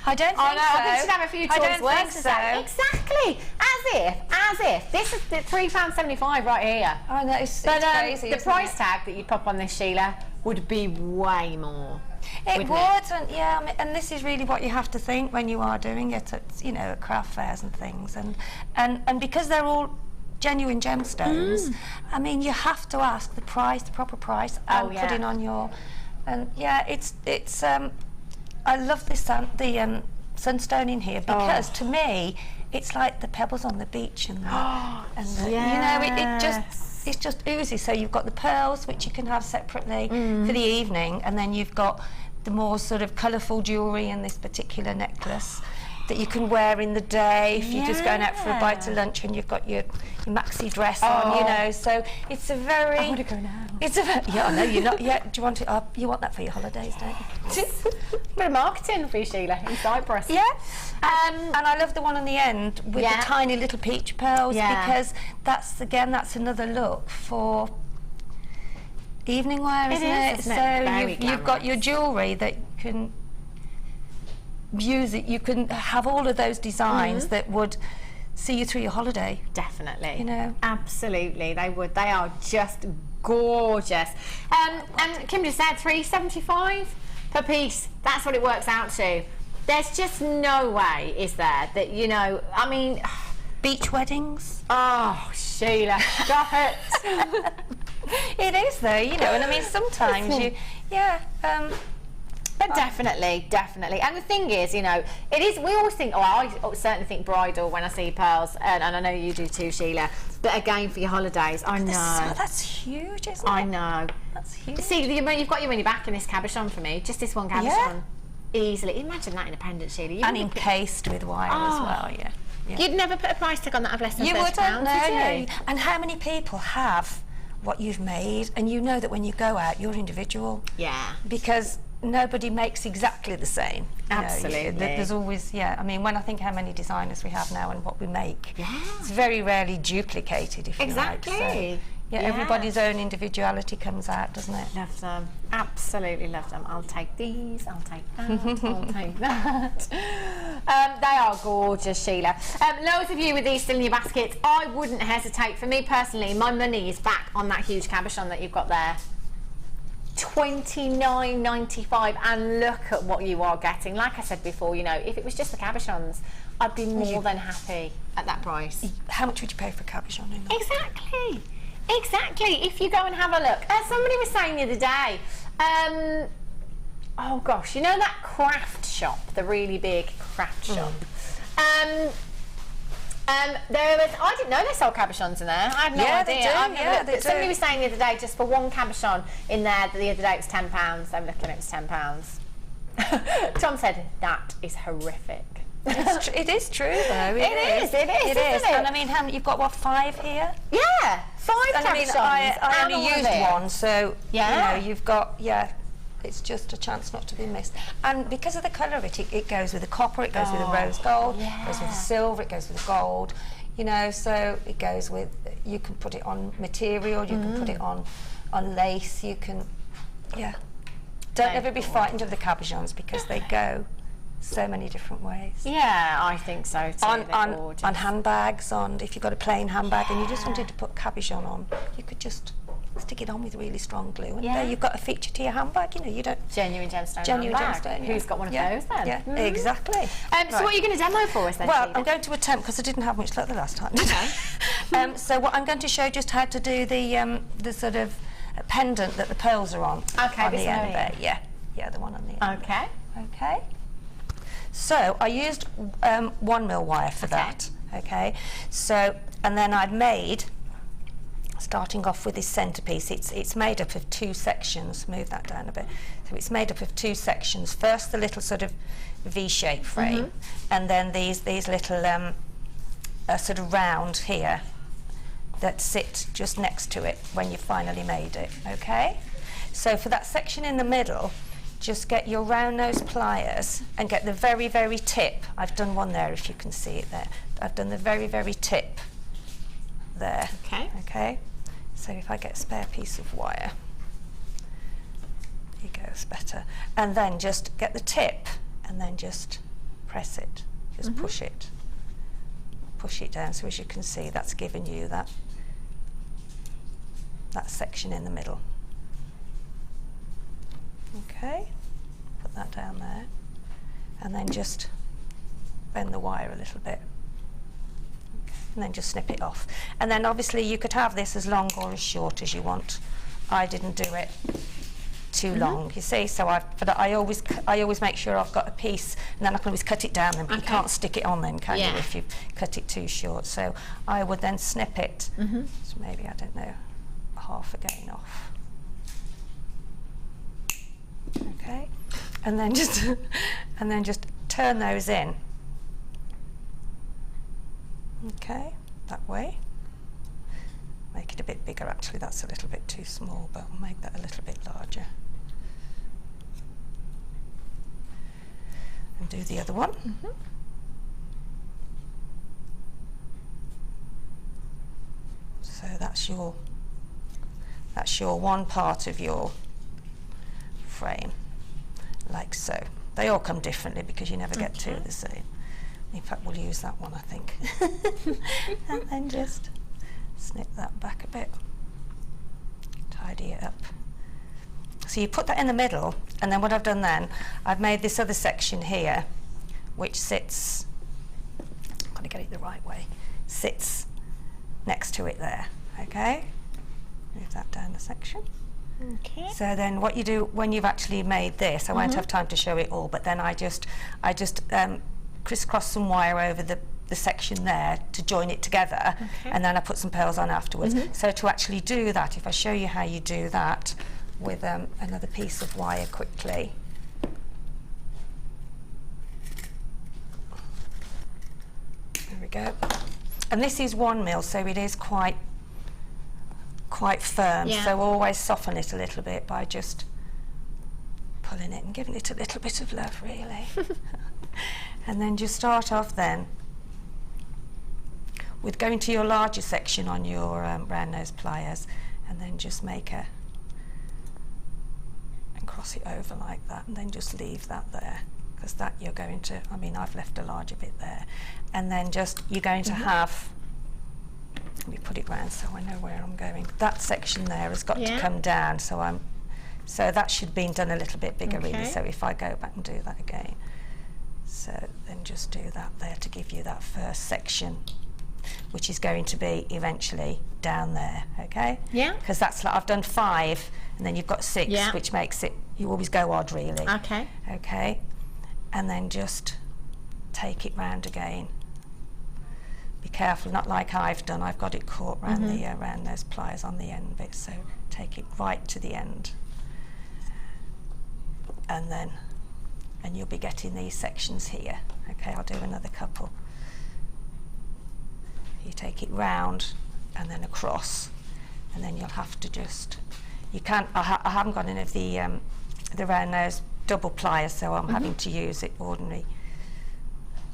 I don't think so. I think you should have a few choice words to say. so. Exactly. As if. This is the £3.75 right here. I know, it's But crazy, the isn't price it? tag that you'd pop on this, Sheila, would be way more. It wouldn't would, and yeah, I mean, and this is really what you have to think when you are doing it at, you know, at craft fairs and things, and because they're all genuine gemstones, I mean, you have to ask the price, the proper price, and put in on your, and yeah, it's I love this sunstone in here because to me, it's like the pebbles on the beach and the, you know, it's just oozy. So you've got the pearls, which you can have separately for the evening, and then you've got the more sort of colourful jewellery in this particular necklace that you can wear in the day if you're just going out for a bite of lunch and you've got your maxi dress on, you know. So it's a very... I want to go now. It's a very... Yeah, no, you're not yet. Do you want to... you want that for your holidays, don't you? A bit of marketing for you, Sheila, in Cyprus. Yeah. And I love the one on the end with the tiny little peach pearls because that's, again, that's another look for evening wear, isn't it? So you've got your jewellery that you can use it. You can have all of those designs that would see you through your holiday. Definitely. You know? Absolutely, they would. They are just gorgeous. And Kim just said $3.75 per piece. That's what it works out to. There's just no way, is there, that, you know, I mean... Beach weddings? Oh, Sheila, stop it. It is, though, you know, and I mean, sometimes you... But definitely, definitely. And the thing is, you know, it is, we always think, I certainly think bridal when I see pearls, and I know you do too, Sheila. But again, for your holidays, I know. That's huge, isn't it? I know. That's huge. See, you've got your money back in this cabochon for me, just this one cabochon. Yeah. Easily. Imagine that in a pendant, Sheila. And encased with wire as well, yeah. You'd never put a price tag on that of less than £30, wouldn't, would you? No. And how many people have what you've made, and you know that when you go out, you're individual. Yeah. Because nobody makes exactly the same. Absolutely. You know, there's always, I mean, when I think how many designers we have now and what we make, it's very rarely duplicated, if you like. So, everybody's own individuality comes out, doesn't it? Love them. Absolutely love them. I'll take these, I'll take that, I'll take that. They are gorgeous, Sheila. Loads of you with these still in your baskets. I wouldn't hesitate. For me personally, my money is back on that huge cabochon that you've got there. $29.95, and look at what you are getting. Like I said before, you know, if it was just the cabochons, I'd be more than happy at that price. How much would you pay for a cabochon? Exactly. Exactly. If you go and have a look. Somebody was saying the other day, oh gosh, you know that craft shop, the really big craft shop? There was, I didn't know they sold cabochons in there. I had no idea. They do. Somebody was saying the other day, just for one cabochon in there, the other day it was £10. I'm looking, it was £10. Tom said, that is horrific. It is true, though. It is. And I mean, how many, you've got, what, 5 here? Yeah, 5 and cabochons. I only used one, so, you know, you've got, it's just a chance not to be missed. And because of the colour of it goes with the copper, it goes with the rose gold, it goes with the silver, it goes with the gold, you know, so it goes with, you can put it on material, you can put it on lace, you can, Don't ever be frightened of the cabochons because they go so many different ways. Yeah, I think so too. On handbags, if you've got a plain handbag and you just wanted to put cabochon on, you could just stick it on with really strong glue, and there you've got a feature to your handbag. You know, you don't genuine gemstone. Gemstone. Who's got one of those then? Yeah, exactly. So what are you going to demo for us then? Well, Sheila? I'm going to attempt, because I didn't have much luck the last time. Okay. So what I'm going to show just how to do the sort of pendant that the pearls are on. Okay, on this the one end here. there. Yeah, the one on the end. Okay. Okay. So I used 1mm wire for that. Okay. So, and then I'd made, starting off with this centerpiece, it's made up of 2 sections. Move that down a bit. So it's made up of 2 sections. First, the little sort of V-shaped frame, and then these little sort of round here that sit just next to it when you finally made it. Okay. So for that section in the middle, just get your round nose pliers and get the very, very tip. I've done one there, if you can see it there. I've done the very, very tip there. Okay. Okay. So if I get a spare piece of wire, here goes better. And then just get the tip and then just press it. Just push it. Push it down. So as you can see, that's given you that section in the middle. Okay. put that down there, and then just bend the wire a little bit, and then just snip it off. And then obviously you could have this as long or as short as you want. I didn't do it too long, you see, so I always make sure I've got a piece, and then I can always cut it down, and you can't stick it on then, can you, if you cut it too short. So I would then snip it, so maybe, I don't know, half again off. Okay, and then just turn those in. Okay, that way. Make it a bit bigger, actually, that's a little bit too small, but I'll make that a little bit larger. And do the other one. So that's your one part of your frame, like so. They all come differently because you never get two the same. In fact, we'll use that one, I think. And then just snip that back a bit, tidy it up. So you put that in the middle, and then what I've done then, I've made this other section here, which sits, I've got to get it the right way, sits next to it there, okay? Move that down a section. Okay. So then what you do when you've actually made this, I won't have time to show it all, but then I just crisscross some wire over the section there to join it together, and then I put some pearls on afterwards. So to actually do that, if I show you how you do that with another piece of wire quickly. There we go. And this is 1 mil, so it is quite firm, so always soften it a little bit by just pulling it and giving it a little bit of love, really. And then just start off then with going to your larger section on your round nose pliers, and then just make and cross it over like that, and then just leave that there, because that you're going to, I mean, I've left a larger bit there, and then just you're going to have, let me put it round so I know where I'm going. That section there has got to come down, so that should have been done a little bit bigger really, so if I go back and do that again, so then just do that there to give you that first section, which is going to be eventually down there, okay? Yeah. Because that's like, I've done 5, and then you've got 6, which makes it, you always go odd really. Okay. Okay. And then just take it round again. Be careful, not like I've done, I've got it caught round around those pliers on the end bit, so take it right to the end. And you'll be getting these sections here. Okay, I'll do another couple. You take it round and then across, and then you'll have to just, you can't, I haven't got any of the round nose double pliers, so I'm having to use it ordinary.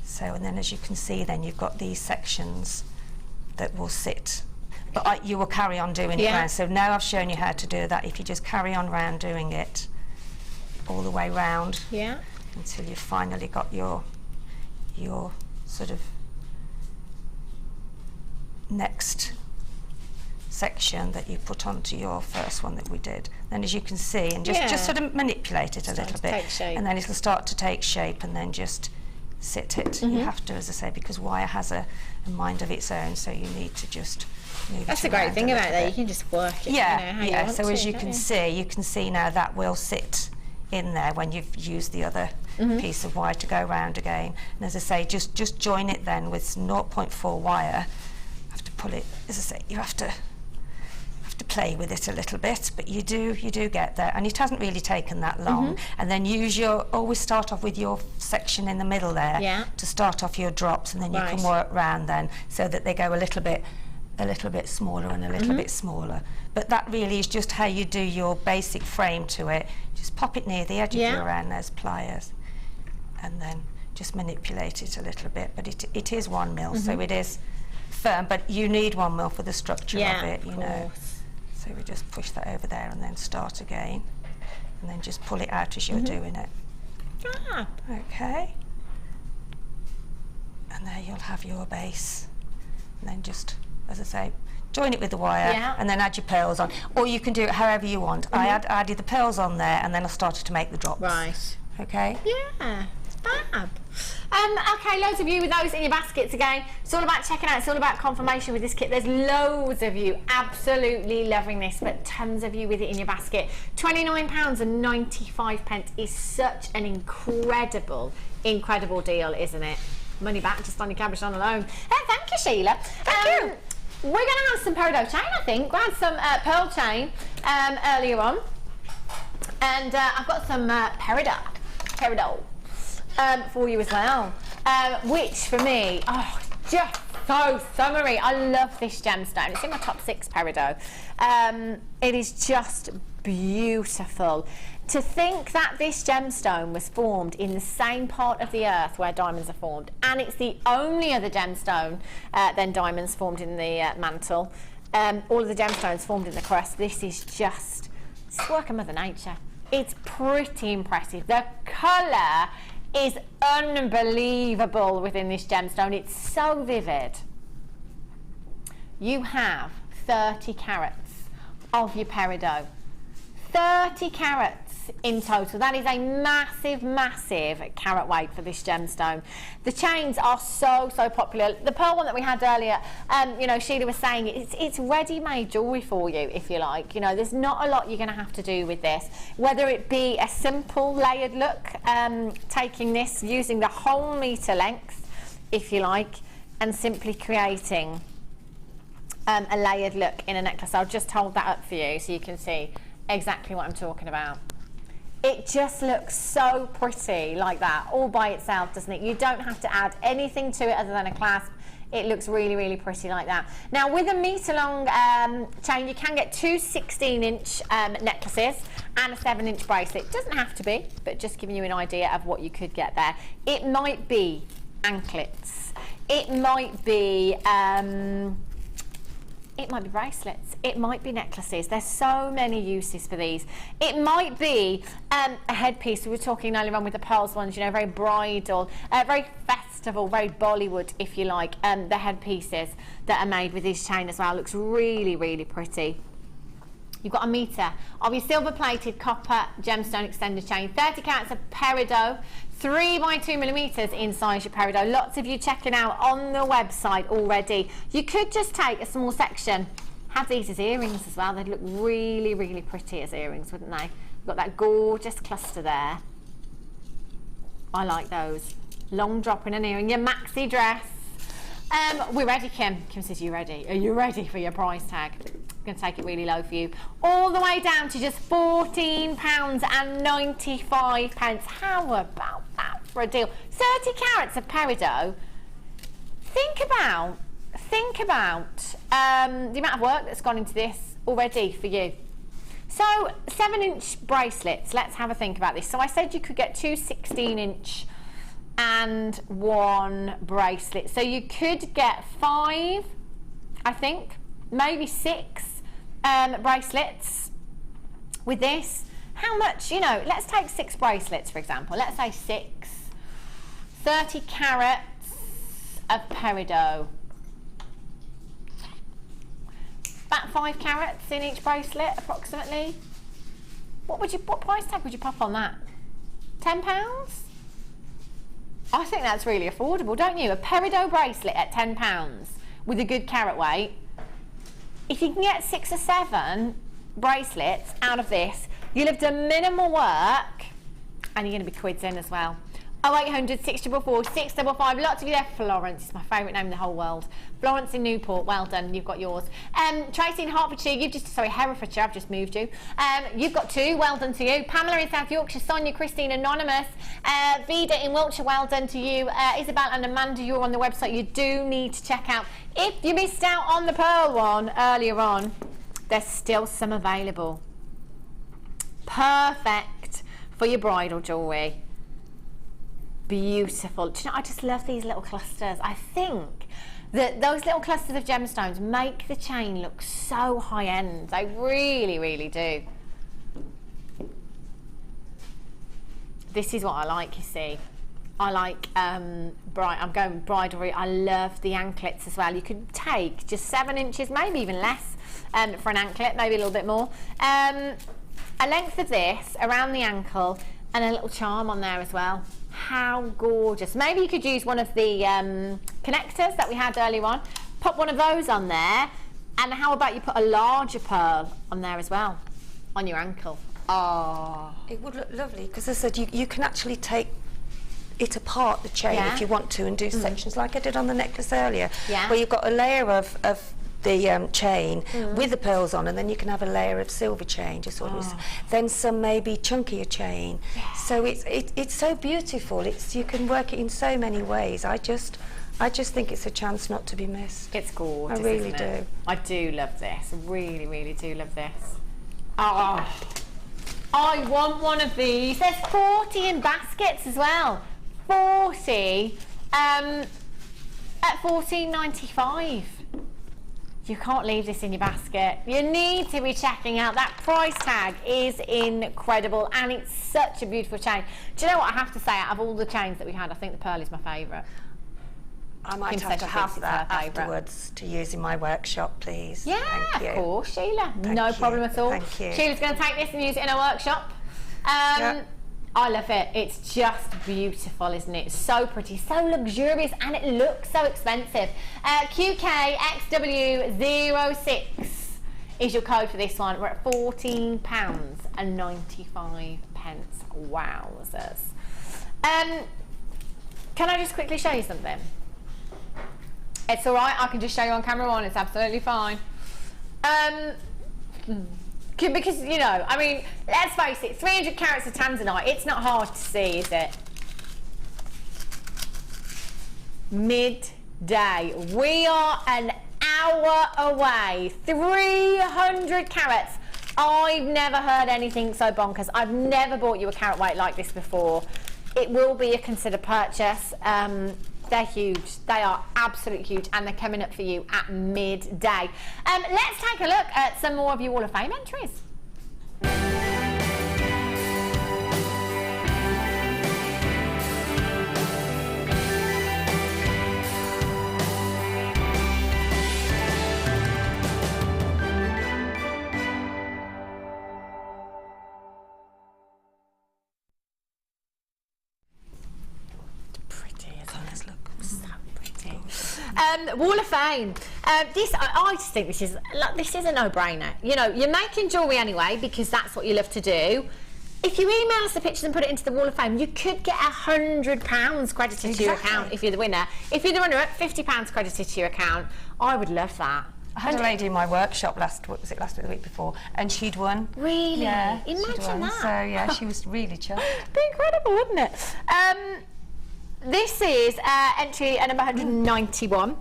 So, and then as you can see, then you've got these sections that will sit, but you will carry on doing it round. So now I've shown you how to do that. If you just carry on round doing it all the way round, until you've finally got your sort of next section that you put onto your first one that we did. Then as you can see, and just sort of manipulate it a little bit, and then it'll start to take shape, and then just sit it. You have to, as I say, because wire has a mind of its own, so you need to just move it. That's the great thing about that, you can just work it. So as you can see now that will sit in there when you've used the other piece of wire to go round again. And as I say, just join it then with 0.4 wire. Have to pull it, as I say, you have to play with it a little bit, but you do get there, and it hasn't really taken that long. And then always start off with your section in the middle there to start off your drops, and then you can work round then so that they go a little bit smaller and a little bit smaller. But that really is just how you do your basic frame to it. Just pop it near the edge of your round nose pliers, and then just manipulate it a little bit. But it is 1 mil, so it is firm, but you need 1 mil for the structure of it, you know. So we just push that over there and then start again, and then just pull it out as you're doing it. Okay. And there you'll have your base. And then just, as I say, join it with the wire and then add your pearls on. Or you can do it however you want. I added the pearls on there, and then I started to make the drops. Okay. Yeah, fab. Okay, loads of you with those in your baskets again. It's all about checking out, it's all about confirmation with this kit. There's loads of you absolutely loving this, but tons of you with it in your basket. £29.95 is such an incredible deal, isn't it? Money back just on your cabbage on alone. Thank you, Sheila. Thank you. We're going to have some peridot chain, I think. We had some pearl chain earlier on. And I've got some peridot for you as well, which for me, just so summery. I love this gemstone. It's in my top 6 peridot. It is just beautiful. To think that this gemstone was formed in the same part of the earth where diamonds are formed, and it's the only other gemstone than diamonds formed in the mantle. All of the gemstones formed in the crust. This is just, it's work of Mother Nature. It's pretty impressive. The colour is unbelievable within this gemstone. It's so vivid. You have 30 carats of your peridot. 30 carats in total. That is a massive carat weight for this gemstone. The chains are so popular. The pearl one that we had earlier, you know, Sheila was saying it's ready-made jewellery for you, if you like. You know, there's not a lot you're going to have to do with this. Whether it be a simple layered look, taking this, using the whole metre length, if you like, and simply creating a layered look in a necklace. I'll just hold that up for you so you can see exactly what I'm talking about. It just looks so pretty like that all by itself, doesn't it? You don't have to add anything to it other than a clasp. It looks really pretty like that. Now with a metre long chain, you can get 2 16-inch necklaces and a 7-inch bracelet. It doesn't have to be, but just giving you an idea of what you could get there. It might be anklets, it might be bracelets, it might be necklaces. There's so many uses for these. It might be a headpiece. We were talking earlier on with the pearls ones, you know, very bridal, very festival, very Bollywood, if you like. The headpieces that are made with this chain as well looks really pretty. You've got a metre of your silver-plated copper gemstone extended chain, 30 carats of peridot, 3 by 2 millimetres in size your peridot. Lots of you checking out on the website already. You could just take a small section, have these as earrings as well. They'd look really pretty as earrings, wouldn't they? You've got that gorgeous cluster there. I like those. Long drop in an earring, your maxi dress. We're ready, Kim. Kim says, you ready? Are you ready for your price tag? I'm going to take it really low for you. All the way down to just £14.95. How about that for a deal? 30 carats of peridot. Think about the amount of work that's gone into this already for you. So 7-inch bracelets. Let's have a think about this. So I said you could get 2 16-inch and 1 bracelet. So you could get 5, I think, maybe 6 bracelets with this. How much, you know, let's take 6 bracelets, for example. Let's say 6. 30 carats of peridot. About 5 carats in each bracelet, approximately. What price tag would you pop on that? £10? I think that's really affordable, don't you? A peridot bracelet at £10 with a good carat weight. If you can get 6 or 7 bracelets out of this, you'll have done minimal work and you're going to be quids in as well. 0800 644 655. Lots of you there. Florence is my favourite name in the whole world. Florence in Newport, well done, you've got yours. Tracy in Hertfordshire, Herefordshire, I've just moved you. You've got 2, well done to you. Pamela in South Yorkshire, Sonia, Christine, Anonymous. Vida in Wiltshire, well done to you. Isabel and Amanda, you're on the website, you do need to check out. If you missed out on the pearl one earlier on, there's still some available. Perfect for your bridal jewellery. Beautiful. Do you know, I just love these little clusters. I think that those little clusters of gemstones make the chain look so high-end. They really do. This is what I like, you see. I like, I'm going bridal. I love the anklets as well. You could take just 7 inches, maybe even less, for an anklet, maybe a little bit more. A length of this around the ankle, And a little charm on there as well. How gorgeous. Maybe you could use one of the connectors that we had earlier on. Pop one of those on there. And how about you put a larger pearl on there as well, on your ankle. Oh. It would look lovely, because as I said, you can actually take it apart, the chain, if you want to, and do sections like I did on the necklace earlier, where you've got a layer of the chain with the pearls on, and then you can have a layer of silver chain, just sort of, then some maybe chunkier chain. So it's so beautiful. You can work it in so many ways. I just think it's a chance not to be missed. It's gorgeous. I really do. I do love this. I really, really do love this. Oh, I want one of these. There's 40 in baskets as well. 40 at $14.95. You can't leave this in your basket. You need to be checking out. That price tag is incredible, and it's such a beautiful chain. Do you know what I have to say? Out of all the chains that we had, I think the pearl is my favourite. I might have to have that afterwards to use in my workshop, please. Yeah, Thank you. Of course, Sheila. No problem at all. Thank you. Sheila's going to take this and use it in her workshop. I love it. It's just beautiful, isn't it? So pretty, so luxurious, and it looks so expensive. QKXW06 is your code for this one. We're at £14.95. Wowzers. Can I just quickly show you something? It's all right. I can just show you on camera one. It's absolutely fine. Because, you know, I mean, let's face it, 300 carats of tanzanite, it's not hard to see, is it? Midday. We are an hour away. 300 carats. I've never heard anything so bonkers. I've never bought you a carat weight like this before. It will be a considered purchase. They're huge. They are absolutely huge, and they're coming up for you at midday. Let's take a look at some more of your Wall of Fame entries. Wall of Fame. I just think this is a no-brainer. You know, you're making jewellery anyway because that's what you love to do. If you email us the pictures and put it into the Wall of Fame, you could get £100 credited to your account if you're the winner. If you're the runner-up, £50 credited to your account. I would love that. I had a lady in my workshop last week, the week before, and she'd won. Really? Yeah, Imagine that. So yeah, she was really chuffed. Be incredible, wouldn't it? This is entry number 191,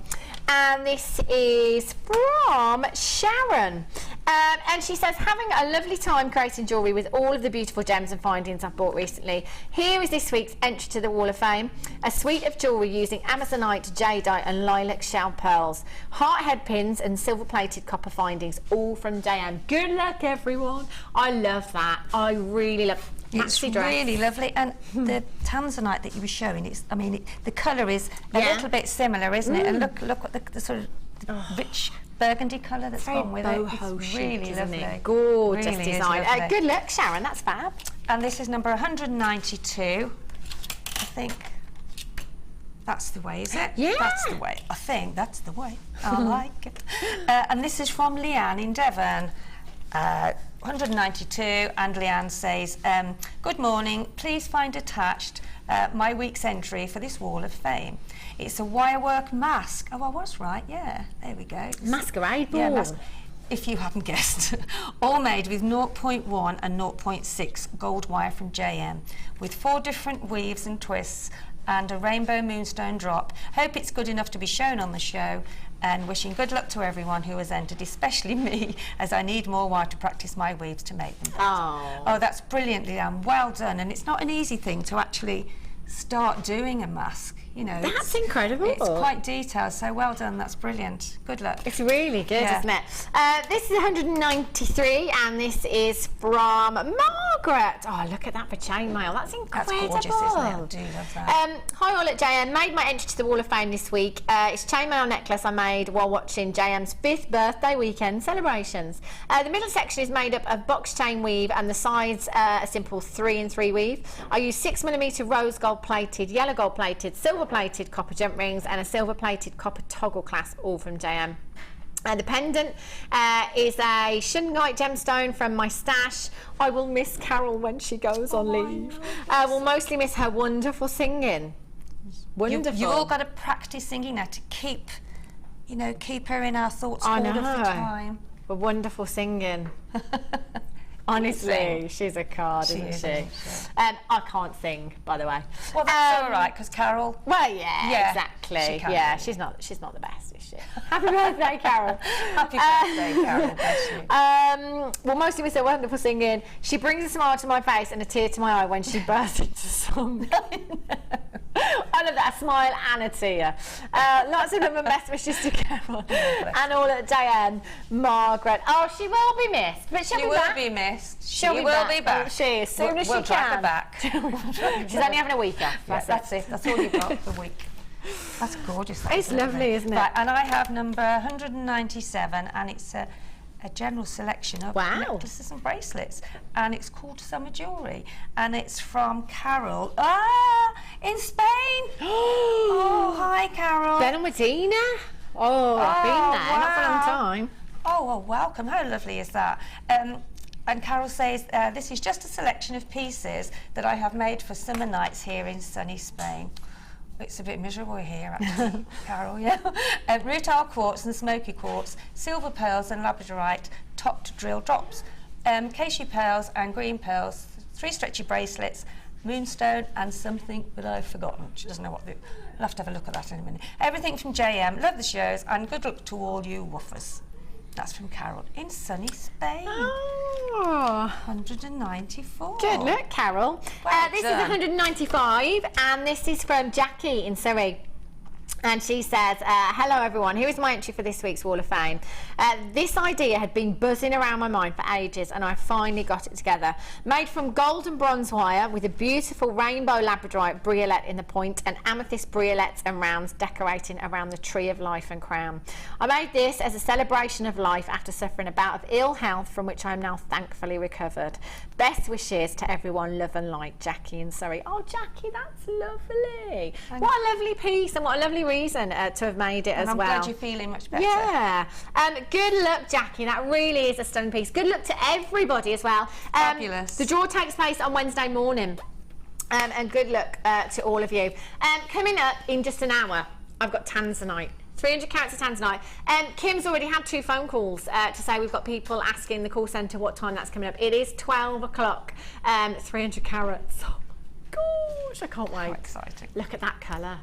and this is from Sharon. And she says, having a lovely time creating jewellery with all of the beautiful gems and findings I've bought recently. Here is this week's entry to the Wall of Fame. A suite of jewellery using Amazonite, jadeite and lilac shell pearls. Heart head pins and silver-plated copper findings, all from JM. Good luck, everyone. I love that. I really love it. It's really lovely, and the tanzanite that you were showing, the colour is a little bit similar, isn't it? And look what the sort of rich burgundy colour that's gone with it. It's really lovely. Gorgeous really design. Good luck, Sharon, that's fab. And this is number 192. I think that's the way, is it? Yeah. That's the way. I think that's the way. I like it. And this is from Leanne in Devon. 192, and Leanne says, good morning, please find attached my week's entry for this Wall of Fame. It's a wirework mask. Oh, I was right, yeah, there we go. Masquerade ball. Yeah, if you haven't guessed. All made with 0.1 and 0.6 gold wire from JM, with 4 different weaves and twists and a rainbow moonstone drop. Hope it's good enough to be shown on the show, and wishing good luck to everyone who has entered, especially me, as I need more wire to practice my weaves to make them better. Oh, that's brilliant, Leanne. Well done. And it's not an easy thing to actually start doing a mask. You know, that's incredible. It's quite detailed, so well done. That's brilliant. Good luck. It's really good, isn't it? This is 193, and this is from Margaret. Oh, look at that for chainmail. That's incredible. That's gorgeous, isn't it? I do love that. Hi all at JM. Made my entry to the Wall of Fame this week. It's chainmail necklace I made while watching JM's 5th birthday weekend celebrations. The middle section is made up of box chain weave and the sides a simple 3-in-3 weave. I use 6mm rose gold plated, yellow gold plated, silver plated copper jump rings and a silver plated copper toggle clasp, all from JM. The pendant is a shungite gemstone from my stash. I will miss Carol when she goes on leave. We'll mostly miss her wonderful singing. Wonderful. You've all got to practice singing now to keep, keep her in our thoughts all of the time. But wonderful singing. Honestly, she's a card, isn't she? I can't sing, by the way. Well, that's all right, because Carol. Well, yeah, exactly. She's not the best, is she? Happy birthday, Carol. Happy birthday, Carol. Bless you. Well, mostly with her wonderful singing. She brings a smile to my face and a tear to my eye when she bursts into song. I love that, a smile and a tear. Lots of them are best wishes to Carol and all at JM. Margaret. Oh, she will be missed, but she'll be missed. She will be back. She, as soon as she can. We'll drag her back. She's only having a week off. That's it. That's all you've got for the week. That's gorgeous. It's lovely, isn't it? Right, and I have number 197, and it's a general selection of necklaces and bracelets, and it's called Summer Jewellery, and it's from Carol in Spain. Oh, hi, Carol. Ben and Medina. I've been there, not for a long time. Oh, well, welcome. How lovely is that? And Carol says, this is just a selection of pieces that I have made for summer nights here in sunny Spain. It's a bit miserable here, actually, Carol, yeah. Rutile quartz and smoky quartz, silver pearls and labradorite, topped drill drops, cashew pearls and green pearls, 3 stretchy bracelets, moonstone and something that I've forgotten. She doesn't know what I'll have to have a look at that in a minute. Everything from JM. Love the shows and good luck to all you woofers. That's from Carol in sunny Spain. Oh. 194. Good look, Carol. This is 195, and this is from Jackie in Surrey. And she says, hello everyone, here is my entry for this week's Wall of Fame. This idea had been buzzing around my mind for ages and I finally got it together. Made from gold and bronze wire with a beautiful rainbow labradorite briolette in the point and amethyst briolettes and rounds decorating around the tree of life and crown. I made this as a celebration of life after suffering a bout of ill health from which I am now thankfully recovered. Best wishes to everyone, love and light, Jackie in Surrey. Oh, Jackie, that's lovely. What a lovely piece and what a lovely reason to have made it as well. I'm glad you're feeling much better. Yeah. Good luck, Jackie. That really is a stunning piece. Good luck to everybody as well. Fabulous. The draw takes place on Wednesday morning. And good luck to all of you. Coming up in just an hour, I've got Tanzanite. 300 carats of Tanzanite. Kim's already had 2 phone calls to say we've got people asking the call centre what time that's coming up. It is 12 o'clock. 300 carats. Oh my gosh, I can't wait. Quite exciting. Look at that colour.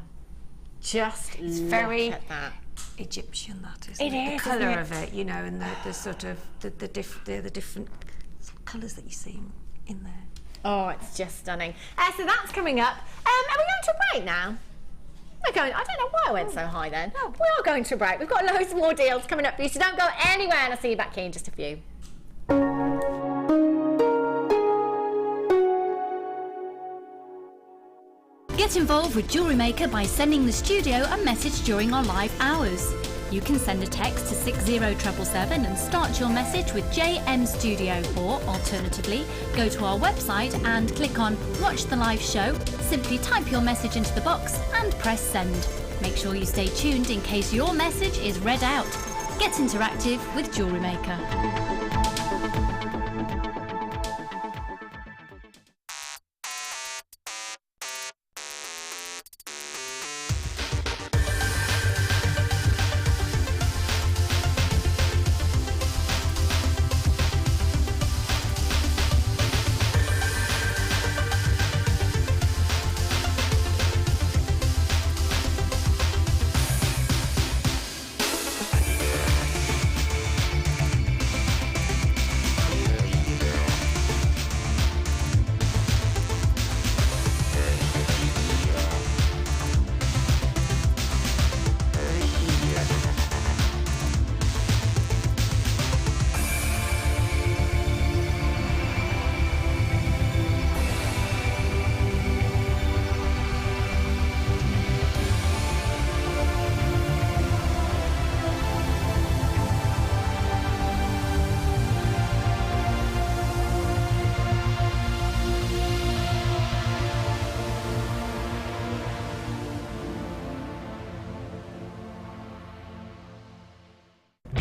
Just it's look very at that. Egyptian, that isn't it? It is, the colour isn't it? of it, you know, and the sort of the different colours that you see in there. Oh, it's just stunning. So that's coming up. Are we going to a break now? We're going. I don't know why I went so high then. No. We are going to a break. We've got loads more deals coming up for you, so don't go anywhere, and I'll see you back here in just a few. Get involved with Jewellery Maker by sending the studio a message during our live hours. You can send a text to 60777 and start your message with JM Studio, or alternatively, go to our website and click on Watch the Live Show, simply type your message into the box and press send. Make sure you stay tuned in case your message is read out. Get interactive with Jewellery Maker.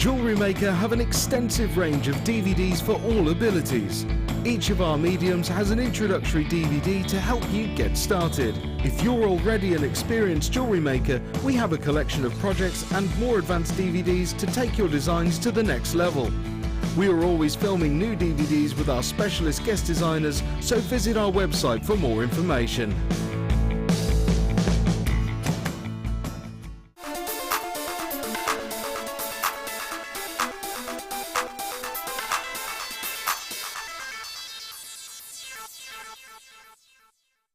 Jewellery Maker have an extensive range of DVDs for all abilities. Each of our mediums has an introductory DVD to help you get started. If you're already an experienced jewellery maker, we have a collection of projects and more advanced DVDs to take your designs to the next level. We are always filming new DVDs with our specialist guest designers, so visit our website for more information.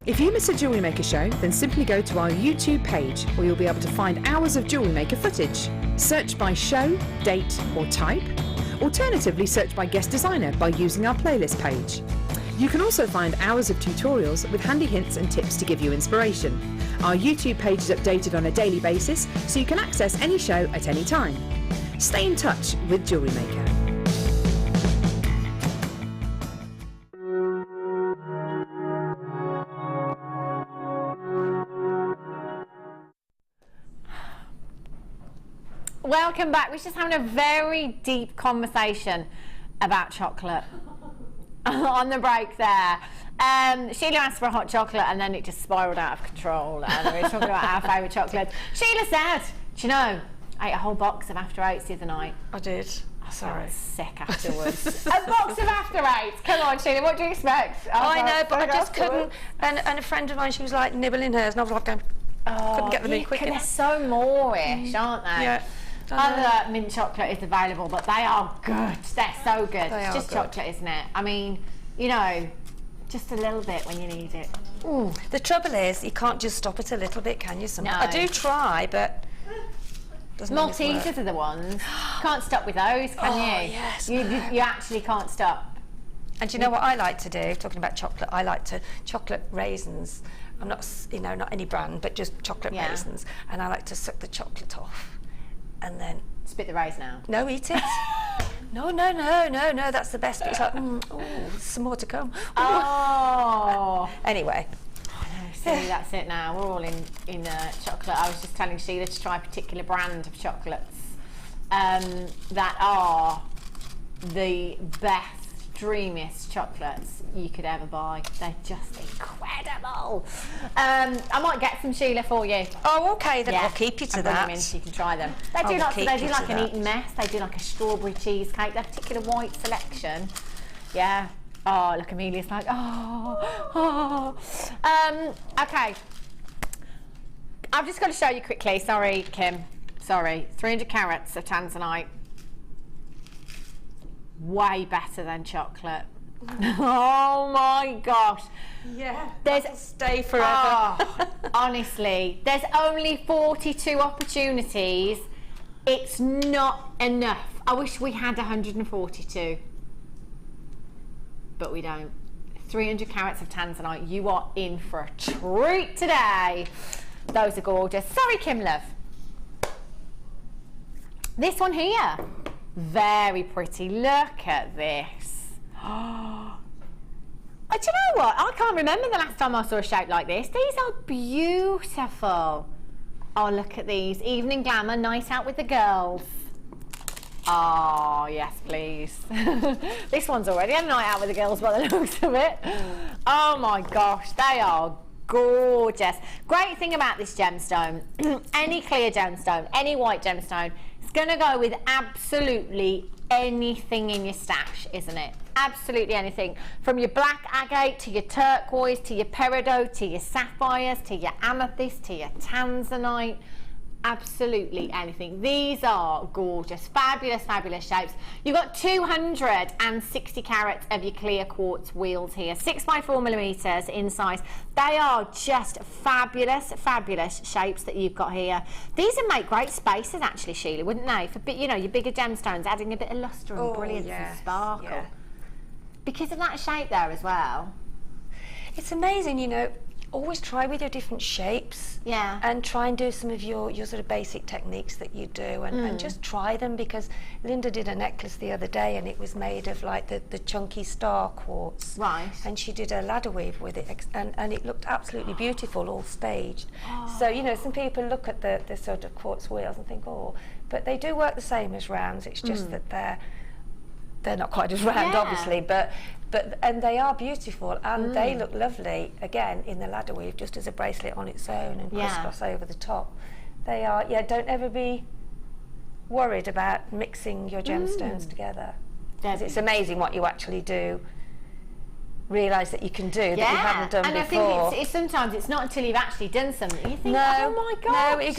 If you miss a Jewellery Maker show, then simply go to our YouTube page where you'll be able to find hours of Jewellery Maker footage. Search by show, date or type. Alternatively, search by guest designer by using our playlist page. You can also find hours of tutorials with handy hints and tips to give you inspiration. Our YouTube page is updated on a daily basis, so you can access any show at any time. Stay in touch with Jewellery Maker. Welcome back. We're just having a very deep conversation about chocolate on the break there. Sheila asked for a hot chocolate and then it just spiralled out of control and we were talking about our favourite chocolate. Sheila said, do you know, I ate a whole box of After Eights the other night. I did. Sorry. I was sick afterwards. A box of After Eights. Come on, Sheila, what do you expect? I know, but I just couldn't. And a friend of mine, she was like nibbling hers and I was like, couldn't get them in quick They're enough. so moreish, aren't they? Yeah. Other mint chocolate is available, but they are good. They're so good. It's just good. chocolate, isn't it? I mean, you know, just a little bit when you need it. Ooh. The trouble is, you can't just stop at a little bit, can you? No. I do try, but doesn't always work. Maltesers are the ones. Can't stop with those, can you? Yes. You actually can't stop. And do you know what I like to do? Talking about chocolate, I like to chocolate raisins. I'm not, you know, not any brand, but just chocolate raisins. And I like to suck the chocolate off. And then spit the raisin out. No, eat it. No, that's the best. It's like, some more to come. Oh. Anyway. See, that's it now. We're all in chocolate. I was just telling Sheila to try a particular brand of chocolates that are the best, dreamiest chocolates you could ever buy. They're just incredible. I might get some, Sheila, for you. Oh, okay, then Yeah. I'll keep you to I'll bring that. them in so you can try them. They do I'll lots. keep They do you like to an that. Eton mess. They do like a strawberry cheesecake. Their particular white selection. Yeah. Oh, look, Amelia's like, okay. I've just got to show you quickly. Sorry, Kim. Sorry. 300 carats of tanzanite. Way better than chocolate. Oh my gosh. Yeah. There's stay forever. Oh, honestly, there's only 42 opportunities. It's not enough. I wish we had 142. But we don't. 300 carats of tanzanite. You are in for a treat today. Those are gorgeous. Sorry, Kim Love. This one here. Very pretty. Look at this. Oh, do you know what? I can't remember the last time I saw a shape like this. These are beautiful. Oh, look at these. Evening glamour, night out with the girls. Oh, yes, please. This one's already a night out with the girls by the looks of it. Oh my gosh, they are gorgeous. Great thing about this gemstone, any clear gemstone, any white gemstone, it's going to go with absolutely anything in your stash, isn't it? Absolutely anything. From your black agate to your turquoise to your peridot to your sapphires to your amethyst to your tanzanite. Absolutely anything. These are gorgeous, fabulous, fabulous shapes. You've got 260 carats of your clear quartz wheels here, 6 by 4 millimeters in size. They are just fabulous, fabulous shapes that you've got here. These would make great spaces, actually, Sheila, wouldn't they? For, you know, your bigger gemstones, adding a bit of luster and brilliance and sparkle. Yeah. Because of that shape there as well. It's amazing, you know. Always try with your different shapes, and try and do some of your sort of basic techniques that you do, and just try them, because Linda did a necklace the other day and it was made of like the chunky star quartz, right? And she did a ladder weave with it, and it looked absolutely beautiful, all staged. So, you know, some people look at the sort of quartz wheels and think, oh, but they do work the same as rounds. It's just that they're not quite as round, obviously, but and they are beautiful, and they look lovely again in the ladder weave, just as a bracelet on its own and crisscross over the top. They are, don't ever be worried about mixing your gemstones together. Because it's amazing what you actually do realise that you can do that you haven't done before. And I think it's sometimes it's not until you've actually done something you think, oh my god. No,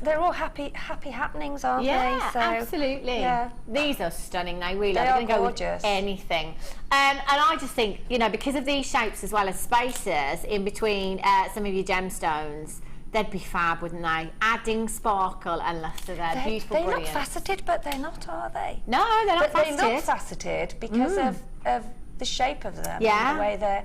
they're all happy happenings, aren't they? So, absolutely. Yeah. These are stunning. They really are. They are They can go with gorgeous. anything. And I just think, you know, because of these shapes as well as spaces in between some of your gemstones, they'd be fab, wouldn't they? Adding sparkle and lustre there. Beautiful, they're brilliant. not faceted, but they're not, are they? No, they're not faceted. They're not faceted because of the shape of them. And the way they're,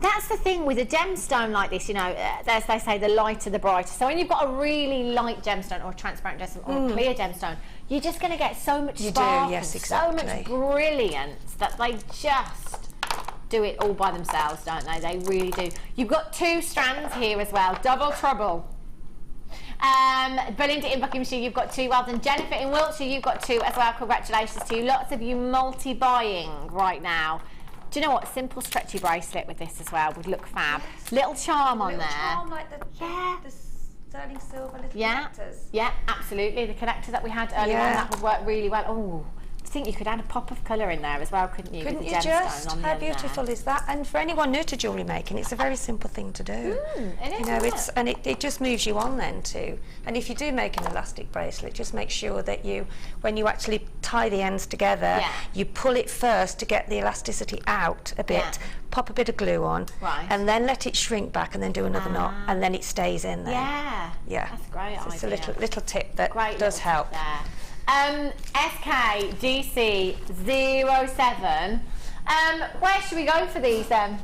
That's the thing with a gemstone like this, you know, as they say, the lighter the brighter. So when you've got a really light gemstone or a transparent gemstone or a clear gemstone, you're just going to get so much sparkle, so much brilliance that they just do it all by themselves, don't they? They really do. You've got 2 strands here as well, double trouble. Belinda in Buckinghamshire, you've got 2. Well done. Jennifer in Wiltshire, you've got 2 as well. Congratulations to you. Lots of you multi-buying right now. Do you know what? Simple stretchy bracelet with this as well would look fab. Yes. Little charm on there. Charm like the sterling silver little connectors. Yeah, absolutely. The connector that we had earlier on, that would work really well. Oh, I think you could add a pop of colour in there as well, couldn't you? Couldn't you just? How beautiful is that? And for anyone new to jewellery making, it's a very simple thing to do. It is, it just moves you on then too. And if you do make an elastic bracelet, just make sure that you, when you actually tie the ends together, you pull it first to get the elasticity out a bit. Pop a bit of glue on, and then let it shrink back, and then do another knot, and then it stays in there. Yeah, that's a great idea. It's a little tip that does help. SKDC07. Where should we go for these then?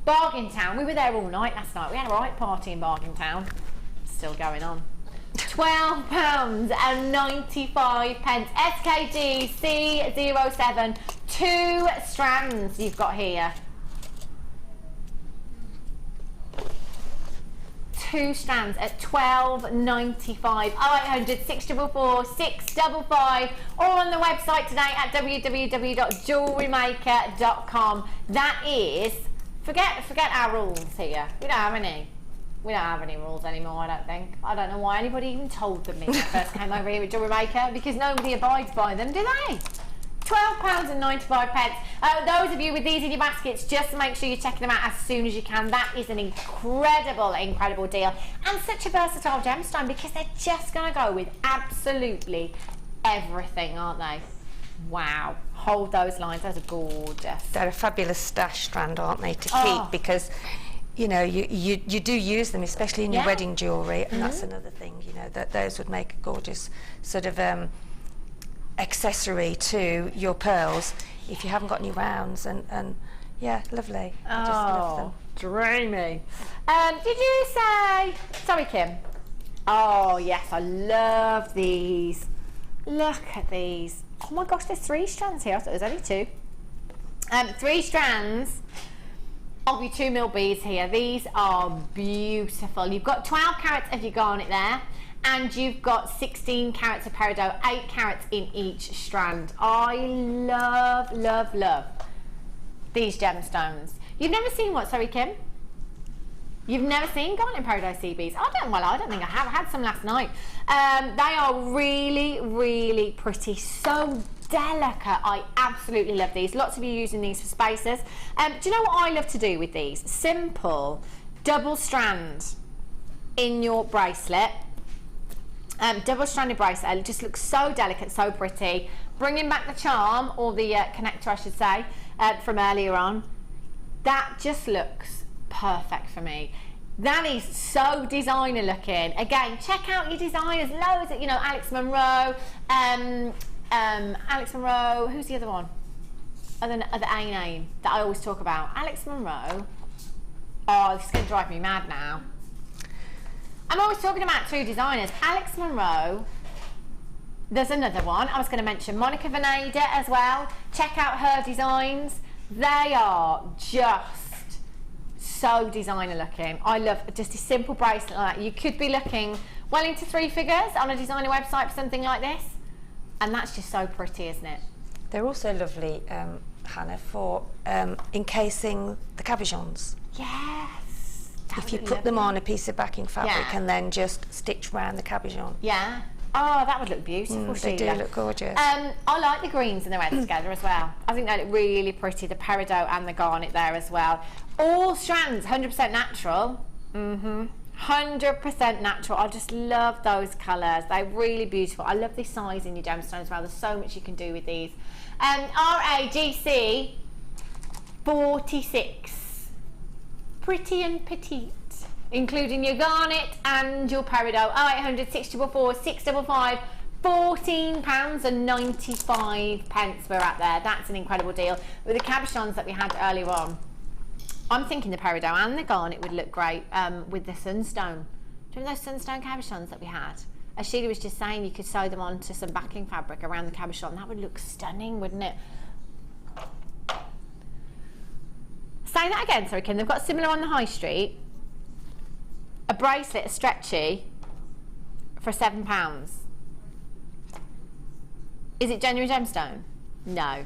Bargain Town. We were there all night last night. We had a right party in Bargain Town. Still going on. £12.95. SKDC07. 2 strands you've got here. 2 strands at £12.95. 0800 644 655. All on the website today at www.jewellerymaker.com. That is, forget our rules here. We don't have any. We don't have any rules anymore, I don't think. I don't know why anybody even told them when I first came over here at Jewellery Maker, because nobody abides by them, do they? £12.95. Those of you with these in your baskets, just make sure you're checking them out as soon as you can. That is an incredible deal, and such a versatile gemstone, because they're just going to go with absolutely everything, aren't they? Wow, hold those lines. Those are gorgeous. They're a fabulous stash strand, aren't they, to keep, because you know you do use them, especially in your wedding jewellery, and that's another thing, you know, that those would make a gorgeous sort of accessory to your pearls if you haven't got any rounds, and yeah, lovely. I just love them. Dreamy. Did you say, sorry Kim, oh yes, I love these. Look at these. Oh my gosh, there's 3 strands here. I thought there was only 2. 3 strands of your 2mm beads here. These are beautiful. You've got 12 carats of your garnet there, and you've got 16 carats of peridot, 8 carats in each strand. I love these gemstones. You've never seen what, sorry Kim? You've never seen garnet and peridot CBs? I don't think I have. I had some last night. They are really pretty, so delicate. I absolutely love these. Lots of you using these for spaces. Do you know what I love to do with these? Simple double strand in your bracelet. Double-stranded bracelet. It just looks so delicate, so pretty. Bringing back the charm, or the connector I should say, from earlier on. That just looks perfect for me. That is so designer looking. Again, check out your designers. Loads of, you know, Alex Monroe. Alex Monroe. Who's the other one? Other A name that I always talk about. Alex Monroe. Oh, this is going to drive me mad now. I'm always talking about 2 designers. Alex Monroe. There's another one. I was going to mention Monica Veneda as well. Check out her designs. They are just so designer looking. I love just a simple bracelet like that. You could be looking well into 3 figures on a designer website for something like this, and that's just so pretty, isn't it? They're also lovely, Hannah, for encasing the cabochons. Yes. If you put them on a piece of backing fabric and then just stitch round the cabochon. Yeah. Oh, that would look beautiful, They do Sheila. look gorgeous. I like the greens and the reds together as well. I think they look really pretty, the peridot and the garnet there as well. All strands, 100% natural. 100% natural. I just love those colours. They're really beautiful. I love this size in your gemstones as well. There's so much you can do with these. RAGC 46. Pretty and petite. Including your garnet and your peridot. 0800 644 655, £14.95 we're at there. That's an incredible deal. With the cabochons that we had earlier on, I'm thinking the peridot and the garnet would look great with the sunstone. Do you remember those sunstone cabochons that we had? As Sheila was just saying, you could sew them onto some backing fabric around the cabochon. That would look stunning, wouldn't it? Say that again, sorry, Kim. They've got similar on the high street. A bracelet, a stretchy, for £7. Is it genuine gemstone? No,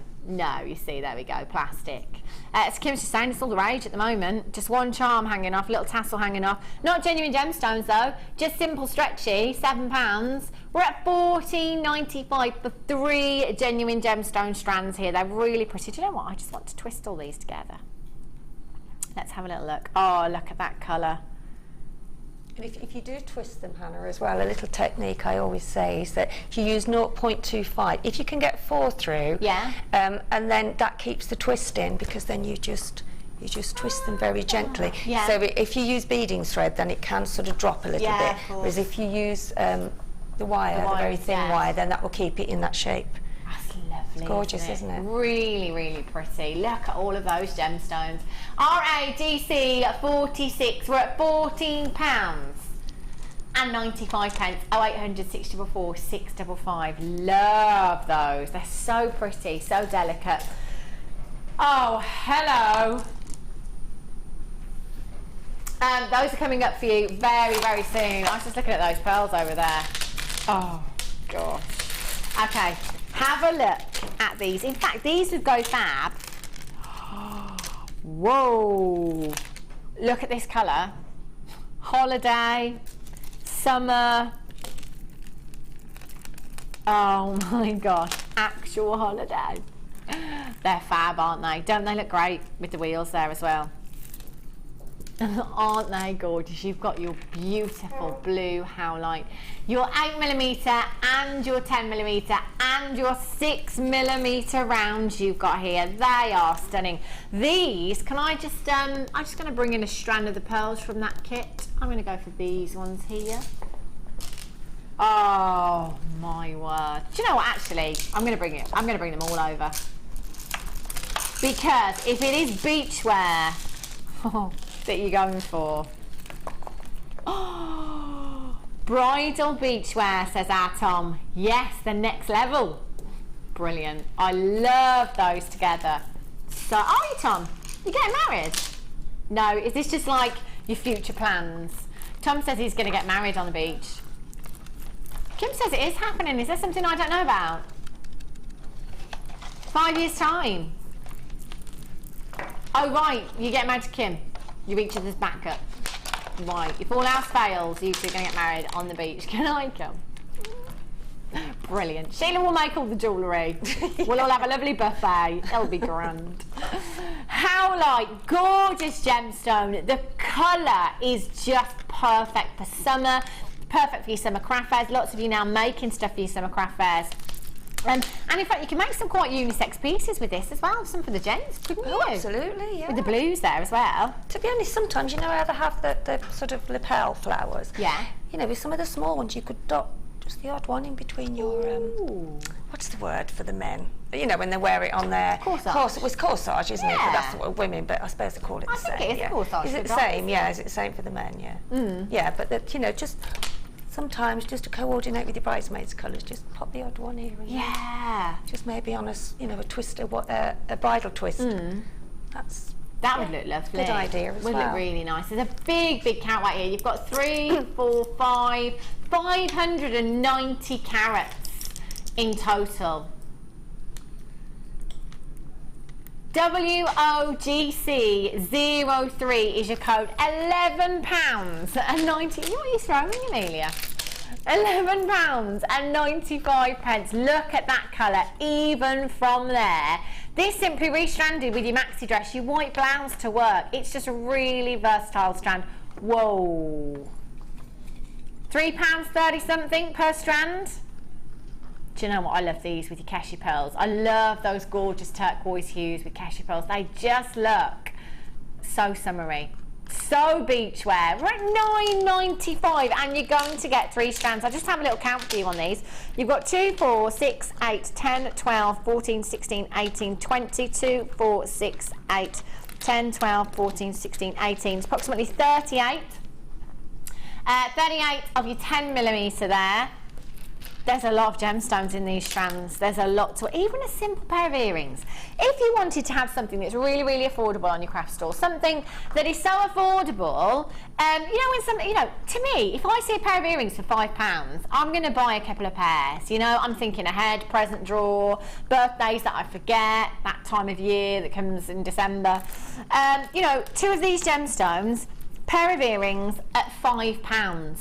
you see, there we go, plastic. As Kim's just saying, it's all the rage at the moment. Just one charm hanging off, little tassel hanging off. Not genuine gemstones though, just simple stretchy, £7. We're at £14.95 for 3 genuine gemstone strands here. They're really pretty. Do you know what? I just want to twist all these together. Let's have a little look. Oh, look at that colour. And if you do twist them, Hannah, as well, a little technique I always say is that if you use 0.25, if you can get 4 through, and then that keeps the twist in, because then you just twist them very gently. Yeah. So if you use beading thread, then it can sort of drop a little bit. Whereas if you use the wire, the very thin wire, then that will keep it in that shape. That's lovely. It's gorgeous, isn't it? Really, really pretty. Look at all of those gemstones. RAGC 46. We're at £14.95. 0800 644 655. Love those. They're so pretty, so delicate. Oh, hello. Those are coming up for you very, very soon. I was just looking at those pearls over there. Oh, gosh. Okay, have a look at these. In fact, these would go fab. Whoa. Look at this colour. Holiday, summer. Oh my gosh, actual holiday. They're fab, aren't they? Don't they look great with the wheels there as well? Aren't they gorgeous? You've got your beautiful blue howlite, your 8mm and your 10mm and your 6mm rounds you've got here. They are stunning. These, can I just, I'm just going to bring in a strand of the pearls from that kit. I'm going to go for these ones here. Oh my word. Do you know what, actually, I'm going to bring them all over. Because if it is beachwear, that you're going for. Oh, bridal beachwear, says our Tom. Yes, the next level. Brilliant. I love those together. So, are you, Tom? You getting married? No, is this just like your future plans? Tom says he's going to get married on the beach. Kim says it is happening. Is there something I don't know about? 5 years' time. Oh, right. You get married to Kim. You're each other's backup. Right. If all else fails, you two are going to get married on the beach. Can I come? Brilliant. Sheila will make all the jewellery. We'll all have a lovely buffet. It'll be grand. Howlite, gorgeous gemstone. The colour is just perfect for summer. Perfect for your summer craft fairs. Lots of you now making stuff for your summer craft fairs. And in fact, you can make some quite unisex pieces with this as well. Some for the gents, couldn't you? Oh, absolutely, yeah. With the blues there as well. To be honest, sometimes, you know how they have the sort of lapel flowers? Yeah. You know, with some of the small ones, you could dot just the odd one in between your, what's the word for the men? You know, when they wear it on their... Corsage. It was corsage, isn't it? Yeah. But that's what women, but I suppose they call it the same. I think it is a corsage. Is it the same? Yeah, is it the same for the men? Yeah. Yeah, but, you know, just... Sometimes, just to coordinate with your bridesmaids' colours, just pop the odd one here and there. Just maybe on a, you know, a twist, a bridal twist. That's That would look lovely. Good idea as would well. look really nice. There's a big carat weight here. You've got 3, 4, 5, 590 carats in total. WOGC03 is your code. £11.90. You know what you're throwing, Amelia? £11.95. Look at that colour, even from there. This simply restranded with your maxi dress, your white blouse to work. It's just a really versatile strand. Whoa. £3.30 something per strand. Do you know what? I love these with your cashew pearls. I love those gorgeous turquoise hues with cashew pearls. They just look so summery. So beachwear. We're at £9.95 and you're going to get 3 strands. I'll just have a little count for you on these. You've got 2, 4, 6, 8, 10, 12, 14, 16, 18, 20, 2, 4, 6, 8, 10, 12, 14, 16, 18. It's approximately 38. 38 of your 10mm there. There's a lot of gemstones in these strands. There's a lot to it. Even a simple pair of earrings. If you wanted to have something that's really, really affordable on your craft store, something that is so affordable, to me, if I see a pair of earrings for £5, I'm going to buy a couple of pairs. You know, I'm thinking ahead, present drawer, birthdays that I forget, that time of year that comes in December. 2 of these gemstones, pair of earrings at £5.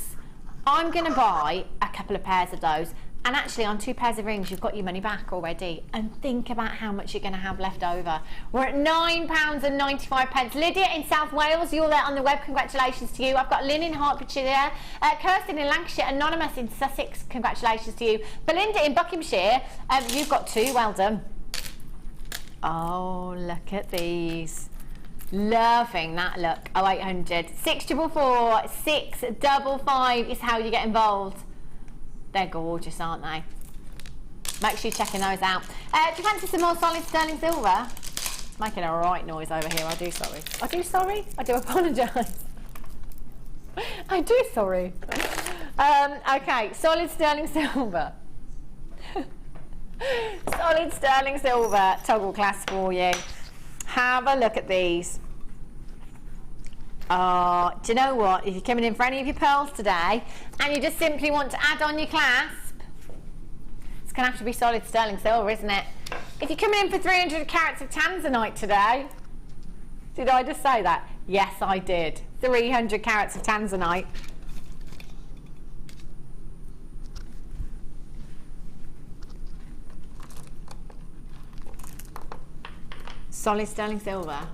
I'm going to buy a couple of pairs of those, and actually on 2 pairs of rings you've got your money back already, and think about how much you're going to have left over. We're at £9.95. Lydia in South Wales, you're there on the web, congratulations to you. I've got Lynn in Hertfordshire, Kirsten in Lancashire, Anonymous in Sussex, congratulations to you. Belinda in Buckinghamshire, you've got 2, well done. Oh, look at these. Loving that look. 0800 644 655 is how you get involved. They're gorgeous, aren't they? Make sure you're checking those out. Do you fancy some more solid sterling silver? It's making a right noise over here. I do sorry. I do apologise. I do sorry. Okay, solid sterling silver. Solid sterling silver toggle clasp for you. Have a look at these. Oh, do you know what? If you're coming in for any of your pearls today and you just simply want to add on your clasp, it's going to have to be solid sterling silver, isn't it? If you're coming in for 300 carats of tanzanite today, did I just say that? Yes, I did. 300 carats of tanzanite. Solid sterling silver.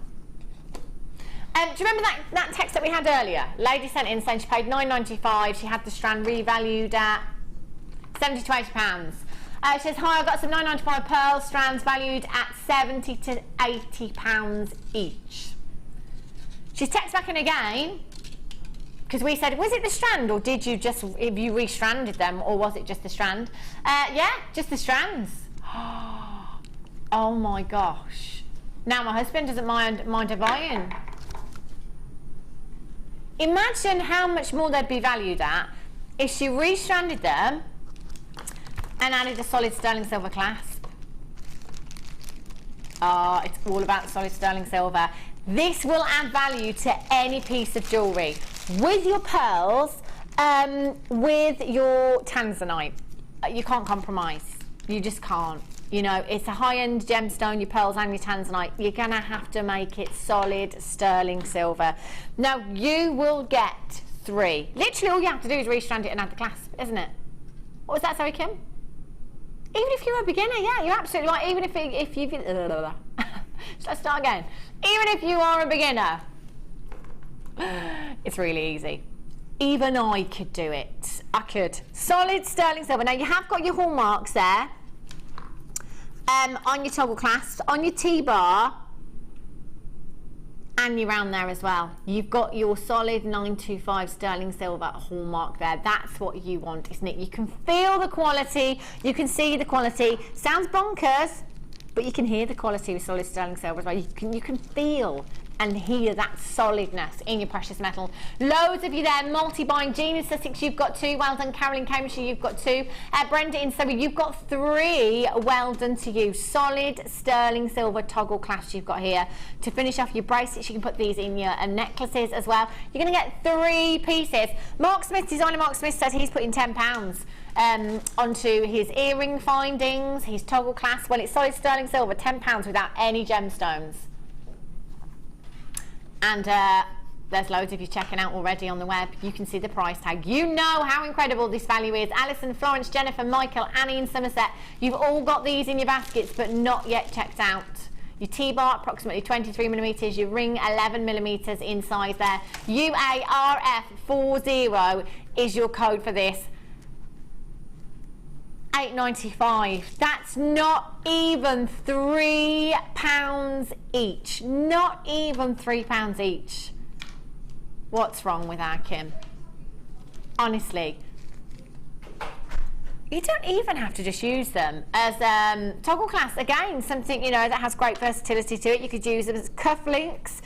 Do you remember that text that we had earlier? Lady sent in saying she paid £9.95. She had the strand revalued at £70 to £80. She says, hi, I've got some £9.95 pearl strands valued at £70 to £80 each. She's texted back in again because we said, was it the strand or did you just, if you restranded them, or was it just the strand? Yeah, just the strands. Oh my gosh. Now my husband doesn't mind a buying. Imagine how much more they'd be valued at if she restranded them and added a solid sterling silver clasp. Oh, it's all about solid sterling silver. This will add value to any piece of jewellery. With your pearls, with your tanzanite, you can't compromise. You just can't. You know, it's a high-end gemstone, your pearls and your tanzanite. You're going to have to make it solid sterling silver. Now, you will get 3. Literally, all you have to do is restrand it and add the clasp, isn't it? What was that, sorry, Kim? Even if you're a beginner, yeah, you're absolutely right. Even if you've... Let's start again. Even if you are a beginner, it's really easy. Even I could do it. I could. Solid sterling silver. Now, you have got your hallmarks there. On your toggle clasp, on your T-bar, and your round there as well. You've got your solid 925 sterling silver hallmark there. That's what you want, isn't it? You can feel the quality, you can see the quality. Sounds bonkers, but you can hear the quality with solid sterling silver as well. You can feel and hear that solidness in your precious metal. Loads of you there. Multi-buying. Jean in Sussex, you've got 2. Well done. Carolyn Cambridgeshire, you've got 2. Brenda in Surrey, you've got 3. Well done to you. Solid sterling silver toggle clasps you've got here. To finish off your bracelets, you can put these in your necklaces as well. You're going to get 3 pieces. Mark Smith, designer Mark Smith, says he's putting £10 onto his earring findings, his toggle clasp. Well, it's solid sterling silver, £10 without any gemstones. And there's loads of you checking out already on the web. You can see the price tag. You know how incredible this value is. Alison, Florence, Jennifer, Michael, Annie in Somerset. You've all got these in your baskets, but not yet checked out. Your T-bar, approximately 23mm. Your ring, 11mm in size there. UARF40 is your code for this. £8.95. That's not even £3 each. Not even £3 each. What's wrong with our Kim? Honestly. You don't even have to just use them as toggle clasps. Again, something, you know, that has great versatility to it. You could use them as cufflinks.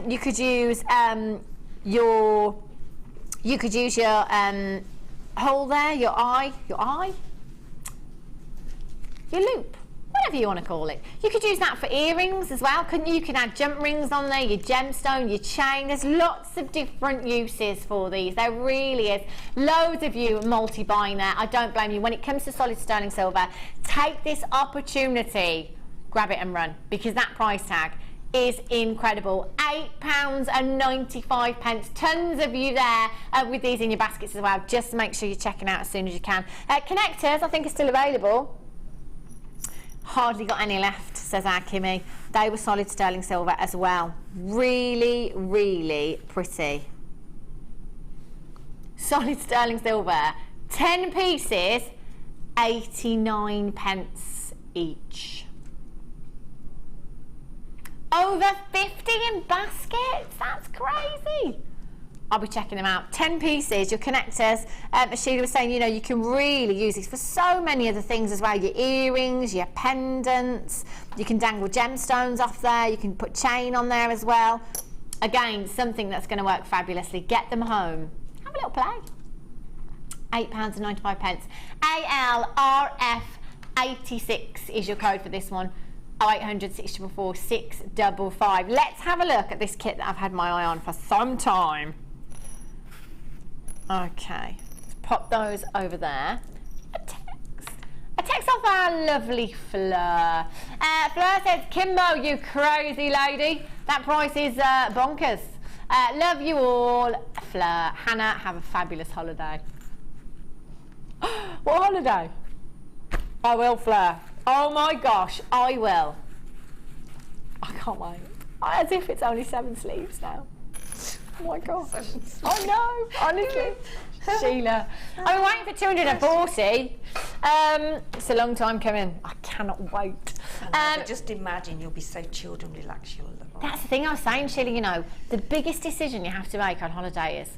You could use your hole there, your loop, whatever you want to call it. You could use that for earrings as well, couldn't you? You could add jump rings on there, your gemstone, your chain. There's lots of different uses for these. There really is. Loads of you multi-buying there. I don't blame you. When it comes to solid sterling silver, take this opportunity, grab it and run, because that price tag is incredible. £8.95. Tons of you there with these in your baskets as well. Just make sure you're checking out as soon as you can. Connectors, I think, are still available. Hardly got any left, says our Kimmy. They were solid sterling silver as well. Really, really pretty. Solid sterling silver. 10 pieces, 89p each. Over 50 in baskets. That's crazy. I'll be checking them out. 10 pieces, your connectors. As Sheila was saying, you know, you can really use these for so many other things as well. Your earrings, your pendants. You can dangle gemstones off there. You can put chain on there as well. Again, something that's going to work fabulously. Get them home. Have a little play. £8.95. ALRF86 is your code for this one. 0800 644 655. Let's have a look at this kit that I've had my eye on for some time. Okay, let's pop those over there. A text off our lovely Fleur. Fleur says, Kimbo, you crazy lady. That price is bonkers. Love you all, Fleur. Hannah, have a fabulous holiday. What holiday? I will, Fleur. Oh my gosh, I will. I can't wait. As if it's only 7 sleeves now. Oh my gosh. I know, honestly. Sheila. I've been waiting for 240. It's a long time coming. I cannot wait. But just imagine you'll be so chilled and relaxed. You'll look. That's the thing I was saying, Sheila, you know, the biggest decision you have to make on holiday is,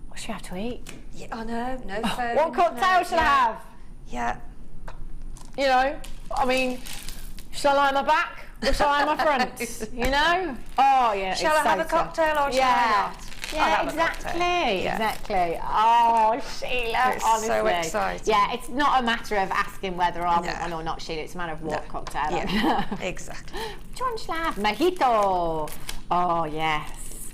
what should we have to eat? Yeah, I know. No phone. What cocktail shall I have? Yeah. You know, I mean, shall I lie on my back or shall I lie on my front? You know? Oh, yeah. Shall I have a cocktail or shall I not? Yeah, exactly. Exactly. Oh, Sheila, it's honestly. so exciting. Yeah, it's not a matter of asking whether I want one or not, Sheila. It's a matter of what cocktail. Yeah, exactly. Which one shall I have? Mojito. Oh, yes.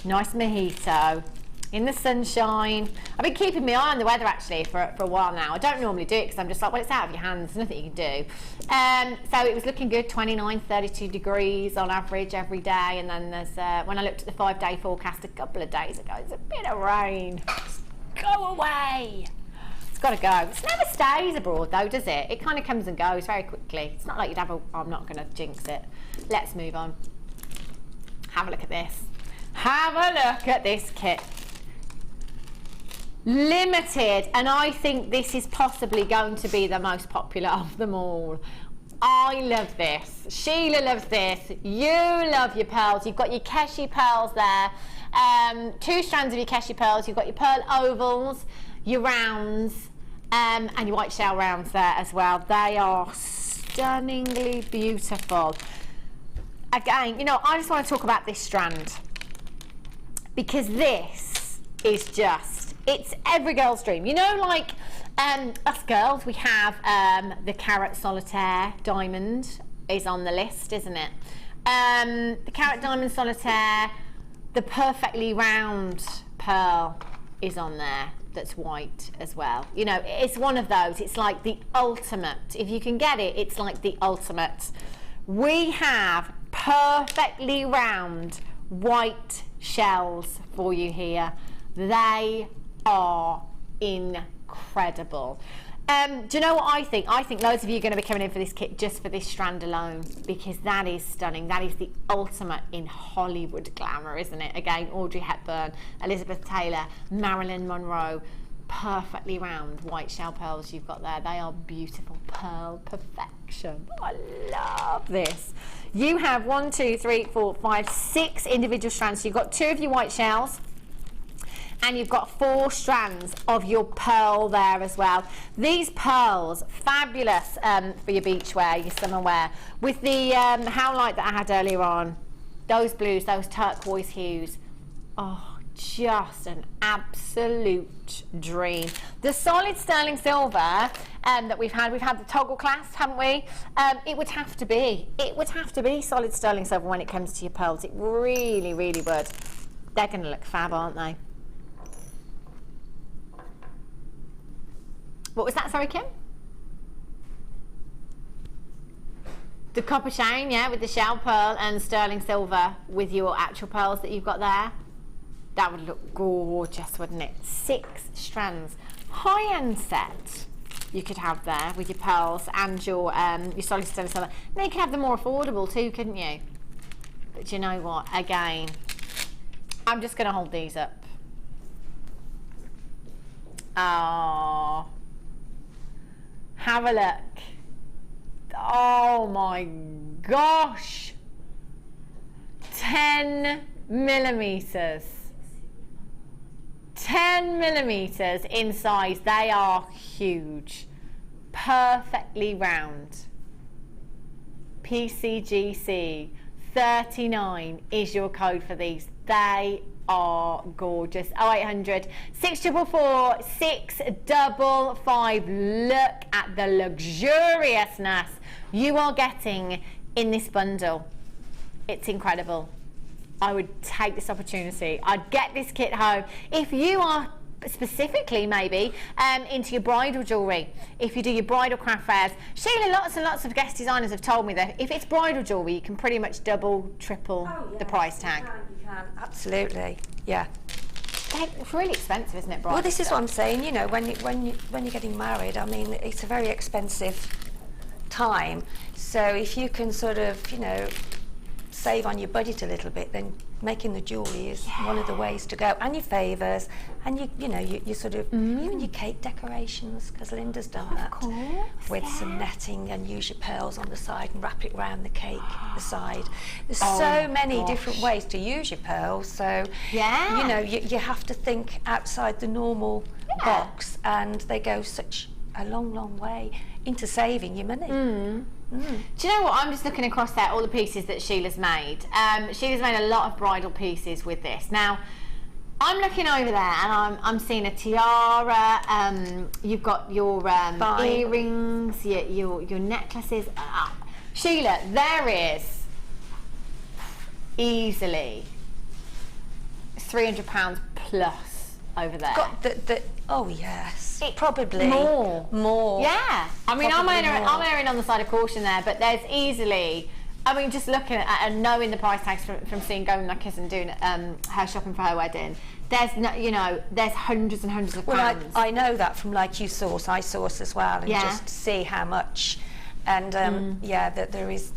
Nice mojito. In the sunshine. I've been keeping my eye on the weather actually for a while now. I don't normally do it because I'm just like, well, it's out of your hands. There's nothing you can do. So it was looking good, 29, 32 degrees on average every day. And then there's, when I looked at the 5-day forecast a couple of days ago, there's a bit of rain. Just go away. It's got to go. It never stays abroad though, does it? It kind of comes and goes very quickly. It's not like you'd have a, I'm not going to jinx it. Let's move on. Have a look at this. Have a look at this kit. Limited, and I think this is possibly going to be the most popular of them all. I love this. Sheila loves this. You love your pearls. You've got your Keshi pearls there. 2 strands of your Keshi pearls. You've got your pearl ovals, your rounds, and your white shell rounds there as well. They are stunningly beautiful. again, you know, I just want to talk about this strand, because this is just, it's every girl's dream. You know, like us girls, we have the carat solitaire diamond is on the list, isn't it? The carat diamond solitaire, the perfectly round pearl is on there, that's white as well. You know, it's one of those, it's like the ultimate. If you can get it, it's like the ultimate. We have perfectly round white shells for you here. They are incredible. Do you know what I think? I think loads of you are going to be coming in for this kit just for this strand alone, because that is stunning. That is the ultimate in Hollywood glamour, isn't it? Again, Audrey Hepburn, Elizabeth Taylor, Marilyn Monroe. Perfectly round white shell pearls you've got there. They are beautiful. Pearl perfection. I love this. You have 1, 2, 3, 4, 5, 6 individual strands. So you've got 2 of your white shells, and you've got 4 strands of your pearl there as well. These pearls, fabulous for your beach wear, your summer wear. With the howlite that I had earlier on, those blues, those turquoise hues, oh, just an absolute dream. The solid sterling silver that we've had the toggle clasp, haven't we? It would have to be solid sterling silver when it comes to your pearls. It really, really would. They're going to look fab, aren't they? What was that, sorry, Kim? The copper chain, yeah, with the shell pearl and sterling silver with your actual pearls that you've got there. That would look gorgeous, wouldn't it? 6 strands. High-end set you could have there with your pearls and your solid sterling silver. Now you could have them more affordable too, couldn't you? But you know what? Again, I'm just going to hold these up. Oh. Have a look. Oh my gosh. 10 millimeters. 10 millimeters in size. They are huge. Perfectly round. PCGC 39 is your code for these. They are gorgeous. 0800 644 655. Look at the luxuriousness you are getting in this bundle. It's incredible. I would take this opportunity. I'd get this kit home. If you are specifically maybe into your bridal jewellery, if you do your bridal craft fairs, Sheila, lots and lots of guest designers have told me that if it's bridal jewellery, you can pretty much double, triple the price tag. You can, absolutely, yeah. It's really expensive, isn't it, bridal? Well, this is what I'm saying. You know, when you're getting married, I mean, it's a very expensive time. So if you can sort of, you know, save on your budget a little bit, then making the jewellery is one of the ways to go. And your favours, and you know, you sort of, even your cake decorations, because Linda's done that. Of course, with some netting, and use your pearls on the side and wrap it around the cake, the side. There's so many different ways to use your pearls, so, you know, you have to think outside the normal box, and they go such a long, long way into saving your money. Do you know what? I'm just looking across there, all the pieces that Sheila's made. Sheila's made a lot of bridal pieces with this. Now, I'm looking over there and I'm seeing a tiara. You've got your earrings, your necklaces. Sheila, there is easily £300 plus over there. Got the oh yes, probably more. Yeah, I mean, I'm erring on the side of caution there, but there's easily, I mean, just looking at and knowing the price tags from seeing going with my cousin doing her shopping for her wedding, there's no, you know, there's hundreds and hundreds of pounds. Well, I know that from like you source, I source as well, and just see how much, and yeah, that there is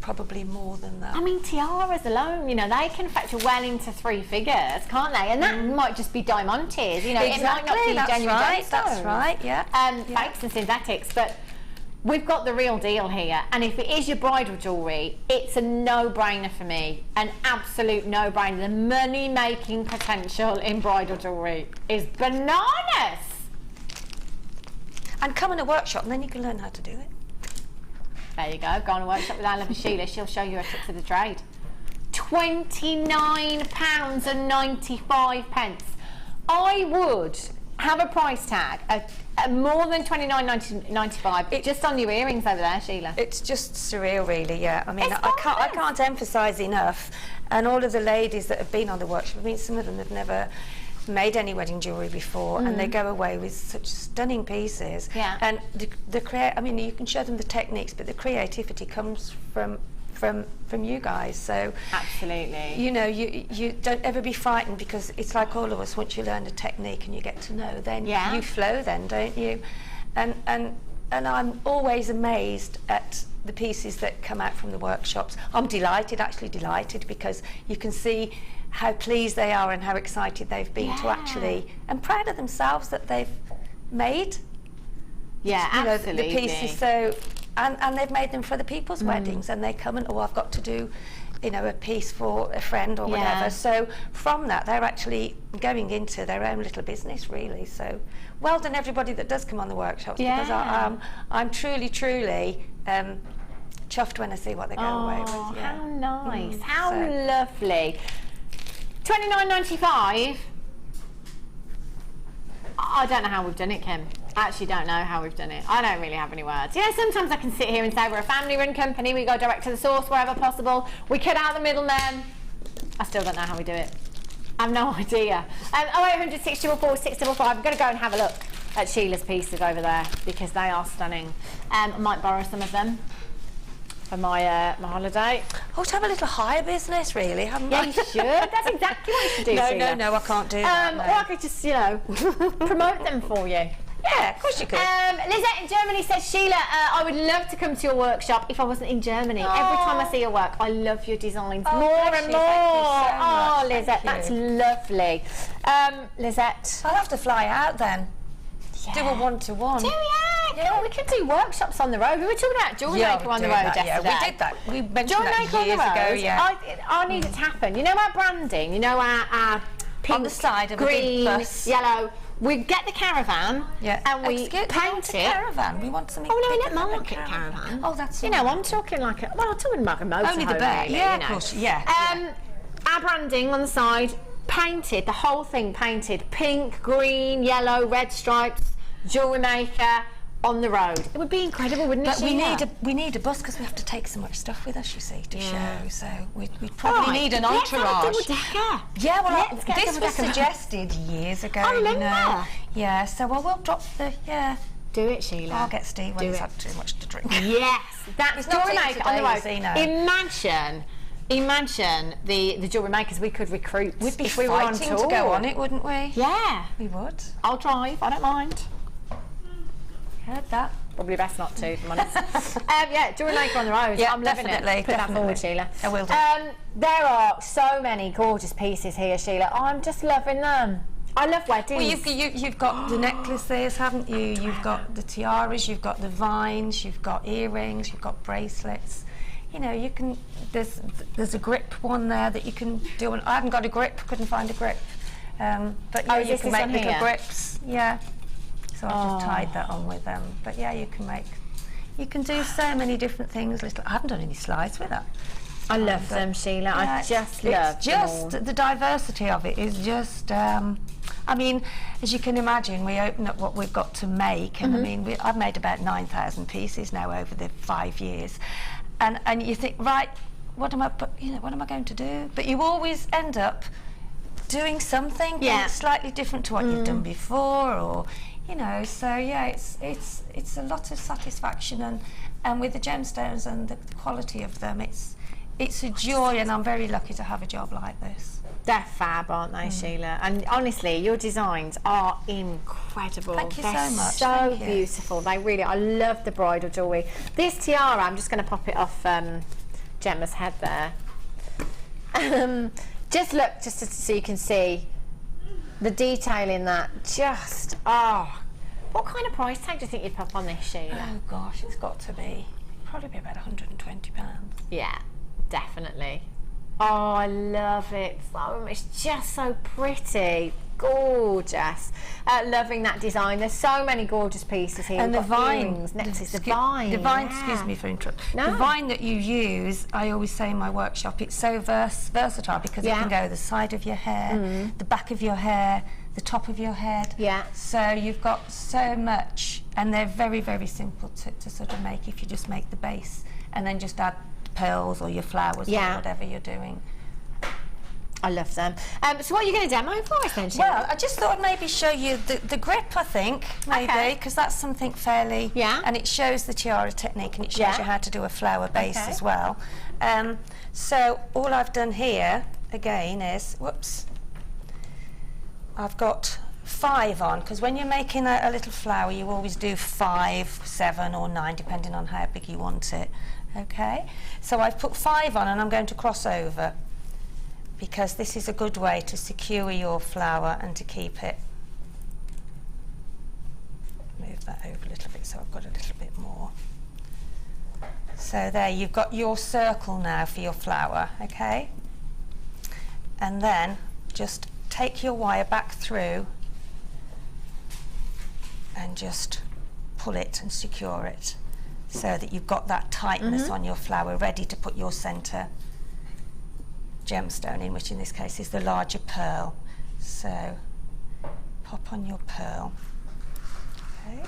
probably more than that. I mean, tiaras alone, you know, they can factor well into 3 figures, can't they? And that might just be diamantes, you know, exactly, it might not be genuine gemstones. That's right, yeah. Fakes and synthetics, but we've got the real deal here. And if it is your bridal jewellery, it's a no-brainer for me, an absolute no-brainer. The money-making potential in bridal jewellery is bananas. And come in a workshop, and then you can learn how to do it. There you go. Go on a workshop with our lovely Sheila. She'll show you a trick of the trade. £29.95. I would have a price tag more than £29.95 just on your earrings over there, Sheila. It's just surreal, really. Yeah. I mean, It's I can't emphasise enough. And all of the ladies that have been on the workshop, I mean, some of them have never made any wedding jewellery before, and they go away with such stunning pieces. Yeah. And I mean, you can show them the techniques, but the creativity comes from you guys. So Absolutely. you know, you don't ever be frightened, because it's like all of us. Once you learn a technique and you get to know, then you flow, then, don't you? And I'm always amazed at the pieces that come out from the workshops. I'm actually delighted, because you can see how pleased they are and how excited they've been to actually, and proud of themselves that they've made. Yeah, you know, absolutely. the pieces. So, and they've made them for the people's weddings, and they come and, I've got to do, you know, a piece for a friend or whatever. So from that, they're actually going into their own little business, really. So well done, everybody that does come on the workshops, because I'm truly chuffed when I see what they go away with. Yeah. How nice. How lovely. £29.95. I don't know how we've done it, Kim. I actually don't know how we've done it. I don't really have any words. Yeah, sometimes I can sit here and say we're a family-run company. We go direct to the source wherever possible. We cut out the middlemen. I still don't know how we do it. I have no idea. 0800 644 655. I'm going to go and have a look at Sheila's pieces over there, because they are stunning. I might borrow some of them for my my holiday. Oh, to have a little hire business, really, haven't Yeah, I? you should. That's exactly what you should do, Sheila. No, I can't do that. Or I could just, you know, promote them for you. Yeah, of course you could. Lizette in Germany says, Sheila, I would love to come to your workshop if I wasn't in Germany. Every time I see your work, I love your designs more bless and you. more. Thank you so much. Lizette, Thank that's you. lovely. Lizette. I'll have to fly out then. Yeah. Do a one-to-one. We could do workshops on the road. We were talking about Jewellery Maker on the road yesterday. Yeah, we did that. We mentioned Jewellery that Maker on the years road. ago, yeah. I need it to happen. You know our branding, you know our pink, On the side of a green, big bus. yellow. We get the caravan and we paint it. Caravan. We want something. Oh no, bigger in than a a market caravan. Oh, that's. You know, I'm talking like I'm talking like a motorhome. Only the best. Really, Yeah, you know. of course. Yeah. Our branding on the side, painted, the whole thing painted, pink, green, yellow, red stripes. Jewellery Maker on the road. It would be incredible, wouldn't it? But Sheila? we need a bus, because we have to take so much stuff with us, you see, to show. So we probably need an entourage. Let's have a double-decker. Yeah, well, Let's get a this was double-decker. suggested years ago. I remember. You know. Yeah, so we'll drop the Do it, Sheila. I'll get Steve when Do he's it. had too much to drink. Yes, that's He's not Jewellery in Maker on the today, road. is he, no? Imagine the Jewellery Makers we could recruit. We'd be if we were on fighting tour. to go on it, wouldn't we? Yeah, We would. I'll drive. I don't mind. Heard that. Probably best not to, if I'm honest. Yeah, Jewellery Maker on the road. Yeah, I'm loving definitely, it. Put that forward, Sheila. I will do. There are so many gorgeous pieces here, Sheila. I'm just loving them. I love weddings. Well, you've got the necklaces, haven't you? You've got the tiaras, you've got the vines, you've got earrings, you've got bracelets. You know, you can. There's a grip one there that you can do. I haven't got a grip. Couldn't find a grip. But yeah, you can make little grips. Yeah. So I've just tied that on with them. But yeah, you can do so many different things. I haven't done any slides with that. I love them, Sheila. Yeah, I just love it's them just all. the diversity of it is just. I mean, as you can imagine, we open up what we've got to make, and I mean, I've made about 9,000 pieces now over the 5 years, and you think, right, what am I going to do? But you always end up doing something that's slightly different to what you've done before, or you know. So yeah, it's a lot of satisfaction, and with the gemstones and the quality of them, it's a joy, and I'm very lucky to have a job like this. They're fab, aren't they, Sheila? And honestly, your designs are incredible. Thank you They're so much. So Thank you. beautiful. They really. I love the bridal jewellery. This tiara, I'm just going to pop it off Gemma's head there. Just look, so you can see the detail in that. Just what kind of price tag do you think you'd pop on this, Sheila? Oh gosh, it's got to be probably about £120. Yeah, definitely. Oh, I love it. So it's just so pretty. Gorgeous. Loving that design. There's so many gorgeous pieces here. And We've the got vine, earrings. Next is the vine. The vine, yeah. excuse me for interrupting. No. The vine that you use, I always say in my workshop, it's so versatile because it can go the side of your hair, the back of your hair, the top of your head. Yeah. So you've got so much, and they're very, very simple to sort of make if you just make the base and then just add pearls or your flowers or whatever you're doing. I love them. So what are you going to demo for us then, Sheila? Well, I just thought I'd maybe show you the grip, I think, maybe, because that's something fairly... And it shows the tiara technique and it shows you how to do a flower base as well. So all I've done here, again, is... Whoops. I've got 5 on, because when you're making a little flower, you always do 5, 7 or 9, depending on how big you want it. Okay? So I've put 5 on and I'm going to cross over, because this is a good way to secure your flower and to keep it. Move that over a little bit so I've got a little bit more. So there, you've got your circle now for your flower, okay? And then just take your wire back through and just pull it and secure it so that you've got that tightness on your flower ready to put your centre gemstone in, which in this case is the larger pearl. So pop on your pearl, okay,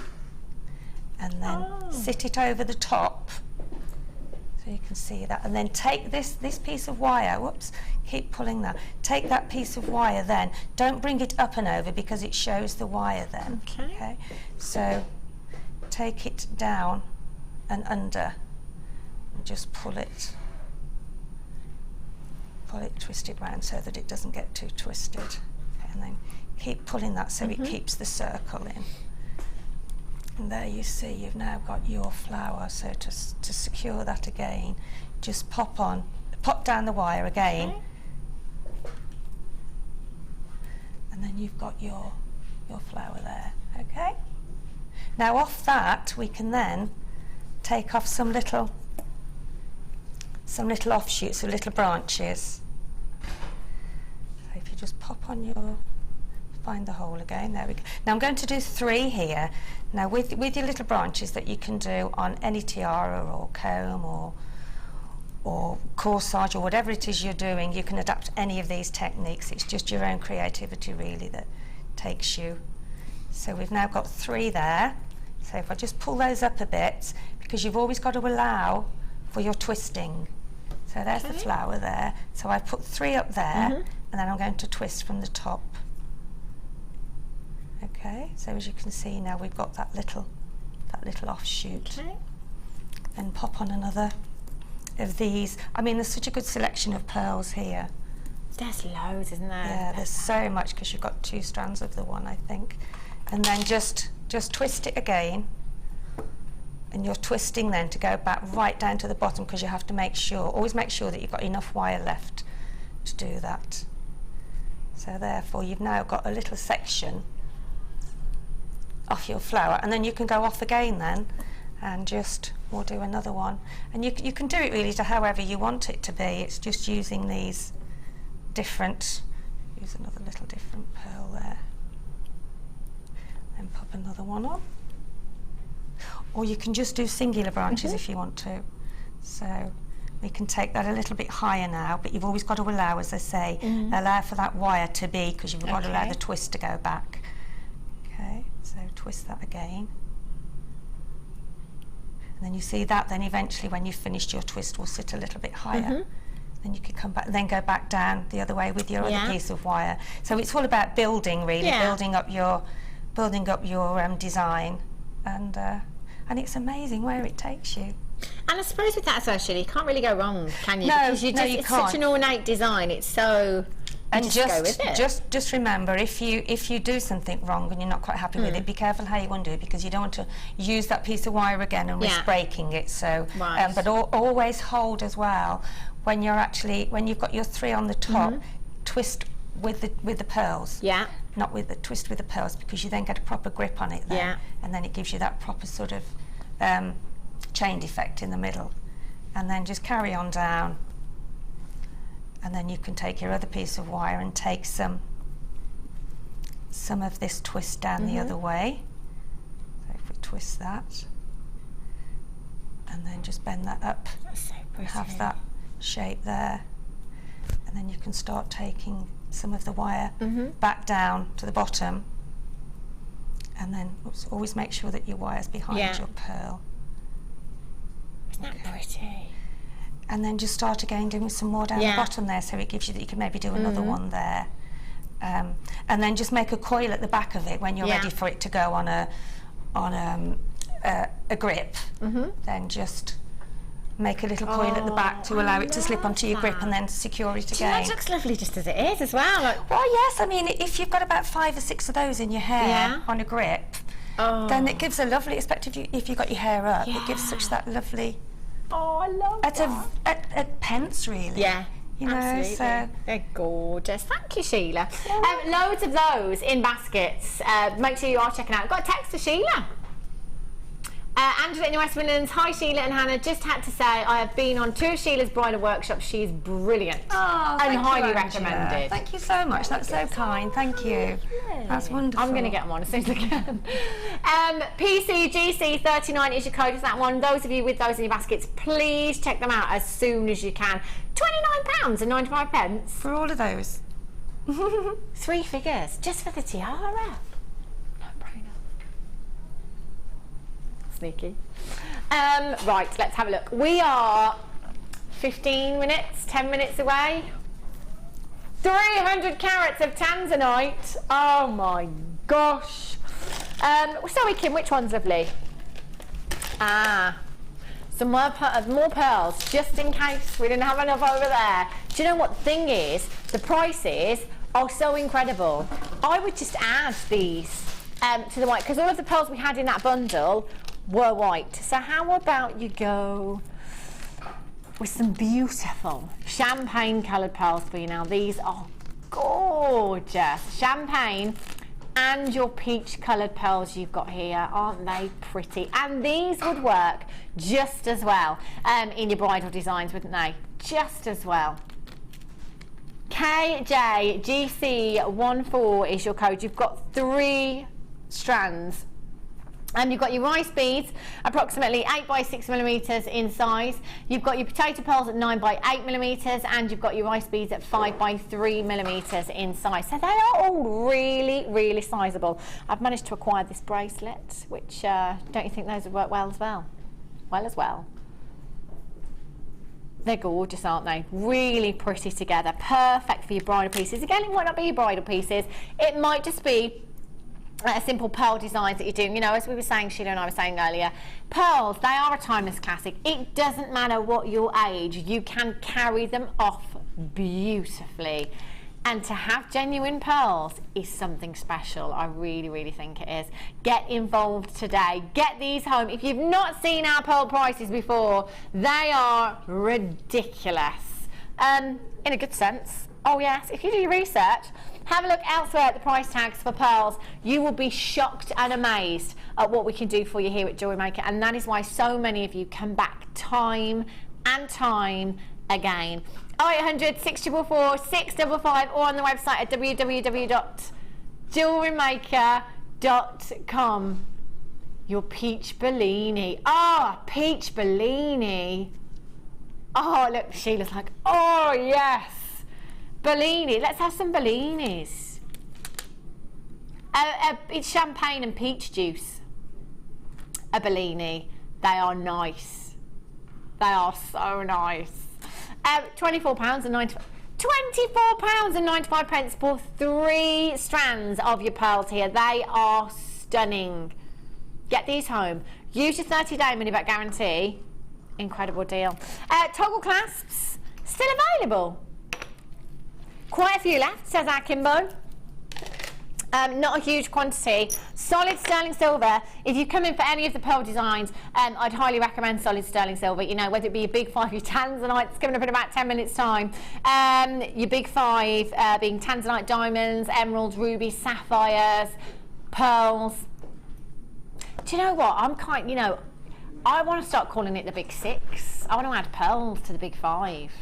and then sit it over the top so you can see that, and then take this piece of wire, whoops, keep pulling that, take that piece of wire, then don't bring it up and over because it shows the wire then. Okay, so take it down and under and just pull it, twist it round so that it doesn't get too twisted. Okay, and then keep pulling that so it keeps the circle in. And there you see you've now got your flower. So to secure that again, just pop down the wire again, and then you've got your flower there. Okay. Now off that we can then take off some little offshoots, so little branches. So if you just pop on your, find the hole again, there we go. Now I'm going to do 3 here. Now with your little branches that you can do on any tiara or comb or corsage or whatever it is you're doing, you can adapt any of these techniques. It's just your own creativity really that takes you. So we've now got 3 there. So if I just pull those up a bit, because you've always got to allow for your twisting. So there's the flower there. So I put 3 up there, and then I'm going to twist from the top. Okay, so as you can see now we've got that little offshoot. Okay. Then pop on another of these. I mean, there's such a good selection of pearls here. There's loads, isn't there? Yeah, there's so much, because you've got 2 strands of the one, I think. And then just twist it again. And you're twisting then to go back right down to the bottom, because you have to always make sure that you've got enough wire left to do that. So therefore you've now got a little section off your flower, and then you can go off again then and we'll do another one. And you can do it really to however you want it to be. It's just using these different, use another little different pearl there. And pop another one on. Or you can just do singular branches if you want to. So we can take that a little bit higher now, but you've always got to allow, as I say, allow for that wire to be, because you've got to allow the twist to go back. Okay, so twist that again. And then you see that then eventually when you've finished your twist will sit a little bit higher. Then you can come back, then go back down the other way with your other piece of wire. So it's all about building really, building up your design, and it's amazing where it takes you. And I suppose with that as well, Sheila, you can't really go wrong, can you? No, because you can't. Such an ornate design. It's so. And just go with it. Just remember, if you do something wrong and you're not quite happy with it, be careful how you want to do it, because you don't want to use that piece of wire again and risk breaking it. So, but always hold as well when you've got your 3 on the top. Twist with the pearls. Yeah. Not with the twist with the pearls, because you then get a proper grip on it. Then, and then it gives you that proper sort of chained effect in the middle, and then just carry on down. And then you can take your other piece of wire and take some of this twist down the other way. So if we twist that, and then just bend that up, and have that shape there. And then you can start taking some of the wire back down to the bottom, and then always make sure that your wire's behind your pearl. Isn't that pretty? And then just start again doing some more down the bottom there, so it gives you that you can maybe do another one there. And then just make a coil at the back of it when you're ready for it to go on a grip. Then just make a little coil at the back to allow it to slip onto your grip, and then secure it again. That looks lovely just as it is as well. Like, well, yes, I mean, if you've got about 5 or 6 of those in your hair on a grip, then it gives a lovely, especially if you've got your hair up, it gives such that lovely... Oh, I love that. At pence, really. Yeah. You know, absolutely. so They're gorgeous. Thank you, Sheila. Loads of those in baskets. Make sure you are checking out. I've got a text to Sheila. Angela in the West Midlands. Hi, Sheila and Hannah. Just had to say I have been on 2 of Sheila's bridal workshops. She's brilliant and highly recommended. Thank you so much. That's so kind. Thank you. That's wonderful. I'm going to get them on as soon as I can. PCGC39 is your code for that one. Those of you with those in your baskets, please check them out as soon as you can. £29.95 for all of those. 3 figures just for the tiara. Sneaky. Right, let's have a look. We are 15 minutes, 10 minutes away. 300 carats of tanzanite. Oh my gosh. So Kim, which one's lovely? Some more pearls, just in case we didn't have enough over there. Do you know what the thing is? The prices are so incredible. I would just add these to the white, because all of the pearls we had in that bundle were white. So how about you go with some beautiful champagne coloured pearls for you now. These are gorgeous. Champagne and your peach coloured pearls you've got here. Aren't they pretty? And these would work just as well in your bridal designs, wouldn't they? Just as well. KJGC14 is your code. You've got 3 strands. And you've got your rice beads, approximately 8 by 6 millimetres in size. You've got your potato pearls at 9 by 8 millimetres, and you've got your rice beads at 5 by 3 millimetres in size. So they are all really, really sizable. I've managed to acquire this bracelet, which don't you think those would work well as well? They're gorgeous, aren't they? Really pretty together. Perfect for your bridal pieces. Again, it might not be your bridal pieces. It might just be a simple pearl designs that you're doing. You know, as we were saying, Sheila and I were saying earlier, pearls, they are a timeless classic. It doesn't matter what your age, you can carry them off beautifully. And to have genuine pearls is something special. I really, really think it is. Get involved today. Get these home. If you've not seen our pearl prices before, they are ridiculous. In a good sense. Oh yes, if you do your research, have a look elsewhere at the price tags for pearls. You will be shocked and amazed at what we can do for you here at Jewellery Maker, and that is why so many of you come back time and time again. 0800 644 655 or on the website at www.jewellerymaker.com. Your peach Bellini. Peach Bellini. Oh, look, Sheila's like, oh yes. Bellini, let's have some Bellinis. It's champagne and peach juice. A Bellini. They are nice. They are so nice. £24.95 for 3 strands of your pearls here. They are stunning. Get these home. Use your 30-day money-back guarantee. Incredible deal. Toggle clasps, still available. Quite a few left, says our Kimbo. Not a huge quantity. Solid sterling silver. If you come in for any of the pearl designs, I'd highly recommend solid sterling silver. You know, whether it be your big 5, your tanzanite, it's coming up in about 10 minutes time. Your big 5 being tanzanite, diamonds, emeralds, rubies, sapphires, pearls. Do you know what? I want to start calling it the big 6. I want to add pearls to the big 5.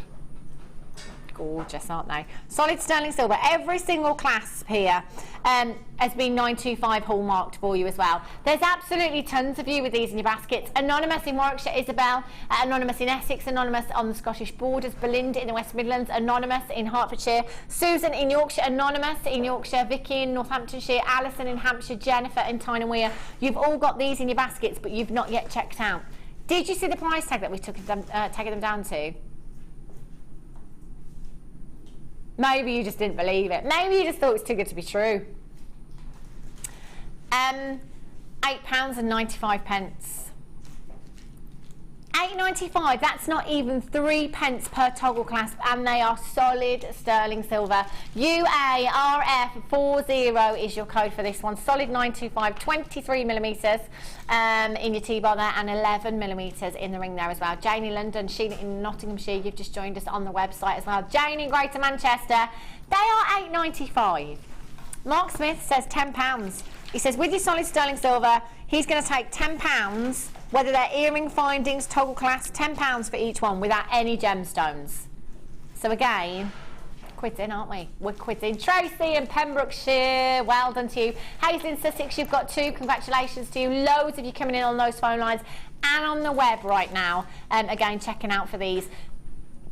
gorgeous, aren't they? Solid sterling silver. Every single clasp here has been 925 hallmarked for you as well. There's absolutely tons of you with these in your baskets. Anonymous in Warwickshire, Isabel. Anonymous in Essex. Anonymous on the Scottish borders. Belinda in the West Midlands. Anonymous in Hertfordshire. Susan in Yorkshire. Anonymous in Yorkshire. Vicky in Northamptonshire. Alison in Hampshire. Jennifer in Tyne and Wear. You've all got these in your baskets, but you've not yet checked out. Did you see the price tag that we took them, taking them down to? Maybe you just didn't believe it. Maybe you just thought it was too good to be true. £8.95. £8.95, that's not even 3 pence per toggle clasp, and they are solid sterling silver. UARF40 is your code for this one. Solid 925, 23 millimetres in your T-bar there, and 11 millimetres in the ring there as well. Jane in London, Sheila in Nottinghamshire, you've just joined us on the website as well. Jane in Greater Manchester, they are £8.95. Mark Smith says £10. He says with your solid sterling silver, he's going to take £10, whether they're earring findings, toggle clasps, £10 for each one without any gemstones. So again, quitting, aren't we? We're quitting. Tracy in Pembrokeshire, well done to you. Hazel in Sussex, you've got 2. Congratulations to you. Loads of you coming in on those phone lines and on the web right now. Again, checking out for these.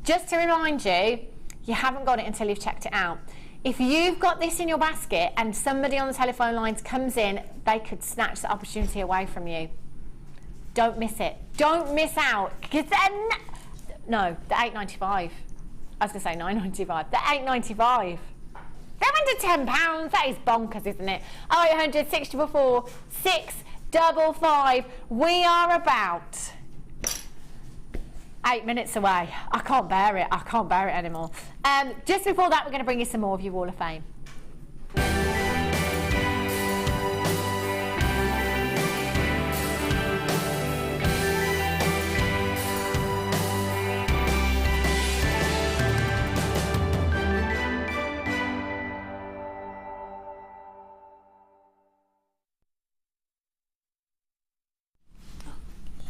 Just to remind you, you haven't got it until you've checked it out. If you've got this in your basket and somebody on the telephone lines comes in, they could snatch the opportunity away from you. Don't miss it. Don't miss out. Because then, no, they're £8.95. I was going to say £9.95. They're £8.95. They're under £10. That is bonkers, isn't it? 0800 644 655. We are about 8 minutes away. I can't bear it. I can't bear it anymore. Just before that, we're going to bring you some more of your Wall of Fame.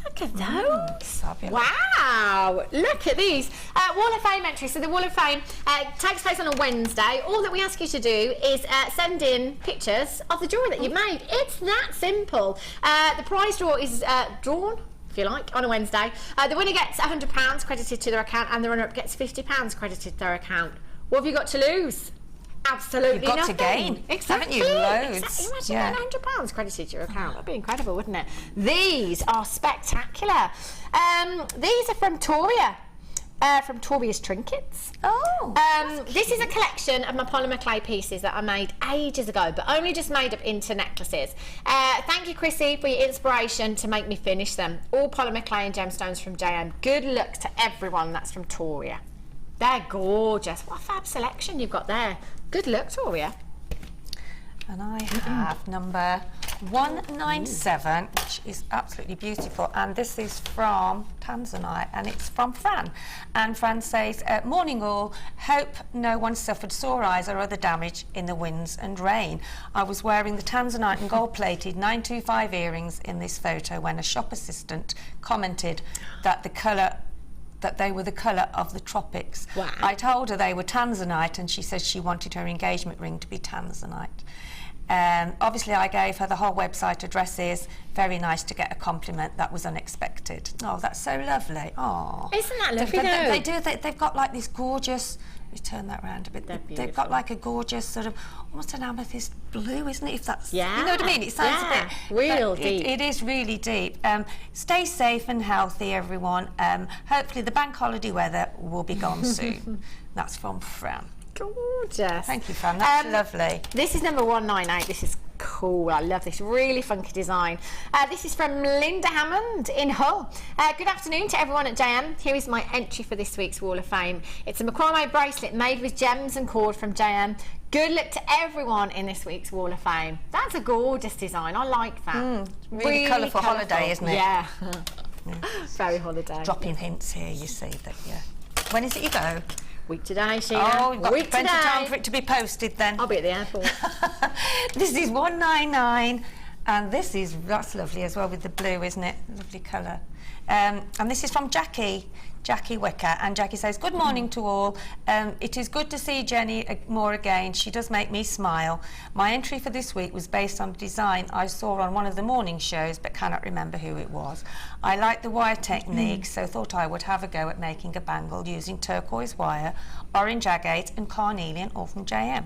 Look at those. Wow, look at these. Wall of Fame entries. So the Wall of Fame takes place on a Wednesday. All that we ask you to do is send in pictures of the jewellery that you've made. It's that simple. The prize draw is drawn, if you like, on a Wednesday. The winner gets £100 credited to their account, and the runner-up gets £50 credited to their account. What have you got to lose? Absolutely You've got nothing. to gain, Exactly. haven't you? Loads. Exactly. Imagine Yeah. getting £100 credited to your account. That'd be incredible, wouldn't it? These are spectacular. These are from Toria. From Toria's Trinkets. Oh. This is a collection of my polymer clay pieces that I made ages ago, but only just made up into necklaces. Thank you, Chrissy, for your inspiration to make me finish them. All polymer clay and gemstones from JM. Good luck to everyone that's from Toria. They're gorgeous. What a fab selection you've got there. Good luck, Toria. And I have number 197, which is absolutely beautiful. And this is from Tanzanite, and it's from Fran. And Fran says, morning all, hope no one suffered sore eyes or other damage in the winds and rain. I was wearing the Tanzanite and gold-plated 925 earrings in this photo when a shop assistant commented that they were the colour of the tropics. Wow. I told her they were Tanzanite, and she said she wanted her engagement ring to be Tanzanite. Obviously, I gave her the whole website addresses. Very nice to get a compliment. That was unexpected. Oh, that's so lovely. Oh, Isn't that lovely, they've got like this gorgeous. Let me turn that round a bit. They've got like a gorgeous sort of almost an amethyst blue, isn't it? If that's, you know what I mean. It sounds a bit real deep. It is really deep. Stay safe and healthy, everyone. Hopefully, the bank holiday weather will be gone soon. That's from Fran. Gorgeous. Thank you, Fran. That's lovely. This is number 198. This is cool. I love this. Really funky design. This is from Linda Hammond in Hull. Good afternoon to everyone at JM. Here is my entry for this week's Wall of Fame. It's a macrame bracelet made with gems and cord from JM. Good luck to everyone in this week's Wall of Fame. That's a gorgeous design. I like that. Really colourful holiday, isn't it? Yeah. Very holiday. Dropping hints here, you see that. Yeah. When is it you go? Week today, Sheila. Oh, we've got Week plenty of today. time for it to be posted then. I'll be at the airport. This is 199, and that's lovely as well with the blue, isn't it? Lovely colour. And this is from Jackie. Jackie Wicker, and Jackie says, good morning to all. It is good to see Jenny more again. She does make me smile. My entry for this week was based on a design I saw on one of the morning shows, but cannot remember who it was. I like the wire technique, so thought I would have a go at making a bangle using turquoise wire, orange agate and carnelian, all from JM.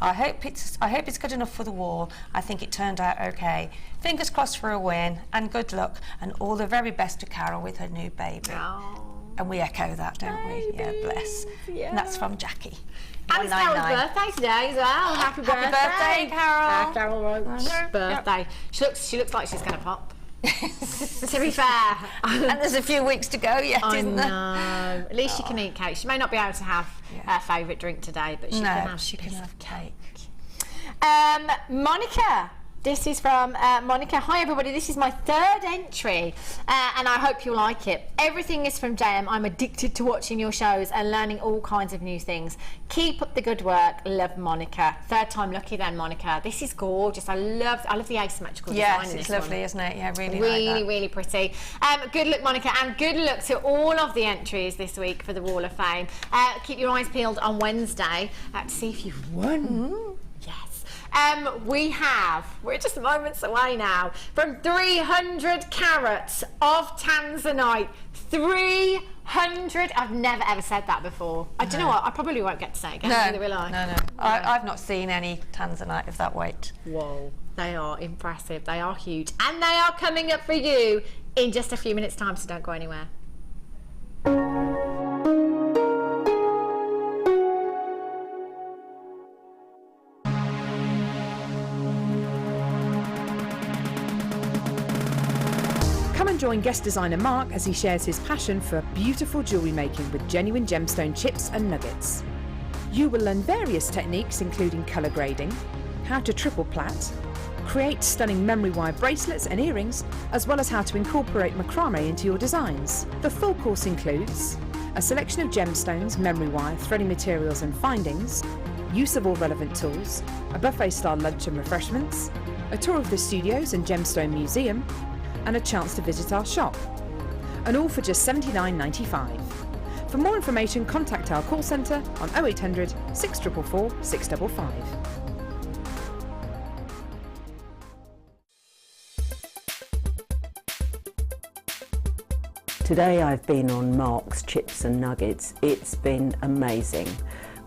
I hope it's good enough for the wall. I think it turned out okay. Fingers crossed for a win, and good luck, and all the very best to Carol with her new baby. Oh. And we echo that, don't we? Yeah, bless. Yeah. And that's from Jackie. And it's Carol's birthday today as well. Happy birthday, Carol. Carol Roach's birthday. She looks like she's going to pop. To be fair. And there's a few weeks to go yet, isn't there? No. At least she can eat cake. She may not be able to have her favourite drink today, but she can have cake. Monica. This is from Monica. Hi everybody, this is my third entry and I hope you like it. Everything is from JM. I'm addicted to watching your shows and learning all kinds of new things. Keep up the good work. Love, Monica. Third time lucky then, Monica. This is gorgeous. I love the asymmetrical design in this one. Yes, it's lovely, isn't it? Yeah, really really pretty. Good luck, Monica, and good luck to all of the entries this week for the Wall of Fame. Keep your eyes peeled on Wednesday to see if you've won. Yes. We're just moments away now from 300 carats of tanzanite. 300. I've never ever said that before. Do you know what? I probably won't get to say it again. Neither will I. No. I've not seen any tanzanite of that weight. Whoa. They are impressive. They are huge. And they are coming up for you in just a few minutes' time, so don't go anywhere. Come and join guest designer Mark as he shares his passion for beautiful jewellery making with genuine gemstone chips and nuggets. You will learn various techniques including colour grading, how to triple plait, create stunning memory wire bracelets and earrings, as well as how to incorporate macrame into your designs. The full course includes a selection of gemstones, memory wire, threading materials and findings, use of all relevant tools, a buffet-style lunch and refreshments, a tour of the studios and gemstone museum, and a chance to visit our shop. And all for just $79.95. For more information, contact our call centre on 0800 644 655. Today I've been on Mark's Chips and Nuggets. It's been amazing.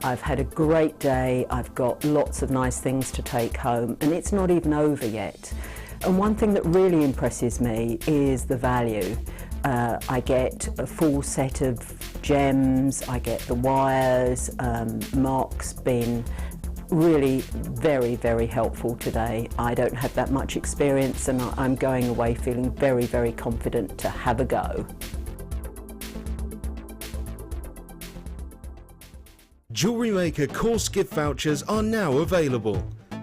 I've had a great day, I've got lots of nice things to take home, and it's not even over yet. And one thing that really impresses me is the value. I get a full set of gems, I get the wires. Mark's been really very, very helpful today. I don't have that much experience and I'm going away feeling very, very confident to have a go. Jewellery Maker course gift vouchers are now available.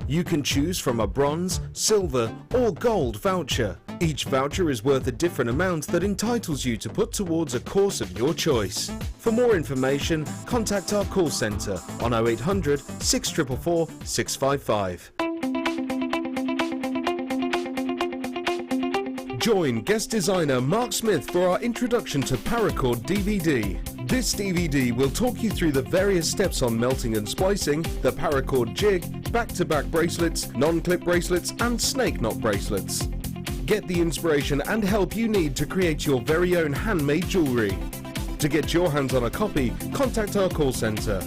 You can choose from a bronze, silver or gold voucher. Each voucher is worth a different amount that entitles you to put towards a course of your choice. For more information, contact our call centre on 0800 644 655. Join guest designer Mark Smith for our introduction to paracord DVD. This DVD will talk you through the various steps on melting and splicing, the paracord jig, back-to-back bracelets, non-clip bracelets and snake knot bracelets. Get the inspiration and help you need to create your very own handmade jewellery. To get your hands on a copy, contact our call centre.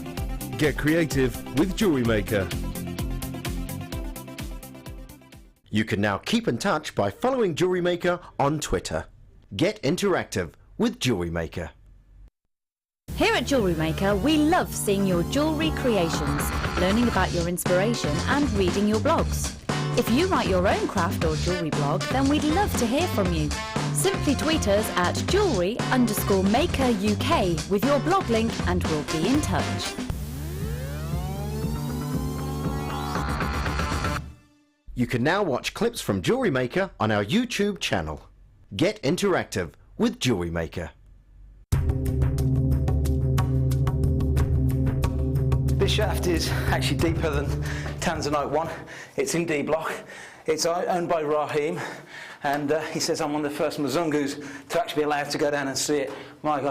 Get creative with Jewellery Maker. You can now keep in touch by following Jewellery Maker on Twitter. Get interactive with Jewellery Maker. Here at Jewellery Maker, we love seeing your jewellery creations, learning about your inspiration and reading your blogs. If you write your own craft or jewellery blog, then we'd love to hear from you. Simply tweet us at jewellery_maker UK with your blog link and we'll be in touch. You can now watch clips from Jewellery Maker on our YouTube channel. Get interactive with Jewellery Maker. This shaft is actually deeper than Tanzanite 1. It's in D block. It's owned by Rahim, and he says I'm one of the first Mzungus to actually be allowed to go down and see it. My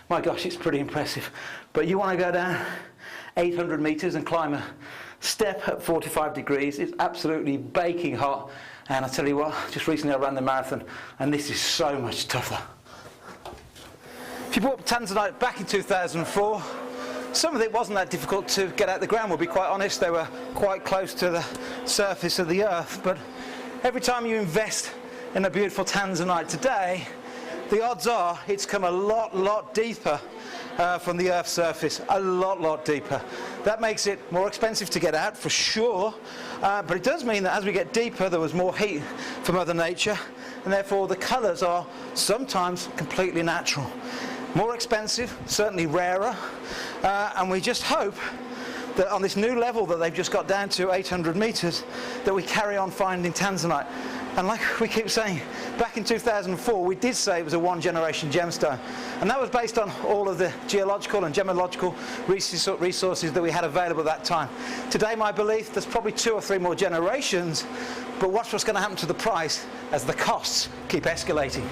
gosh, it's pretty impressive. But you want to go down 800 metres and climb a step at 45 degrees. It's absolutely baking hot, and I tell you what, just recently I ran the marathon, and this is so much tougher. If you bought tanzanite back in 2004, some of it wasn't that difficult to get out the ground, we'll be quite honest. They were quite close to the surface of the earth, but every time you invest in a beautiful tanzanite today, the odds are it's come a lot deeper from the earth's surface, a lot deeper. That makes it more expensive to get out, for sure, but it does mean that as we get deeper there was more heat from Mother Nature, and therefore the colours are sometimes completely natural. More expensive, certainly rarer, and we just hope that on this new level that they've just got down to 800 metres, that we carry on finding tanzanite. And like we keep saying, back in 2004 we did say it was a one-generation gemstone, and that was based on all of the geological and gemological resources that we had available at that time. Today, my belief, there's probably 2 or 3 more generations, but watch what's going to happen to the price as the costs keep escalating.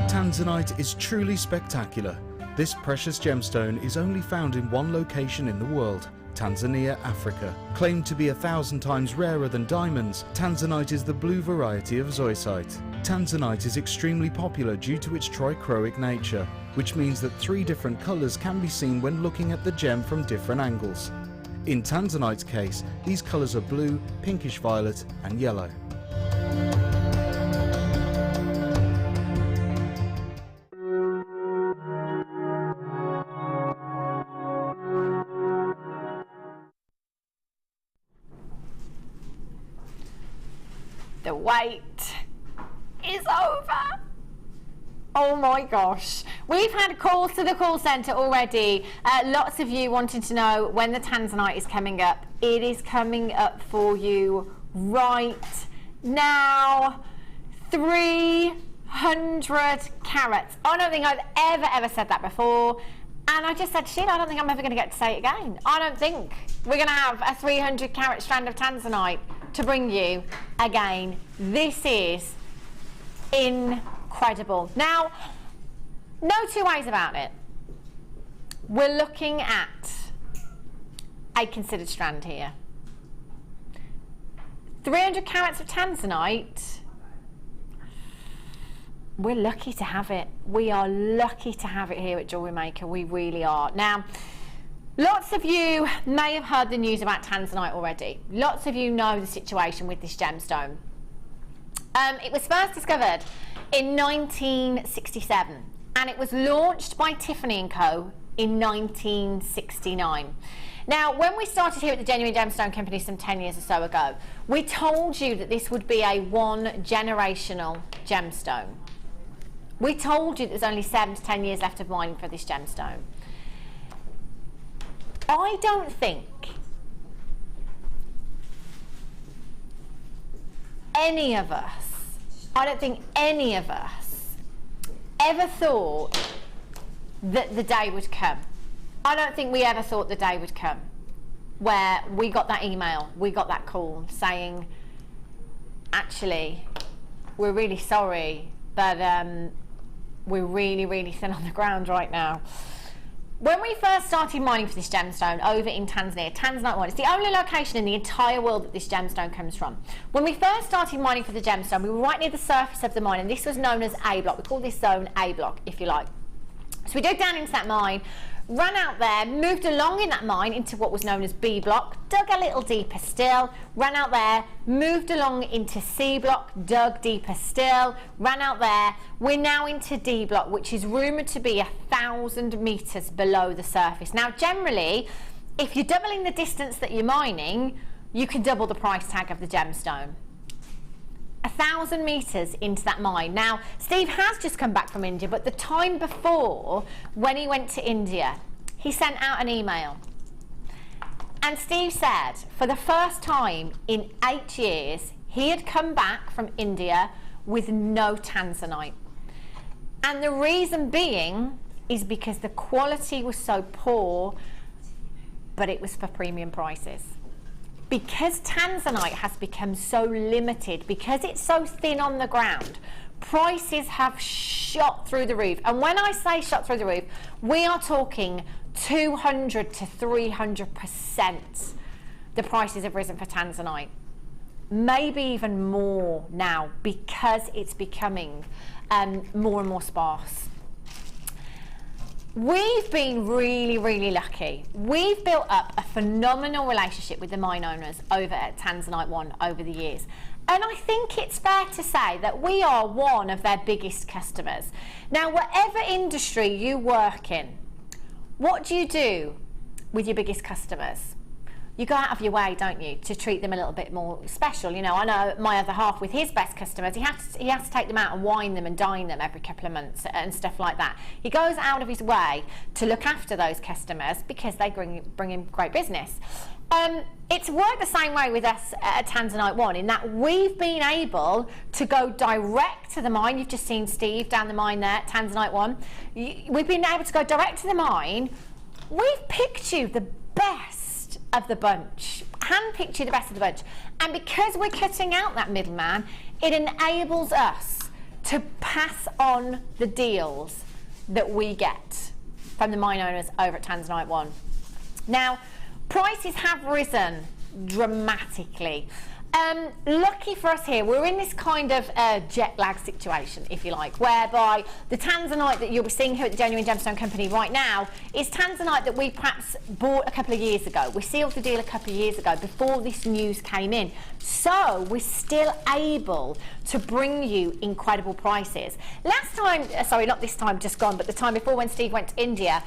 Tanzanite is truly spectacular. This precious gemstone is only found in one location in the world, Tanzania, Africa. Claimed to be 1,000 times rarer than diamonds, tanzanite is the blue variety of zoisite. Tanzanite is extremely popular due to its trichroic nature, which means that 3 different colours can be seen when looking at the gem from different angles. In tanzanite's case, these colours are blue, pinkish violet and yellow. The wait is over. Oh my gosh. We've had calls to the call centre already. Lots of you wanting to know when the tanzanite is coming up. It is coming up for you right now. 300 carats. I don't think I've ever said that before. And I just said, Sheila, I don't think I'm ever going to get to say it again. I don't think we're going to have a 300 carat strand of tanzanite to bring you again. This is incredible. Now, no 2 ways about it. We're looking at a considered strand here. 300 carats of tanzanite. We're lucky to have it. We are lucky to have it here at Jewellery Maker. We really are. Now, lots of you may have heard the news about tanzanite already. Lots of you know the situation with this gemstone. It was first discovered in 1967, and it was launched by Tiffany & Co. in 1969. Now, when we started here at the Genuine Gemstone Company some 10 years or so ago, we told you that this would be a one-generational gemstone. We told you there's only 7 to 10 years left of mining for this gemstone. I don't think any of us ever thought that the day would come. I don't think we ever thought the day would come where we got that email, we got that call saying, actually, we're really sorry, but we're really thin on the ground right now. When we first started mining for this gemstone over in Tanzania, Tanzanite 1, it's the only location in the entire world that this gemstone comes from. When we first started mining for the gemstone, we were right near the surface of the mine, and this was known as A block. We call this zone A block, if you like. So we dug down into that mine, ran out there, moved along in that mine into what was known as B block, dug a little deeper still, ran out there, moved along into C block, dug deeper still, ran out there. We're now into D block, which is rumoured to be 1,000 metres below the surface. Now, generally, if you're doubling the distance that you're mining, you can double the price tag of the gemstone. 1,000 metres into that mine. Now, Steve has just come back from India, but the time before, when he went to India, he sent out an email. And Steve said, for the first time in 8 years, He had come back from India with no tanzanite. And the reason being is because the quality was so poor, but it was for premium prices. Because tanzanite has become so limited, because it's so thin on the ground, prices have shot through the roof. And when I say shot through the roof, we are talking 200 to 300%. The prices have risen for tanzanite. Maybe even more now, because it's becoming more and more sparse. We've been really, really lucky. We've built up a phenomenal relationship with the mine owners over at Tanzanite One over the years. And I think it's fair to say that we are one of their biggest customers. Now, whatever industry you work in, what do you do with your biggest customers? You go out of your way, don't you, to treat them a little bit more special. You know, I know my other half with his best customers, he has to take them out and wine them and dine them every couple of months and stuff like that. He goes out of his way to look after those customers because they bring him great business. It's worked the same way with us at Tanzanite One, in that we've been able to go direct to the mine. You've just seen Steve down the mine there at Tanzanite One. We've been able to go direct to the mine. We've picked you the best of the bunch, handpicked you the best of the bunch, and because we're cutting out that middleman, it enables us to pass on the deals that we get from the mine owners over at Tanzanite One. Now, prices have risen dramatically. Lucky for us here, we're in this kind of jet lag situation, if you like, whereby the tanzanite that you'll be seeing here at the Genuine Gemstone Company right now is tanzanite that we perhaps bought a couple of years ago. We sealed the deal a couple of years ago before this news came in. So we're still able to bring you incredible prices. Last time, sorry, not this time just gone, but the time before when Steve went to India,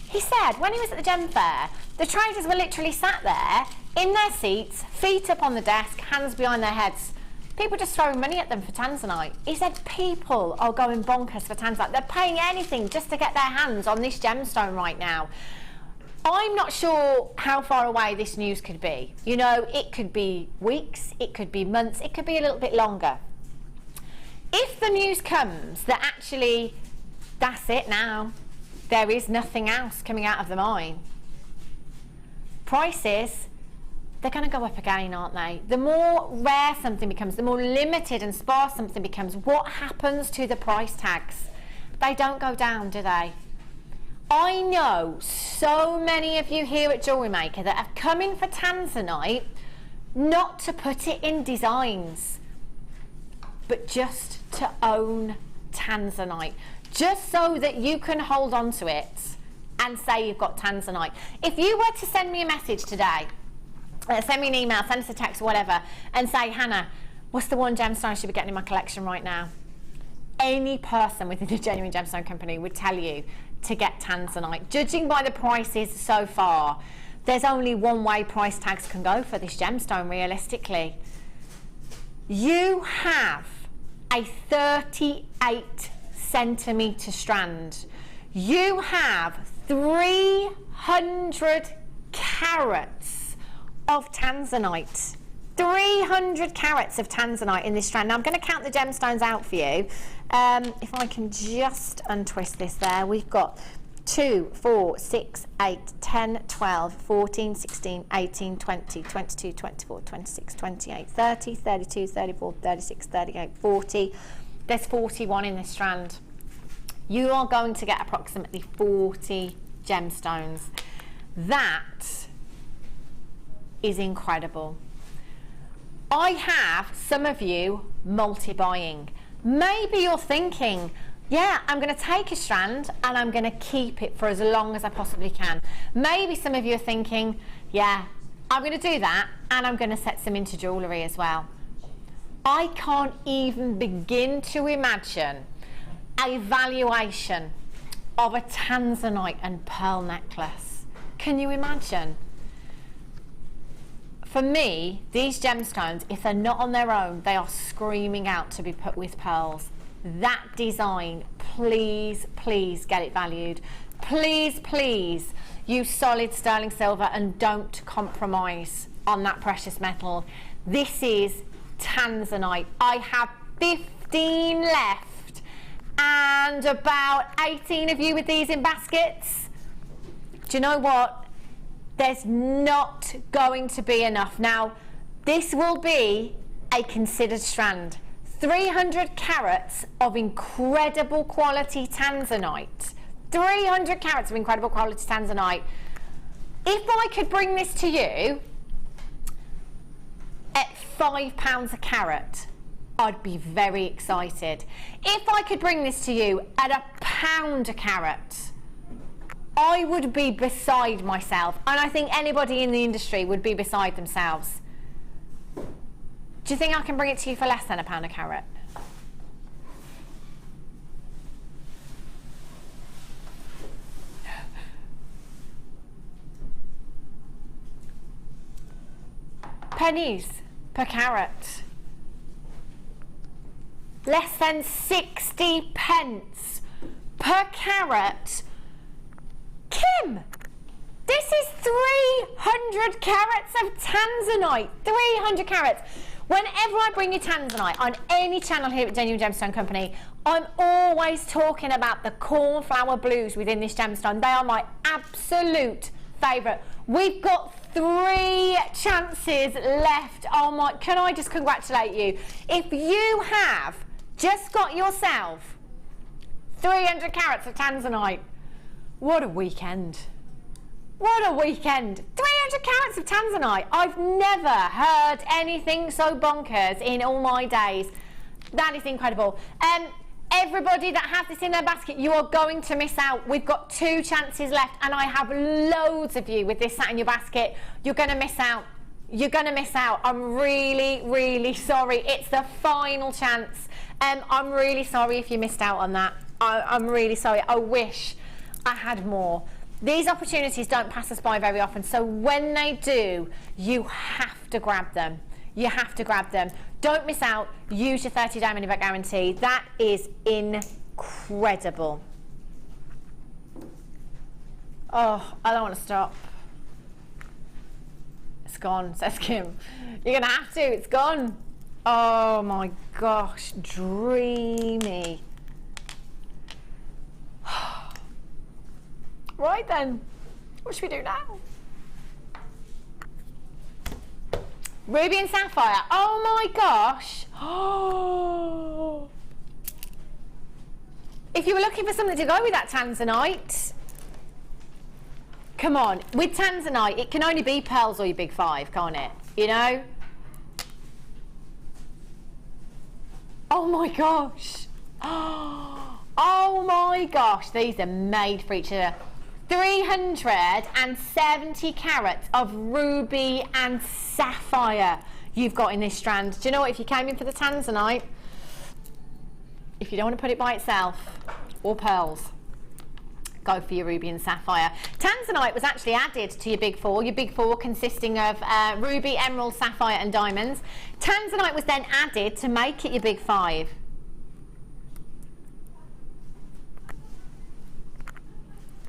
he said when he was at the Gem Fair, the traders were literally sat there in their seats, feet up on the desk, hands behind their heads. People just throwing money at them for tanzanite. He said people are going bonkers for tanzanite. They're paying anything just to get their hands on this gemstone right now. I'm not sure how far away this news could be. You know, it could be weeks, it could be months, it could be a little bit longer. If the news comes that actually that's it now, there is nothing else coming out of the mine, prices, they're going to go up again, aren't they? The more rare something becomes, the more limited and sparse something becomes, what happens to the price tags? They don't go down, do they? I know so many of you here at Jewellery Maker that have come in for tanzanite not to put it in designs, but just to own tanzanite, just so that you can hold on to it and say you've got tanzanite. If you were to send me a message today, send me an email, send us a text or whatever, and say, Hannah, what's the one gemstone I should be getting in my collection right now? Any person within the Genuine Gemstone Company would tell you to get tanzanite. Judging by the prices so far, there's only one way price tags can go for this gemstone realistically. You have a 38 centimetre strand. You have 300 carats of tanzanite. 300 carats of tanzanite in this strand. Now I'm going to count the gemstones out for you. If I can just untwist this there, we've got 2, 4, 6, 8, 10, 12, 14, 16, 18, 20, 22, 24, 26, 28, 30, 32, 34, 36, 38, 40. There's 41 in this strand. You are going to get approximately 40 gemstones. That is incredible. I have some of you multi-buying. Maybe you're thinking, yeah, I'm going to take a strand and I'm going to keep it for as long as I possibly can. Maybe some of you are thinking, yeah, I'm going to do that and I'm going to set some into jewellery as well. I can't even begin to imagine a valuation of a tanzanite and pearl necklace. Can you imagine? For me, these gemstones, if they're not on their own, they are screaming out to be put with pearls. That design, please, please get it valued. Please, please use solid sterling silver and don't compromise on that precious metal. This is tanzanite. I have 15 left and about 18 of you with these in baskets. Do you know what? There's not going to be enough. Now, this will be a considered strand. 300 carats of incredible quality tanzanite. 300 carats of incredible quality tanzanite. If I could bring this to you at £5 a carat, I'd be very excited. If I could bring this to you at £1 a carat, I would be beside myself, and I think anybody in the industry would be beside themselves. Do you think I can bring it to you for less than £1 a carat? Pennies per carat. Less than 60 pence per carat. Kim, this is 300 carats of tanzanite. 300 carats. Whenever I bring you tanzanite on any channel here at Genuine Gemstone Company, I'm always talking about the cornflower blues within this gemstone. They are my absolute favourite. We've got 3 chances left. Oh my, can I just congratulate you? If you have just got yourself 300 carats of tanzanite, what a weekend. What a weekend. 300 carats of tanzanite. I've never heard anything so bonkers in all my days. That is incredible. Everybody that has this in their basket, you are going to miss out. We've got 2 chances left, and I have loads of you with this sat in your basket. You're going to miss out. You're going to miss out. I'm really, really sorry. It's the final chance. I'm really sorry if you missed out on that. I'm really sorry. I wish I had more. These opportunities don't pass us by very often, so when they do, you have to grab them. You have to grab them. Don't miss out. Use your 30-day money-back guarantee. That is incredible. Oh, I don't want to stop. It's gone, says Kim. You're going to have to. It's gone. Oh, my gosh. Dreamy. Right then. What should we do now? Ruby and sapphire. Oh my gosh. Oh. If you were looking for something to go with that tanzanite, come on. With tanzanite, it can only be pearls or your big 5, can't it? You know? Oh my gosh. Oh my gosh. These are made for each other. 370 carats of ruby and sapphire you've got in this strand. Do you know what? If you came in for the tanzanite, if you don't want to put it by itself, or pearls, go for your ruby and sapphire. Tanzanite was actually added to your big 4. Your big 4 consisting of ruby, emerald, sapphire and diamonds. Tanzanite was then added to make it your big 5.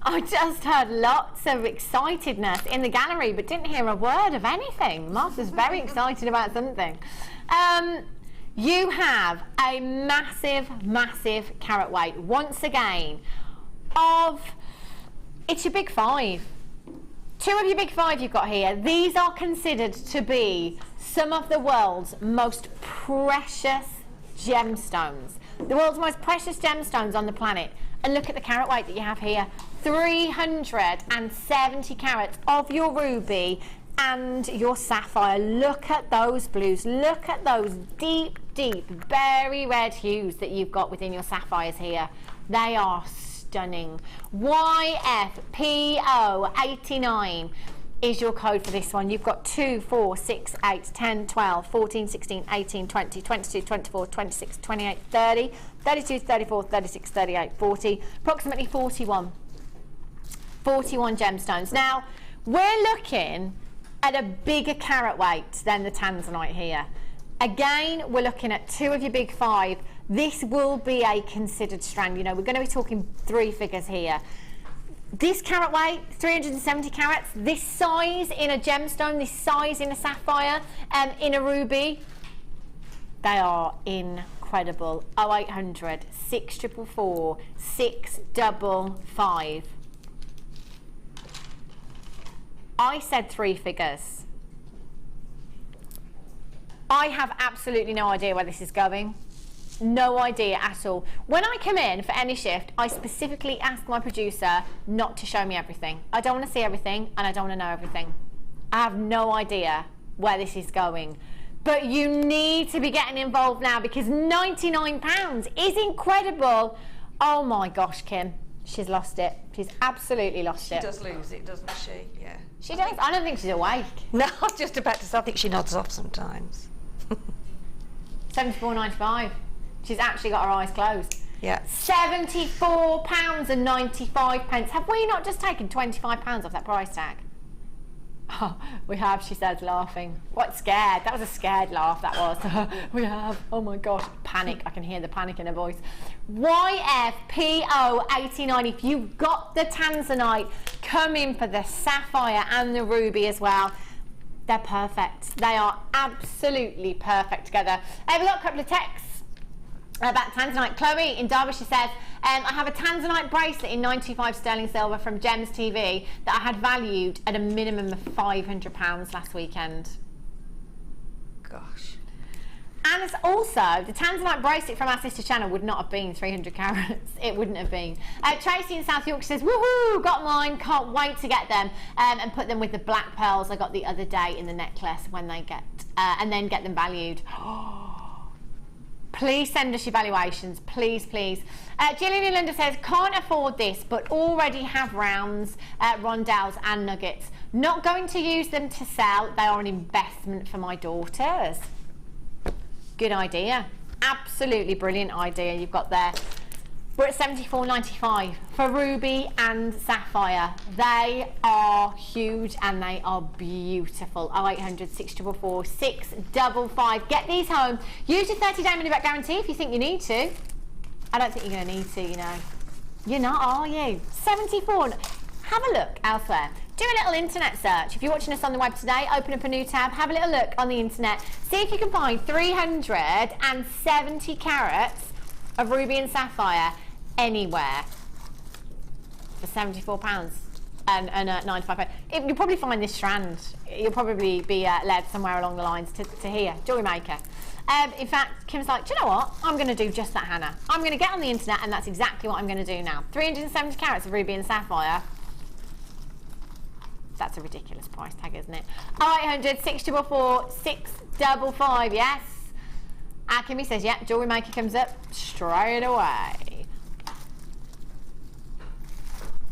I just heard lots of excitedness in the gallery, but didn't hear a word of anything. Martha's very excited about something. You have a massive, massive carat weight, once again, of, it's your big 5. 2 of your big 5 you've got here. These are considered to be some of the world's most precious gemstones. The world's most precious gemstones on the planet. And look at the carat weight that you have here. 370 carats of your ruby and your sapphire. Look at those blues. Look at those deep, deep berry red hues that you've got within your sapphires here. They are stunning. YFPO89 is your code for this one. You've got 2, 4, 6, 8, 10, 12, 14, 16, 18, 20, 22, 24, 26, 28, 30, 32, 34, 36, 38, 40, approximately 41 gemstones. Now, we're looking at a bigger carat weight than the tanzanite here. Again, we're looking at 2 of your big 5. This will be a considered strand. You know, we're going to be talking 3 figures here. This carat weight, 370 carats, this size in a gemstone, this size in a sapphire, in a ruby, They are incredible. 0800 644 655. I said 3 figures. I have absolutely no idea where this is going. No idea at all. When I come in for any shift, I specifically ask my producer not to show me everything. I don't want to see everything and I don't want to know everything. I have no idea where this is going. But you need to be getting involved now because £99 is incredible. Oh my gosh, Kim. She's lost it. She's absolutely lost it. She does lose it, doesn't she? Yeah. She does. I don't think she's awake. No, I was just about to say, I think she nods off sometimes. £74.95. She's actually got her eyes closed. Yeah. £74.95. Have we not just taken £25 off that price tag? Oh, we have, she says, laughing. What, scared? That was a scared laugh, that was. We have. Oh my gosh. Panic. I can hear the panic in her voice. YFPO89. If you've got the Tanzanite, come in for the sapphire and the ruby as well. They're perfect. They are absolutely perfect together. We've got a couple of texts about Tanzanite. Chloe in Derbyshire says, I have a Tanzanite bracelet in 925 sterling silver from Gems TV that I had valued at a minimum of £500 last weekend. Gosh. And it's also, the Tanzanite bracelet from our sister channel would not have been 300 carats. It wouldn't have been. Tracy in South Yorkshire says, woohoo, got mine, can't wait to get them and put them with the black pearls I got the other day in the necklace when they get, and then get them valued. Please send us your valuations, please, please. Gillian in London says, can't afford this, but already have rounds, rondelles and nuggets. Not going to use them to sell. They are an investment for my daughters. Good idea. Absolutely brilliant idea you've got there. We're at £74.95 for ruby and sapphire. They are huge and they are beautiful. 0800 644 655. Get these home. Use your 30-day money-back guarantee if you think you need to. I don't think you're going to need to, you know. You're not, are you? 74. Have a look elsewhere. Do a little internet search. If you're watching us on the web today, open up a new tab, have a little look on the internet. See if you can find 370 carats of ruby and sapphire anywhere for £74 and £95. You'll probably find this strand. You'll probably be led somewhere along the lines to here, Jewellery Maker. In fact, Kim's like, do you know what? I'm going to do just that, Hannah. I'm going to get on the internet and that's exactly what I'm going to do now. 370 carats of ruby and sapphire. That's a ridiculous price tag, isn't it? 0800 644 655, yes. Kimmy says, yeah, Jewellery Maker comes up straight away.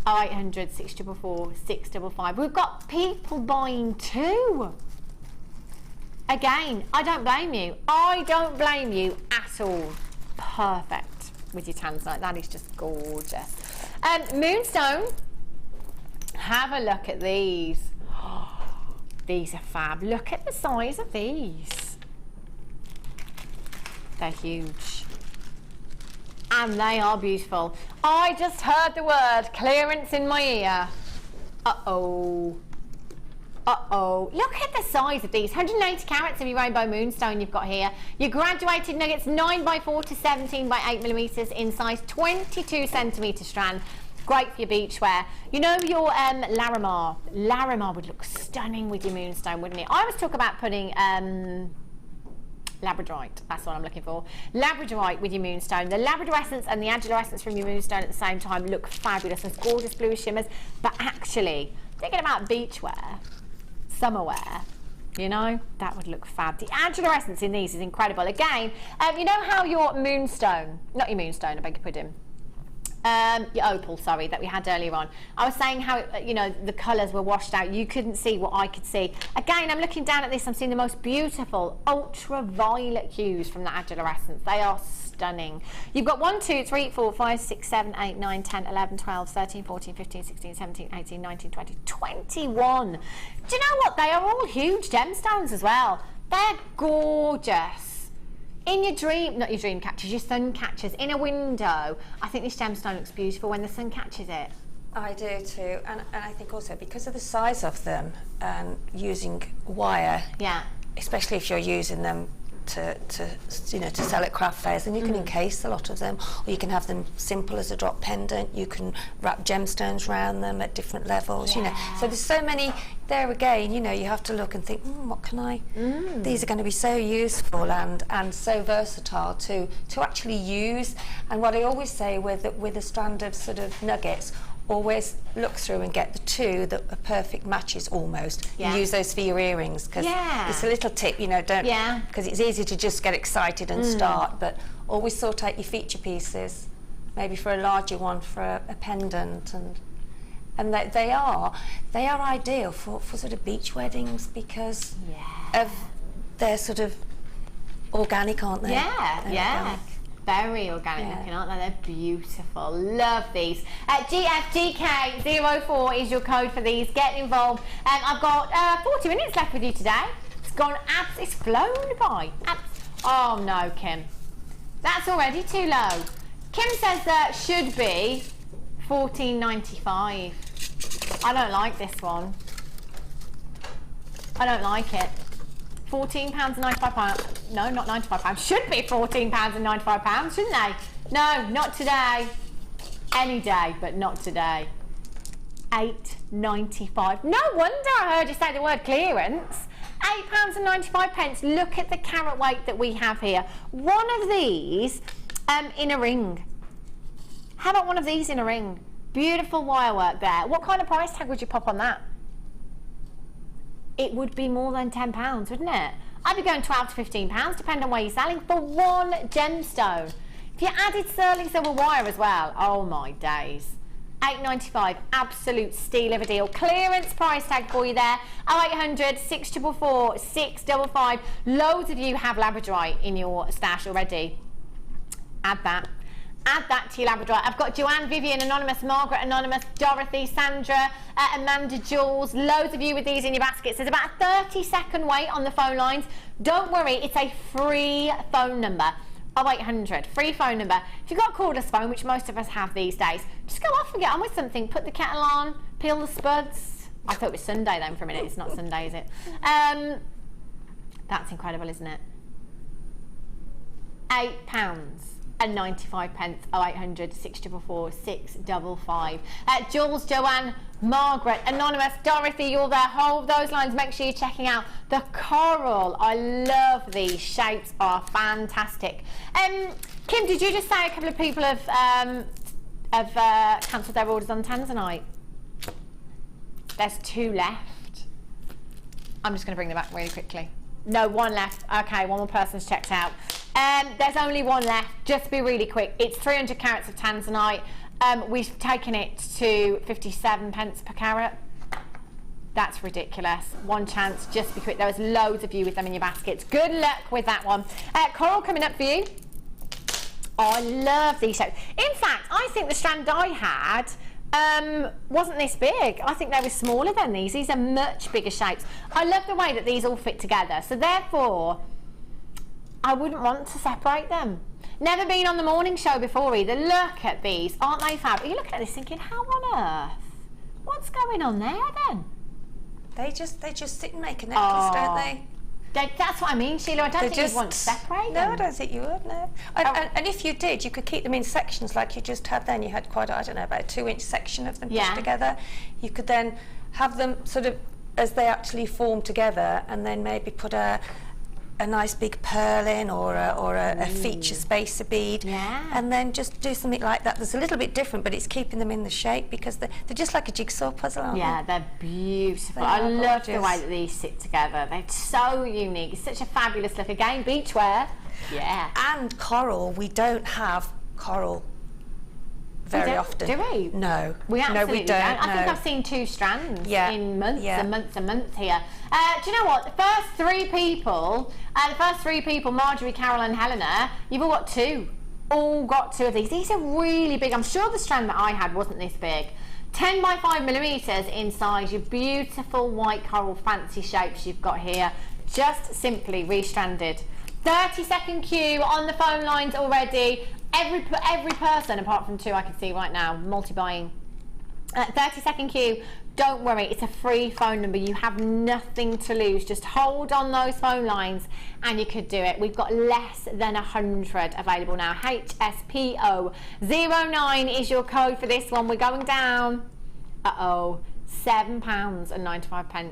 0800 644 655. We've got people buying too. Again, I don't blame you. I don't blame you at all. Perfect with your Tanzanite. That is just gorgeous. Moonstone. Have a look at these. Oh, these are fab. Look at the size of these. They're huge. And they are beautiful. I just heard the word clearance in my ear. Uh-oh. Uh-oh. Look at the size of these. 180 carats of your rainbow moonstone you've got here. Your graduated nuggets 9x4 to 17x8mm in size 22 centimetre strand. Great for your beachwear. You know your Larimar. Larimar would look stunning with your moonstone, wouldn't it? I always talk about putting labradorite, that's what I'm looking for. Labradorite with your moonstone. The Labrador essence and the Angelo essence from your moonstone at the same time look fabulous. Those gorgeous bluish shimmers. But actually, thinking about beachwear, summerwear, you know, that would look fab. The Angelo essence in these is incredible. Again, you know how your moonstone, not your moonstone, I beg your pardon, your opal, sorry, that we had earlier on. I was saying how, you know, the colours were washed out. You couldn't see what I could see. Again, I'm looking down at this. I'm seeing the most beautiful ultraviolet hues from the Angelo essence. They are stunning. You've got 1, 2, 3, 4, 5, 6, 7, 8, 9, 10, 11, 12, 13, 14, 15, 16, 17, 18, 19, 20, 21. Do you know what? They are all huge gemstones as well. They're gorgeous. In your dream, not your dream catchers, your sun catchers, in a window. I think this gemstone looks beautiful when the sun catches it. I do too, and I think also because of the size of them and using wire, yeah, especially if you're using them to sell at craft fairs, and you can encase a lot of them, or you can have them simple as a drop pendant. You can wrap gemstones around them at different levels. You know, so there's so many. There again, you know, you have to look and think, what can I? These are going to be so useful and so versatile to actually use. And what I always say with a strand of sort of nuggets, always look through and get the two that are perfect matches almost. And use those for your earrings, because it's a little tip, you know, don't, because it's easy to just get excited and start, but always sort out your feature pieces, maybe for a larger one for a pendant, and they are ideal for sort of beach weddings because of they're sort of organic, aren't they? Yeah. Very organic looking, aren't they? They're beautiful. Love these. GFGK04 is your code for these. Get involved. I've got 40 minutes left with you today. It's gone it's flown by. Oh no, Kim. That's already too low. Kim says that should be £14.95. I don't like this one. I don't like it. £14.95. No, not £95. Should be £14.95, shouldn't they? No, not today. Any day, but not today. £8.95. No wonder I heard you say the word clearance. £8.95. Look at the carat weight that we have here. One of these in a ring. How about one of these in a ring? Beautiful wire work there. What kind of price tag would you pop on that? It would be more than £10, wouldn't it? I'd be going £12 to £15, depending on where you're selling, for one gemstone. If you added sterling silver wire as well, oh my days. £8.95, absolute steal of a deal. Clearance price tag for you there. 0800 644 655. Loads of you have Labradorite in your stash already. Add that. Add that to your Labradorite. I've got Joanne, Vivian, Anonymous, Margaret, Anonymous, Dorothy, Sandra, Amanda, Jules. Loads of you with these in your baskets. There's about a 30-second wait on the phone lines. Don't worry, it's a free phone number. 0800, free phone number. If you've got a cordless phone, which most of us have these days, just go off and get on with something. Put the kettle on, peel the spuds. I thought it was Sunday then for a minute. It's not Sunday, is it? That's incredible, isn't it? £8.95. 0800 644 655. Jules, Joanne, Margaret, Anonymous, Dorothy, you're there. Hold those lines. Make sure you're checking out the coral. I love these shapes, are fantastic. Kim, did you just say a couple of people have cancelled their orders on Tanzanite? There's 2 left. I'm just going to bring them back really quickly. No, 1 left. Okay, 1 more person's checked out. There's only 1 left. Just to be really quick, it's 300 carats of Tanzanite. We've taken it to 57 pence per carat. That's ridiculous. 1 chance, just be quick. There was loads of you with them in your baskets. Good luck with that one. Coral coming up for you. Oh, I love these shapes. In fact, I think the strand I had wasn't this big. I think they were smaller than these. These are much bigger shapes. I love the way that these all fit together. So therefore, I wouldn't want to separate them. Never been on the morning show before either. Look at these. Aren't they fab? Are you looking at this thinking, how on earth? What's going on there then? They just sit and make a necklace, don't they? That's what I mean, Sheila. I don't think you'd want to separate them. No, I don't think you would, no. And if you did, you could keep them in sections like you just had then. You had quite, I don't know, about a 2-inch section of them pushed together. You could then have them sort of as they actually form together, and then maybe put a nice big pearl in or a feature spacer bead, and then just do something like that. That's a little bit different, but it's keeping them in the shape because they're just like a jigsaw puzzle, aren't they? Yeah, they're beautiful. I love the way that these sit together. They're so unique. It's such a fabulous look. Again, beachwear. Yeah. And coral, we don't have coral very often. Do we? No. We absolutely we don't. I think I've seen 2 strands in months and months and months here. Do you know what? The first 3 people, Marjorie, Carol and Helena, you've all got 2. All got 2 of these. These are really big. I'm sure the strand that I had wasn't this big. 10 by 5 millimeters in size. Your beautiful white coral fancy shapes you've got here. Just simply restranded. 30-second queue on the phone lines already. Every person, apart from 2 I can see right now, multi-buying. 30-second queue. don't worry, it's a free phone number. You have nothing to lose. Just hold on those phone lines and you could do it. We've got less than 100 available now. HSPO09 is your code for this one. We're going down. £7.95.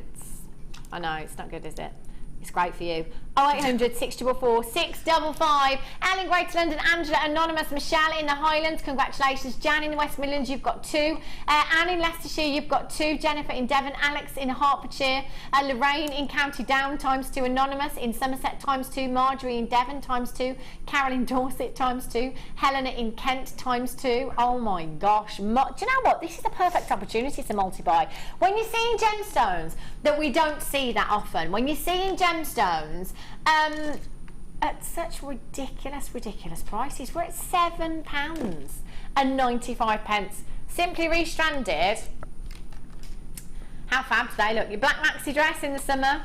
I know, it's not good, is it? It's great for you. 0800 644 655. Al in Greater London, Angela, Anonymous, Michelle in the Highlands, congratulations. Jan in the West Midlands, you've got 2. Anne in Leicestershire, you've got 2. Jennifer in Devon, Alex in Hertfordshire, Lorraine in County Down, _2. Anonymous in Somerset, ×2. Marjorie in Devon, ×2. Carol in Dorset, ×2. Helena in Kent, ×2. Oh my gosh. Do you know what? This is a perfect opportunity to multi-buy. When you're seeing gemstones that we don't see that often, when you're seeing gemstones at such ridiculous prices, we're at £7.95. Simply restranded. How fab do they look? Your black maxi dress in the summer,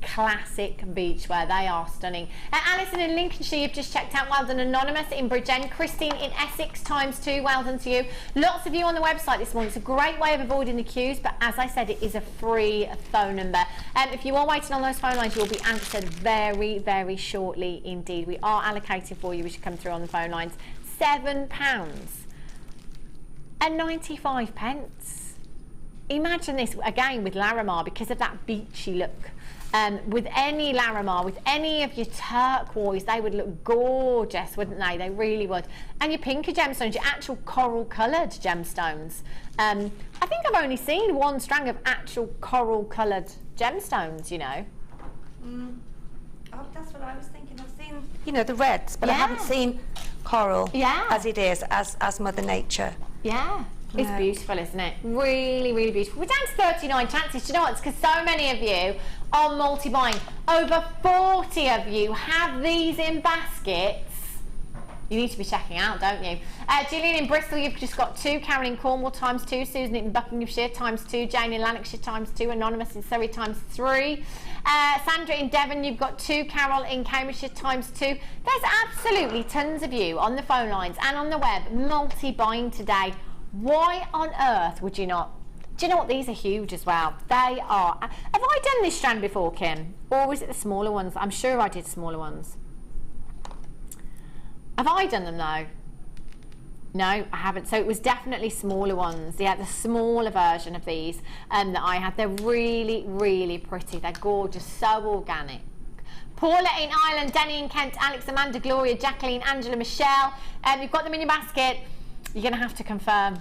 classic beachwear. They are stunning. Alison in Lincolnshire, you've just checked out. Well done. Anonymous in Bridgend. Christine in Essex, ×2. Well done to you. Lots of you on the website this morning. It's a great way of avoiding the queues, but as I said, it is a free phone number. If you are waiting on those phone lines, you will be answered very, very shortly indeed. We are allocating for you as you come through on the phone lines. £7.95. Imagine this again with Larimar, because of that beachy look. With any Larimar, with any of your turquoise, they would look gorgeous, wouldn't they? They really would. And your pinker gemstones, your actual coral coloured gemstones. I think I've only seen one strand of actual coral coloured gemstones, you know. Oh, that's what I was thinking. I've seen, you know, the reds, but I haven't seen coral as it is, as Mother Nature. Yeah. It's beautiful, isn't it? Really, really beautiful. We're down to 39 chances. Do you know what? It's because so many of you are multi-buying. Over 40 of you have these in baskets. You need to be checking out, don't you? Gillian in Bristol, you've just got 2. Karen in Cornwall, ×2. Susan in Buckinghamshire, ×2. Jane in Lanarkshire, ×2. Anonymous in Surrey, ×3. Sandra in Devon, you've got 2. Carol in Cambridgeshire, ×2. There's absolutely tons of you on the phone lines and on the web multi-buying today. Why on earth would you not? Do you know what? These are huge as well. They are. Have I done this strand before, Kim? Or was it the smaller ones? I'm sure I did smaller ones. Have I done them though? No, I haven't. So it was definitely smaller ones. Yeah, the smaller version of these that I had. They're really, really pretty. They're gorgeous. So organic. Paula in Ireland, Denny in Kent, Alex, Amanda, Gloria, Jacqueline, Angela, Michelle. You've got them in your basket. You're going to have to confirm. I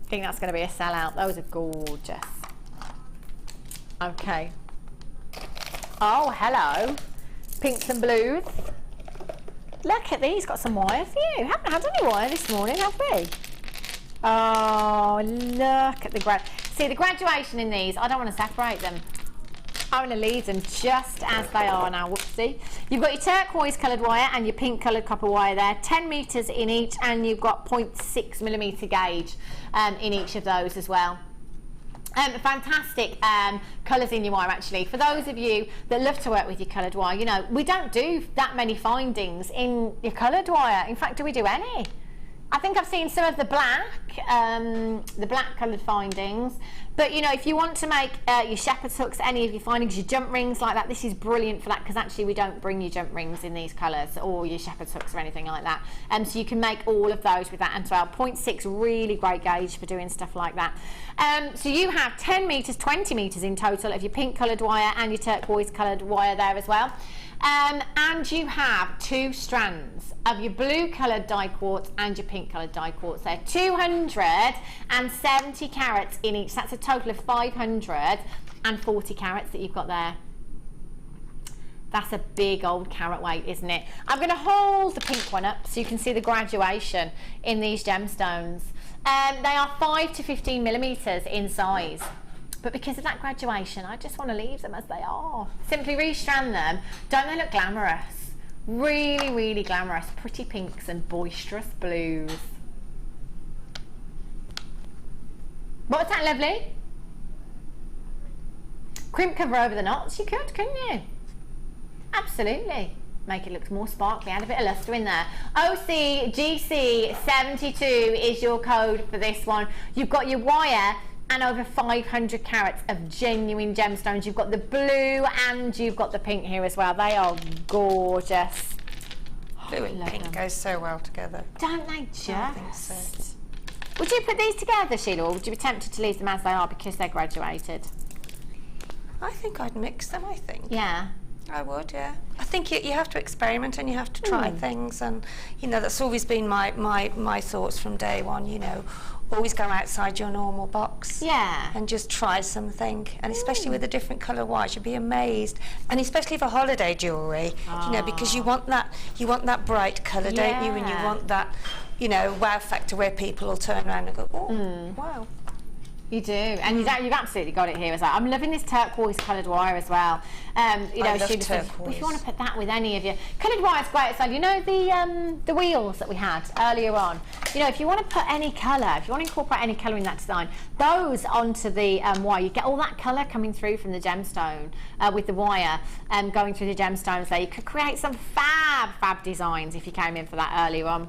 think that's going to be a sellout. Those are gorgeous. Okay. Oh, hello. Pinks and blues. Look at these. Got some wire for you. Haven't had any wire this morning, have we? Oh, look at the see the graduation in these. I don't want to separate them. I'm going to leave them just as they are now. Whoopsie. You've got your turquoise coloured wire and your pink coloured copper wire there, 10 metres in each, and you've got 0.6mm gauge in each of those as well. Fantastic colours in your wire, actually. For those of you that love to work with your coloured wire, you know, we don't do that many findings in your coloured wire. In fact, do we do any? I think I've seen some of the black coloured findings. But, you know, if you want to make your shepherd's hooks, any of your findings, your jump rings like that, this is brilliant for that, because actually we don't bring you jump rings in these colours, or your shepherd's hooks or anything like that. So you can make all of those with that as well. 0.6, really great gauge for doing stuff like that. So you have 10 metres, 20 metres in total of your pink coloured wire and your turquoise coloured wire there as well. And you have 2 strands of your blue coloured die quartz and your pink coloured die quartz there. 270 carats in each. That's a total of 540 carats that you've got there. That's a big old carat weight, isn't it? I'm going to hold the pink one up so you can see the graduation in these gemstones. They are 5 to 15mm in size. But because of that graduation, I just want to leave them as they are. Simply restrand them. Don't they look glamorous? Really, really glamorous. Pretty pinks and boisterous blues. What's that, lovely? Crimp cover over the knots. You could, couldn't you? Absolutely. Make it look more sparkly. Add a bit of luster in there. OCGC72 is your code for this one. You've got your wire and over 500 carats of genuine gemstones. You've got the blue and you've got the pink here as well. They are gorgeous. Blue and pink goes so well together. Don't they just? I think so. Would you put these together, Sheila, or would you be tempted to leave them as they are because they're graduated? I think I'd mix them, I think. Yeah. I would, yeah. I think you have to experiment and you have to try things, and you know, that's always been my thoughts from day one, you know. Always go outside your normal box. Yeah. And just try something. And especially with the different colour wires, you'd be amazed. And especially for holiday jewellery, you know, because you want that bright colour, don't you? And you want that, you know, wow factor where people will turn around and go, oh, wow. You do, and you've absolutely got it here as well. I'm loving this turquoise coloured wire as well. You know, I love Sheila said, turquoise. if you want to put that with any of your coloured wire's great as well. You know the wheels that we had earlier on. You know, if you want to put any colour, if you want to incorporate any colour in that design, those onto the wire, you get all that colour coming through from the gemstone with the wire going through the gemstones there. You could create some fab designs if you came in for that earlier on.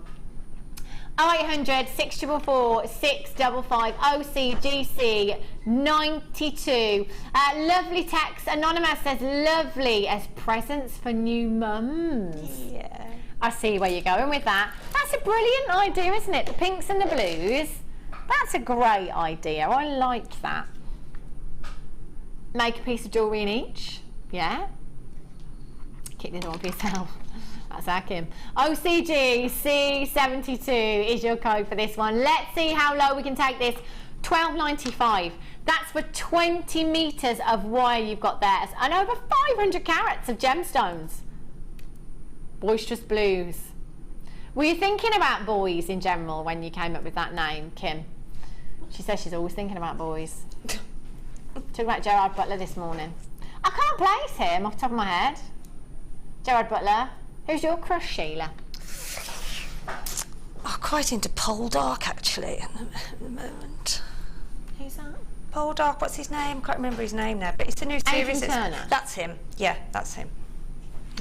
0800 644 655 OCGC 92. Lovely text. Anonymous says, lovely as presents for new mums. Yeah. I see where you're going with that. That's a brilliant idea, isn't it? The pinks and the blues. That's a great idea. I like that. Make a piece of jewellery in each. Yeah. Keep the other one for yourself. That's our Kim. OCG C72 is your code for this one. Let's see how low we can take this. £12.95. That's for 20 metres of wire you've got there. And over 500 carats of gemstones. Boisterous blues. Were you thinking about boys in general when you came up with that name, Kim? She says she's always thinking about boys. Talking about Gerard Butler this morning. I can't place him off the top of my head. Gerard Butler. Who's your crush, Sheila? I'm quite into Pole Dark, actually, at the moment. Who's that? Pole Dark, what's his name? Can't remember his name now, but it's a new series. Turner? That's him. Yeah, that's him.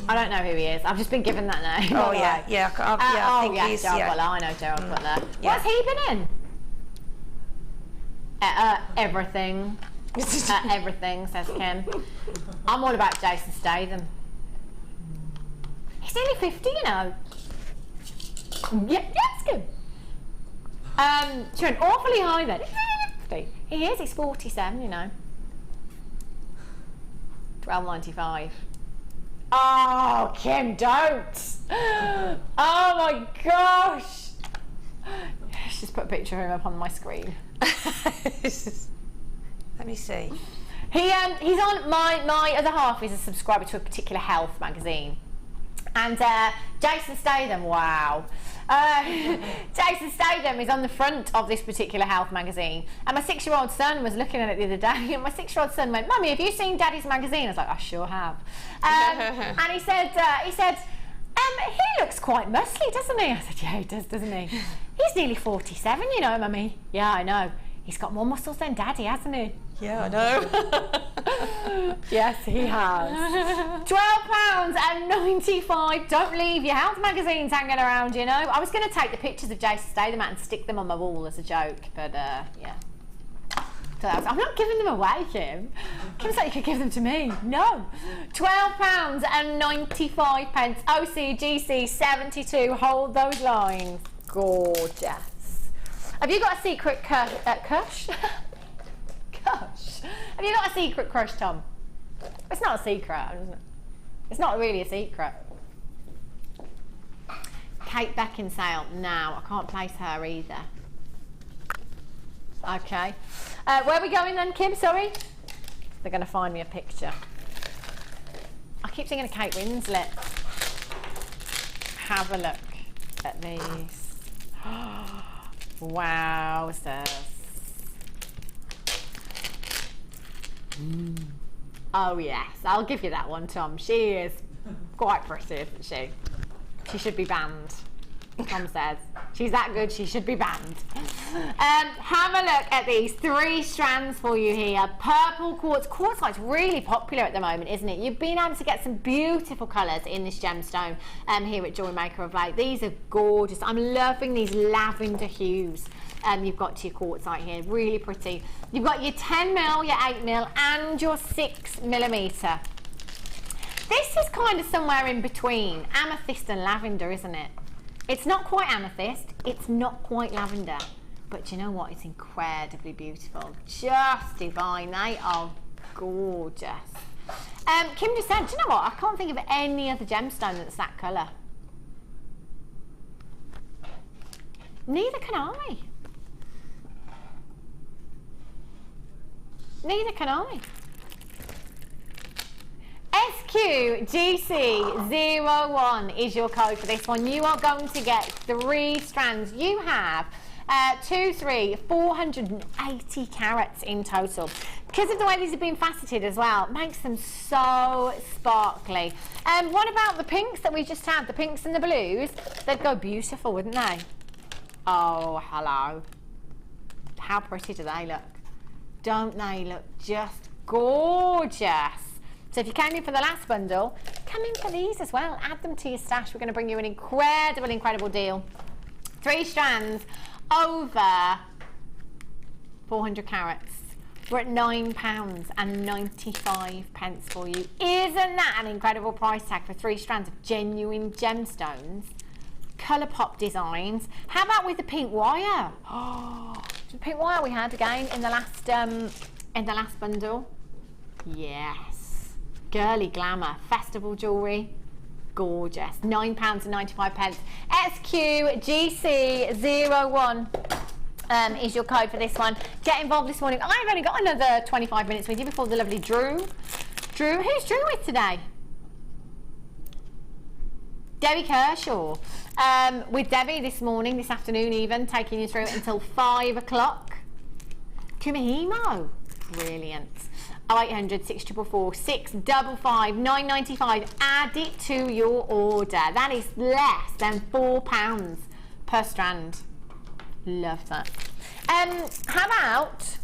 I don't know who he is. I've just been given that name. Oh, yeah, yeah. I think he's... Gerard Butler. I know Gerard Butler. What's he been in? Everything. Everything, says Kim. I'm all about Jason Statham. He's nearly 50, you know. Yeah, yes, good. She went awfully high then. He is, he's 47, you know. £12.95. Oh, Kim, don't. Oh my gosh. Let's just put a picture of him up on my screen. Let me see. He's on my other half is a subscriber to a particular health magazine. And Jason Statham, wow. Jason Statham is on the front of this particular health magazine. And my 6-year-old son was looking at it the other day, and my 6-year-old son went, Mummy, have you seen Daddy's magazine? I was like, I sure have. And he said, he looks quite muscly, doesn't he? I said, yeah, he does, doesn't he? He's nearly 47, you know, Mummy. Yeah, I know. He's got more muscles than Daddy, hasn't he? Yeah, I know. Yes, he has. £12.95. Don't leave your health magazines hanging around, you know. I was going to take the pictures of Jason Statham out and stick them on my wall as a joke, but yeah. So I'm not giving them away, Kim. Kim said you could give them to me. No. £12.95. OCGC 72. Hold those lines. Gorgeous. Have you got a secret crush? Gosh. Have you got a secret crush, Tom? It's not a secret, isn't it? It's not really a secret. Kate Beckinsale. Now, I can't place her either. Okay. Where are we going then, Kim? Sorry? They're going to find me a picture. I keep thinking of Kate Winslet. Have a look at these. Wowzers. Oh yes, I'll give you that one, Tom. She is quite pretty, isn't she? She should be banned. Tom says. She's that good, she should be banned. Have a look at these 3 strands for you here. Purple quartz. Quartzite's really popular at the moment, isn't it? You've been able to get some beautiful colours in this gemstone here at Jewellery Maker of late. These are gorgeous. I'm loving these lavender hues. You've got to your quartzite here, really pretty. You've got your 10mm, your 8mm and your 6mm. This is kind of somewhere in between amethyst and lavender, isn't it? It's not quite amethyst, it's not quite lavender, but you know what? It's incredibly beautiful. Just divine. They are gorgeous. Kim just said, do you know what? I can't think of any other gemstone that's that colour. Neither can I. Neither can I. SQGC01 is your code for this one. You are going to get 3 strands. You have 480 carats in total. Because of the way these have been faceted as well, makes them so sparkly. What about the pinks that we just had? The pinks and the blues? They'd go beautiful, wouldn't they? Oh, hello. How pretty do they look? Don't they look just gorgeous? So if you came in for the last bundle, come in for these as well. Add them to your stash. We're going to bring you an incredible, incredible deal. 3 strands over 400 carats. We're at £9.95 for you. Isn't that an incredible price tag for 3 strands of genuine gemstones? Colour pop designs. How about with the pink wire? Oh, the pink wire we had again in the last bundle. Yes. Girly glamour, festival jewellery, gorgeous. £9.95. SQGC01 is your code for this one. Get involved this morning. I've only got another 25 minutes with you before the lovely Drew. Drew, who's Drew with today? Debbie Kershaw. With Debbie this morning, this afternoon even, taking you through until 5 o'clock. Kumihimo. Brilliant. 0800 644 655 9.95. Add it to your order. That is less than £4 per strand. Love that. How about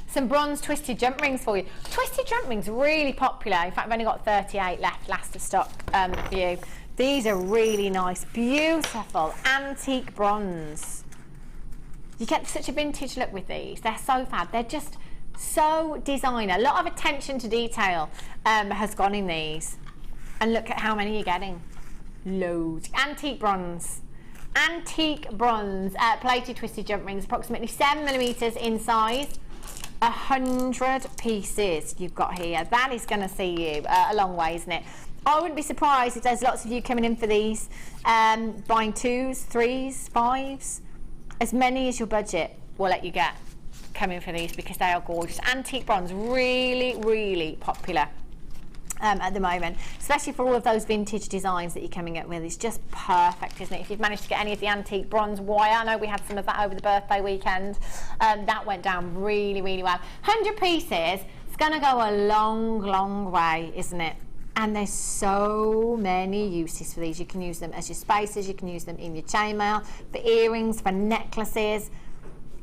some bronze twisted jump rings for you? Twisted jump rings really popular. In fact, I've only got 38 left, last of stock for you. These are really nice, beautiful antique bronze. You get such a vintage look with these. They're so fab. They're just so designer. A lot of attention to detail has gone in these. And look at how many you're getting. Loads. Antique bronze. Antique bronze plated twisted jump rings, approximately 7mm in size. 100 pieces you've got here. That is going to see you a long way, isn't it? I wouldn't be surprised if there's lots of you coming in for these, buying 2s, 3s, 5s. As many as your budget will let you get coming for these, because they are gorgeous. Antique bronze, really, really popular at the moment, especially for all of those vintage designs that you're coming up with. It's just perfect, isn't it? If you've managed to get any of the antique bronze wire, I know we had some of that over the birthday weekend, that went down really, really well. 100 pieces, it's going to go a long, long way, isn't it? And there's so many uses for these. You can use them as your spacers, you can use them in your chainmail, for earrings, for necklaces.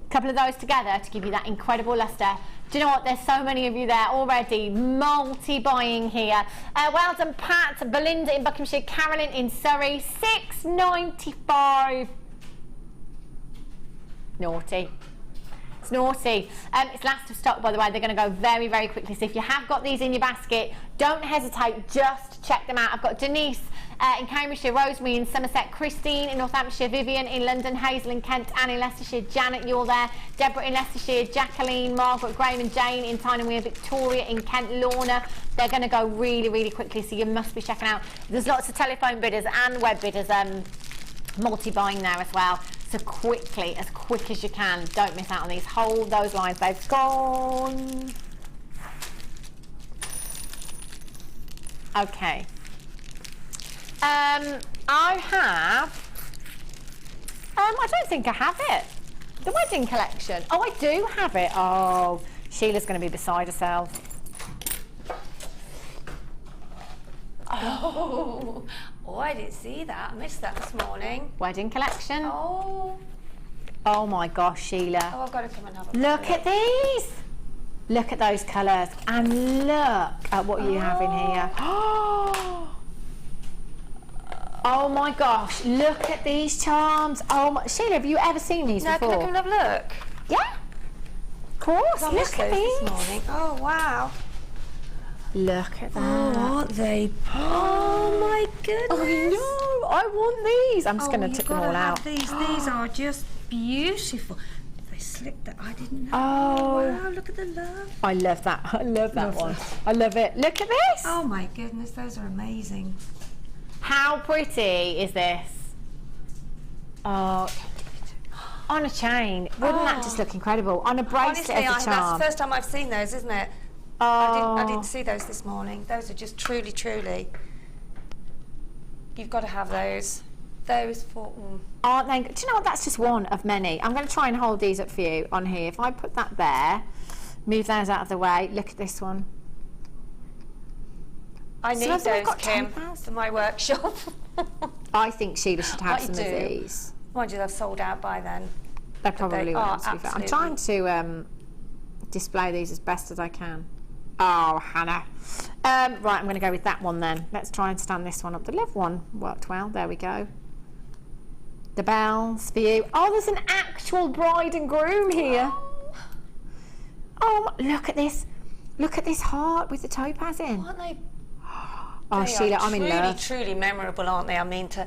A couple of those together to give you that incredible luster. Do you know what? There's so many of you there already, multi-buying here. Well done, Pat, Belinda in Buckinghamshire, Carolyn in Surrey, £6.95. Naughty. It's naughty. It's last of stock, by the way. They're going to go very, very quickly. So if you have got these in your basket, don't hesitate. Just check them out. I've got Denise in Cambridgeshire, Rosemary in Somerset, Christine in Northamptonshire, Vivian in London, Hazel in Kent, Anne in Leicestershire, Janet, you're there, Deborah in Leicestershire, Jacqueline, Margaret, Graham and Jane in Tynemere, Victoria in Kent, Lorna. They're going to go really, really quickly, so you must be checking out. There's lots of telephone bidders and web bidders multi-buying there as well. So quickly, as quick as you can, don't miss out on these. Hold those lines, they've gone. Okay. I don't think I have it. The wedding collection. Oh, I do have it. Oh, Sheila's going to be beside herself. Oh, Oh, I didn't see that. I missed that this morning. Wedding collection. Oh. Oh my gosh, Sheila. Oh, I've got to come and have a Look at these. Look at those colours. And look at what you have in here. Oh my gosh, look at these charms. Oh my, Sheila, have you ever seen these before? Can I come and have a look? Yeah. Of course, I look missed at those these. this morning. Oh, wow. Look at that. Oh, aren't they? Oh my goodness. I know, I want these. I'm just going to you've tip them gotta all have out. These are just beautiful. They slipped that. I didn't know. Oh. Wow, look at the love. I love that. I love that one. I love it. Look at this. Oh my goodness, those are amazing. How pretty is this? Oh, on a chain. Wouldn't that just look incredible? On a bracelet Honestly, as a that's charm. the first time I've seen those, isn't it? Oh. I didn't see those this morning. Those are just truly, truly. You've got to have those. Those for. Aren't they? Do you know what? That's just one of many. I'm going to try and hold these up for you on here. If I put that there, move those out of the way. Look at this one. I need Some of them have those, got Kim, topaz. for my workshop. I think Sheila should have I some do. of these. Mind you, they've sold out by then. They probably will. are To be fair. I'm absolutely- trying to display these as best as I can. Oh, Hannah. Right, I'm going to go with that one then. Let's try and stand this one up. The love one worked well. There we go. The bells for you. Oh, there's an actual bride and groom here. Oh, look at this. Look at this heart with the topaz in. Aren't they? Oh, They Sheila, are I'm in love. truly memorable, aren't they? I mean, you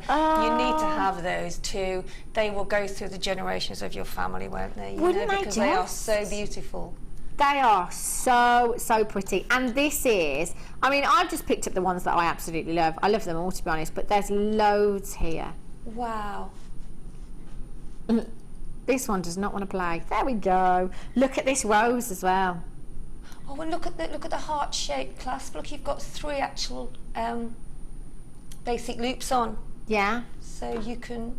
need to have those too. They will go through the generations of your family, won't they? Wouldn't they because they are just? so beautiful. They are so, so pretty. And this is, I mean, I've just picked up the ones that I absolutely love. I love them all, to be honest, but there's loads here. Wow. This one does not want to play. There we go. Look at this rose as well. Oh, and look at the heart-shaped clasp. Look, you've got 3 actual basic loops on, Yeah. so you can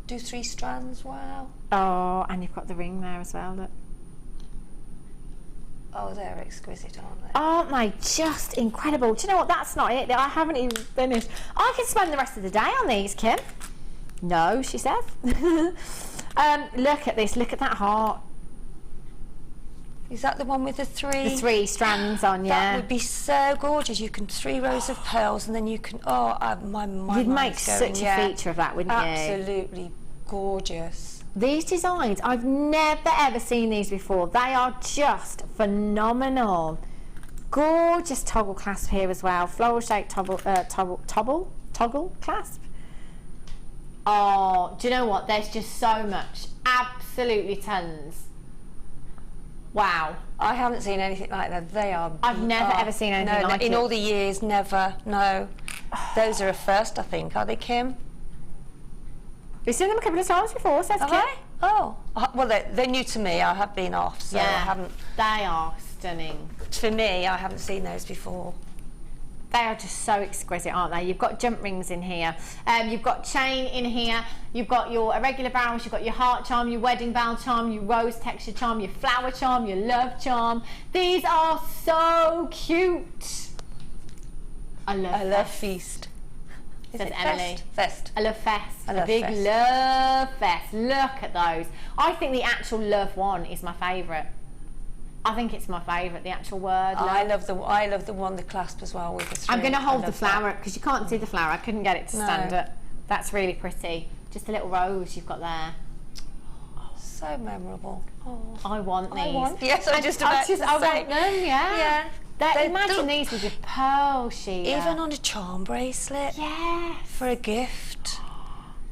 do 3 strands. Wow. Oh, and you've got the ring there as well. Look. Oh, they're exquisite, aren't they? Aren't they just incredible? Do you know what? That's not it. I haven't even finished. I could spend the rest of the day on these, Kim. No, she says. Look at this. Look at that heart. Is that the one with the 3? The 3 strands on, yeah. That would be so gorgeous. You can 3 rows of pearls, and then you can. Oh, my You'd make mind's going, such yeah. a feature of that, wouldn't you? Absolutely gorgeous. These designs, I've never ever seen these before. They are just phenomenal. Gorgeous toggle clasp here as well. Floral shaped toggle clasp. Oh, do you know what? There's just so much. Absolutely tons. Wow. I haven't seen anything like that. They are. I've never ever seen anything like in it. all the years, never. No. Those are a first, I think. Are they, Kim? We've seen them a couple of times before, says Have Kim. I? Oh. Well, they're new to me. I have been off, so I haven't. They are stunning. For me, I haven't seen those before. They are just so exquisite, aren't they? You've got jump rings in here. You've got chain in here. You've got your irregular barrels. You've got your heart charm, your wedding bell charm, your rose texture charm, your flower charm, your love charm. These are so cute. I love Feast. Is Says it Emily. Fest? I love Fest. I love a big Fest. love Fest. Look at those. I think the actual love one is my favourite. I think it's my favourite, the actual word. I love. love the one, the clasp as well with the 3. I'm going to hold the love flower because you can't see the flower. I couldn't get it to No. stand up. That's really pretty. Just a little rose you've got there. that. So memorable. Oh. I want these. Yes, I just about to I say. want them, yeah. Yeah. They imagine look- these with your pearl, Sheila. Even on a charm bracelet. Yes. For a gift.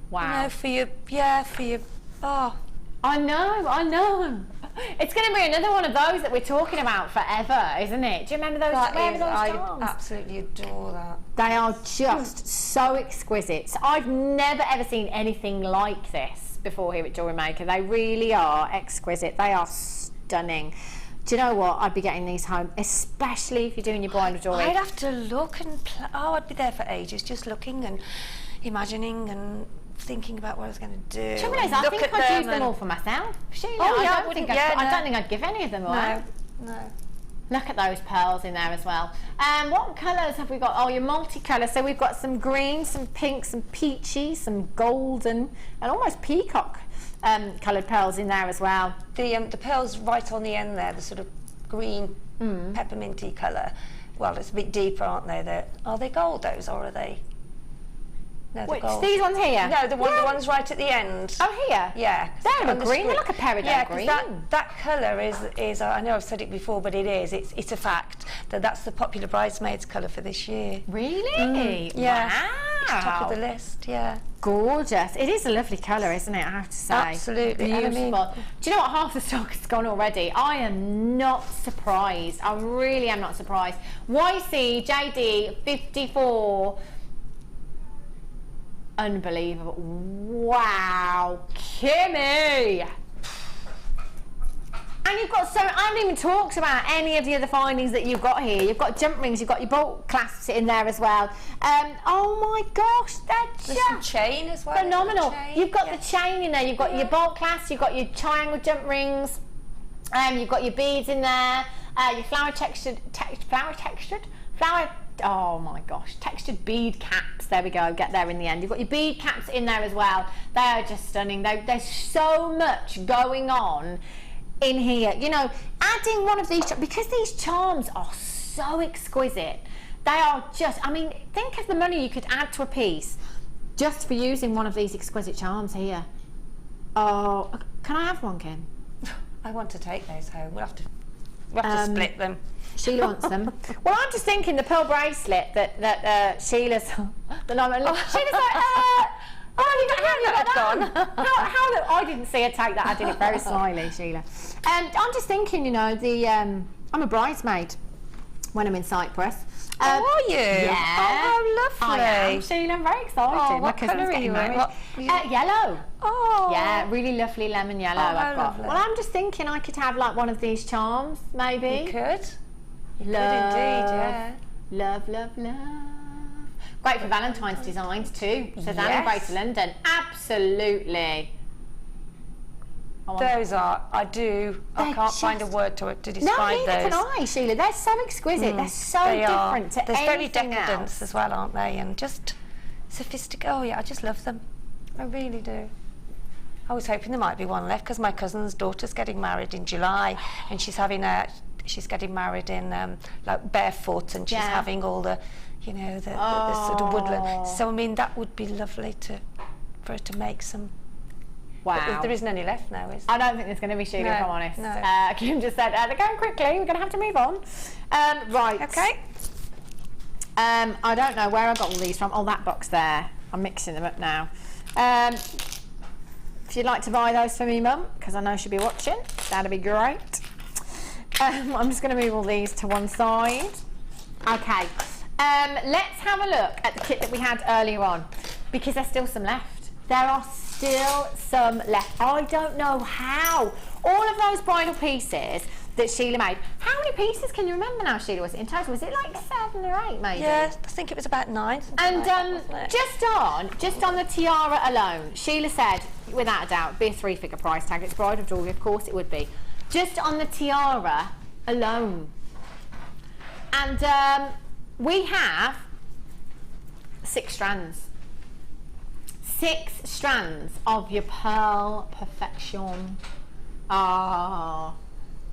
Wow. You know, for your. Oh. I know. It's going to be another one of those that we're talking about forever, isn't it? Do you remember those? I charms? absolutely adore that. They are just so exquisite. So I've never ever seen anything like this before here at Jewellery Maker. They really are exquisite. They are stunning. Do you know what? I'd be getting these home, especially if you're doing your bridal jewellery. I'd have to look and I'd be there for ages, just looking and imagining and thinking about what I was going to do. Trouble is, I think I'd use them all for myself. Sheila, Oh, yeah, I don't think I'd give any of them away. No. Look at those pearls in there as well. What colours have we got? Oh, your multicolour. So we've got some green, some pink, some peachy, some golden, and almost peacock coloured pearls in there as well. The pearls right on the end there, the sort of green pepperminty colour. Well, it's a bit deeper, aren't they? Are they gold, those, or are they? No, Which, gold. these ones here? No, the ones right at the end. Oh, here? Yeah. They're green. They're like a peridot green. That colour is I know I've said it before, but it is. It's a fact that's the popular bridesmaids colour for this year. Really? Yeah. Wow. It's top of the list. Yeah. Gorgeous. It is a lovely colour, isn't it? I have to say. Absolutely. Beautiful. Do you know what? Half the stock has gone already. I am not surprised. I really am not surprised. YC JD 54. Unbelievable. Wow. Kimmy. And you've got so, I haven't even talked about any of the other findings that you've got here. You've got jump rings, you've got your bolt clasps in there as well. Oh my gosh, there's some chain as well. Phenomenal. You've got the chain in there, you've got your bolt clasps, you've got your triangle jump rings, you've got your beads in there, your textured bead caps. There we go, get there in the end. You've got your bead caps in there as well. They are just stunning. There's so much going on in here. You know, adding one of these, because these charms are so exquisite. They are just, I mean, think of the money you could add to a piece just for using one of these exquisite charms here. Oh, can I have one, Kim? I want to take those home. We'll have to split them. Sheila wants them. Well, I'm just thinking the pearl bracelet that Sheila's. She's like, I didn't see her take that. I did it very slyly, Sheila. And I'm just thinking, you know, I'm a bridesmaid when I'm in Cyprus. Are you? Yeah. Oh, how lovely. I am, Sheila. I'm very excited. Oh, My what cousin's colour are getting you in? married. Yellow. Oh. Yeah, really lovely lemon yellow I've got. Lovely. Well, I'm just thinking I could have like one of these charms, maybe. You could. You Love. could indeed, yeah. Love, love, love. Great for Valentine's designs too. Says Yes. Anne Grace London. Absolutely. Those are, I can't find a word to describe no, neither those. can I, Sheila. They're so exquisite. They're so different to There's very anything decadence else. as well, aren't they? And just sophisticated. Oh yeah, I just love them. I really do. I was hoping there might be one left because my cousin's daughter's getting married in July, and she's getting married in like barefoot, and she's having all the, you know, the sort of woodland. So I mean, that would be lovely for her to make some. Wow. But there isn't any left now, is there? I don't think there's going to be, Sheila, if I'm honest. No. Kim just said, they're going quickly, we're going to have to move on. Right. Okay. I don't know where I got all these from. Oh, that box there. I'm mixing them up now. If you'd like to buy those for me, Mum, because I know she'll be watching, that'd be great. I'm just going to move all these to one side. Okay. Let's have a look at the kit that we had earlier on, because there's still some left. There are still some left. I don't know how. All of those bridal pieces that Sheila made. How many pieces can you remember now, Sheila? Was it in total? Was it like 7 or 8, maybe? Yeah, I think it was about 9. And like that, wasn't it? just on the tiara alone, Sheila said, without a doubt, be a 3-figure price tag. It's bridal jewellery, of course it would be. Just on the tiara alone. And we have 6 strands. 6 strands of your pearl perfection. Oh,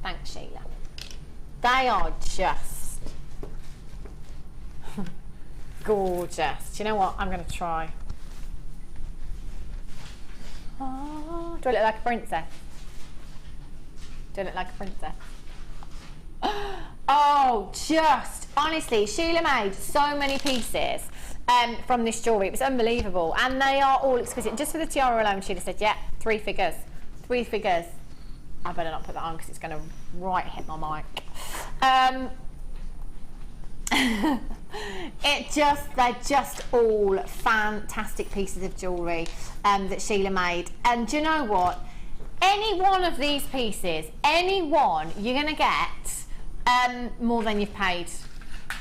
thanks, Sheila. They are just gorgeous. Do you know what? I'm going to try. Oh, do I look like a princess? Do I look like a princess? Oh, just honestly, Sheila made so many pieces from this jewellery. It was unbelievable, and they are all exquisite. Just for the tiara alone, Sheila said, yeah, 3 figures. 3 figures. I better not put that on because it's going to right hit my mic. They're just all fantastic pieces of jewellery that Sheila made. And do you know what? Any one of these pieces, any one, you're going to get more than you've paid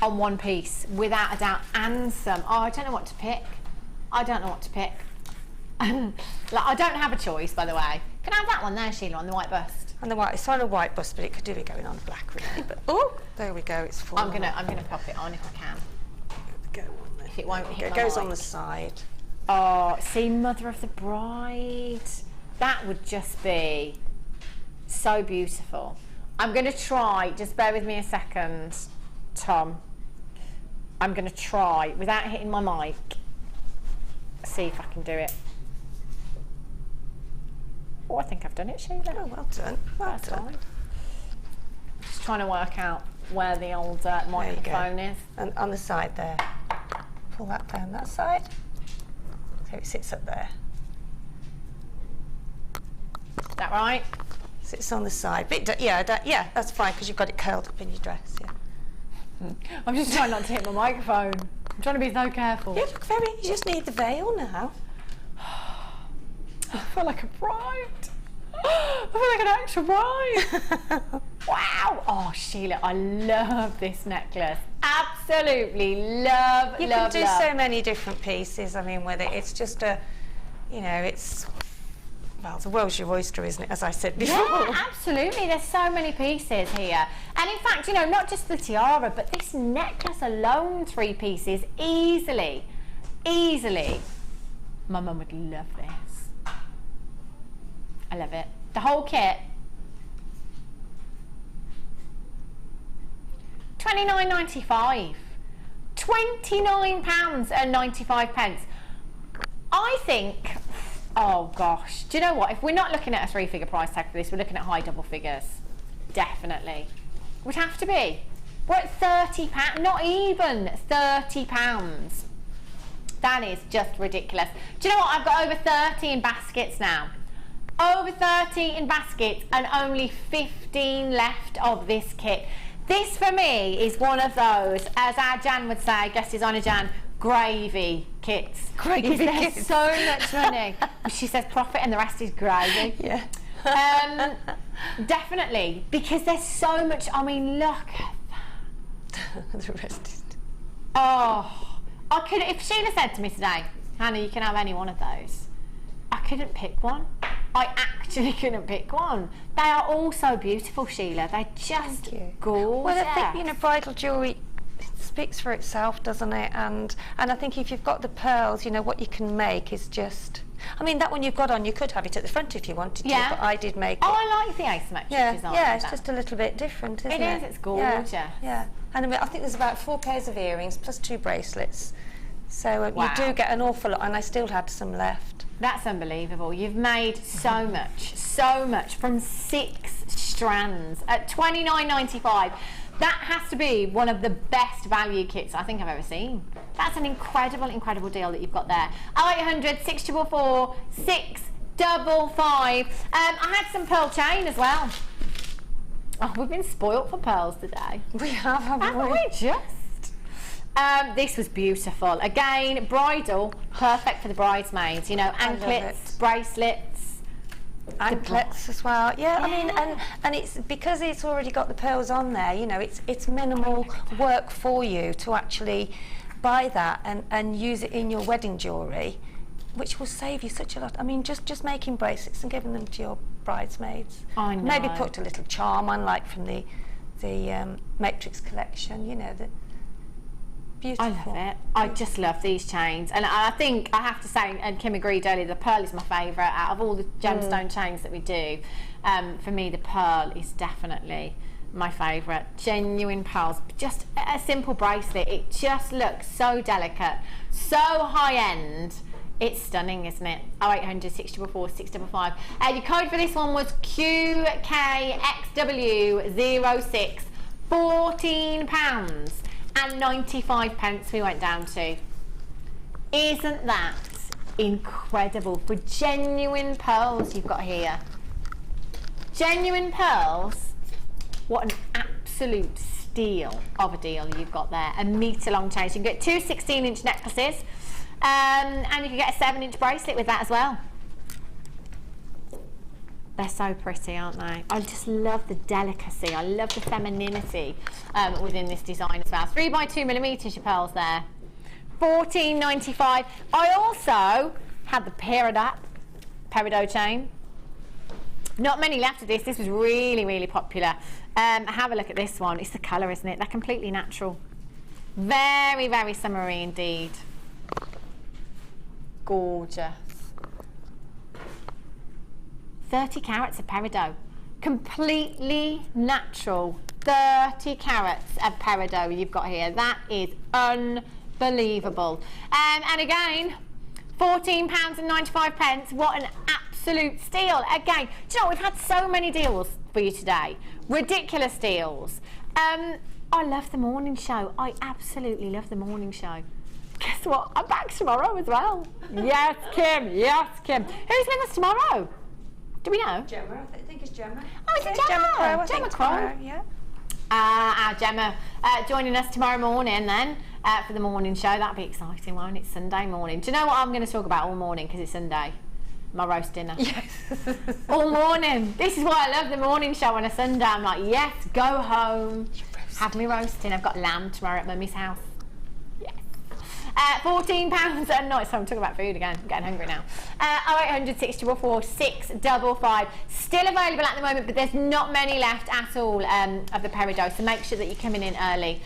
on one piece, without a doubt, and some. Oh, I don't know what to pick. I don't know what to pick. Like, I don't have a choice, by the way. Can I have that one there, Sheila, on the white bust? And the white, it's on a white bust, but it could do with going on black really. But oh, there we go, it's full. I'm gonna pop it on if I can. Go on then. If it won't hit It my goes mic. on the side. Oh, see, Mother of the Bride. That would just be so beautiful. I'm going to try, just bear with me a second, Tom. I'm going to try, without hitting my mic, see if I can do it. Oh, I think I've done it, Sheila. Oh, well done. Well That's done. fine. Just trying to work out where the old There you go. microphone is. And on the side there. Pull that down that side. So it sits up there. Is that right? Sits on the side. But yeah, that's fine because you've got it curled up in your dress. Yeah. I'm just trying not to hit my microphone. I'm trying to be so careful. You look very. You just need the veil now. I feel like a bride. I feel like an actual bride. Wow. Oh, Sheila, I love this necklace. Absolutely love, You love, can do love. so many different pieces. I mean, whether it's just a, you know, it's, well, the world's your oyster, isn't it? As I said before. Yeah, absolutely. There's so many pieces here. And in fact, you know, not just the tiara, but this necklace alone, 3 pieces, easily. My mum would love this. I love it. The whole kit. £29.95. £29.95. I think, oh gosh, do you know what? If we're not looking at a 3-figure price tag for this, we're looking at high double figures. Definitely. Would have to be. We're at £30, not even £30. That is just ridiculous. Do you know what? I've got over 30 in baskets now. Over 30 in baskets and only 15 left of this kit. This for me is one of those, as our Jan would say, guest designer Jan, gravy kits. Gravy There's kits. so much money. She says profit and the rest is gravy. Yeah. Definitely, because there's so much. I mean, look at The rest is. Oh, I could. If Sheila said to me today, Hannah, you can have any one of those, I couldn't pick one. I actually couldn't pick one. They are all so beautiful, Sheila. They're just gorgeous. Well, I think, you know, bridal jewellery speaks for itself, doesn't it? And I think if you've got the pearls, you know, what you can make is just. I mean, that one you've got on, you could have it at the front if you wanted to, but I did make it. Oh, I like the asymmetric design. Yeah, of it's that. just a little bit different, isn't it? It is, it's gorgeous. Yeah. And I mean, I think there's about 4 pairs of earrings plus 2 bracelets. So Wow. you do get an awful lot, and I still had some left. That's unbelievable. You've made so much from 6 strands at £29.95. That has to be one of the best value kits I think I've ever seen. That's an incredible deal that you've got there. 0800 644 655. I had some pearl chain as well. Oh, we've been spoilt for pearls today. We have, haven't Haven't we just? This was beautiful. Again, bridal, perfect for the bridesmaids. You know, anklets, bracelets. Anklets as well. Yeah, I mean, and it's because it's already got the pearls on there, you know, it's minimal work for you to actually buy that and use it in your wedding jewellery, which will save you such a lot. I mean, just making bracelets and giving them to your bridesmaids. I know. Maybe put a little charm on, like from the Matrix collection, you know, the beautiful. I love it. I just love these chains, and I think I have to say, and Kim agreed earlier, the pearl is my favourite out of all the gemstone chains that we do. For me, the pearl is definitely my favourite. Genuine pearls, just a simple bracelet. It just looks so delicate, so high end. It's stunning, isn't it? 0800 644 655. Your code for this one was QKXW06. £14.95 we went down to. Isn't that incredible for genuine pearls you've got here? Genuine pearls. What an absolute steal of a deal you've got there. A metre long chain. You can get 2 16-inch necklaces, and you can get a 7-inch bracelet with that as well. They're so pretty, aren't they? I just love the delicacy. I love the femininity within this design as well. 3x2mm your pearls there. £14.95. I also had the peridot chain. Not many left of this. This was really, really popular. Have a look at this one. It's the colour, isn't it? They're completely natural. Very, very summery indeed. Gorgeous. 30 carats of peridot. Completely natural. 30 carats of peridot you've got here. That is unbelievable. And again, £14.95. What an absolute steal. Again, do you know, we've had so many deals for you today. Ridiculous deals. I love the morning show. I absolutely love the morning show. Guess what? I'm back tomorrow as well. Yes, Kim. Yes, Kim. Who's with us tomorrow? Do we know? Gemma, I think it's Gemma. Oh, it's Gemma. Gemma Crow. Yeah. Our Gemma joining us tomorrow morning then for the morning show. That'll be exciting, won't it? It's Sunday morning. Do you know what I'm going to talk about all morning because it's Sunday? My roast dinner. Yes. All morning. This is why I love the morning show on a Sunday. I'm like, yes, go home, have me roasting. I've got lamb tomorrow at Mummy's house. Yes. £14 and no, so I'm talking about food again. I'm getting hungry now. 0800 644 655. Still available at the moment, but there's not many left at all of the peridot. So make sure that you're coming in early.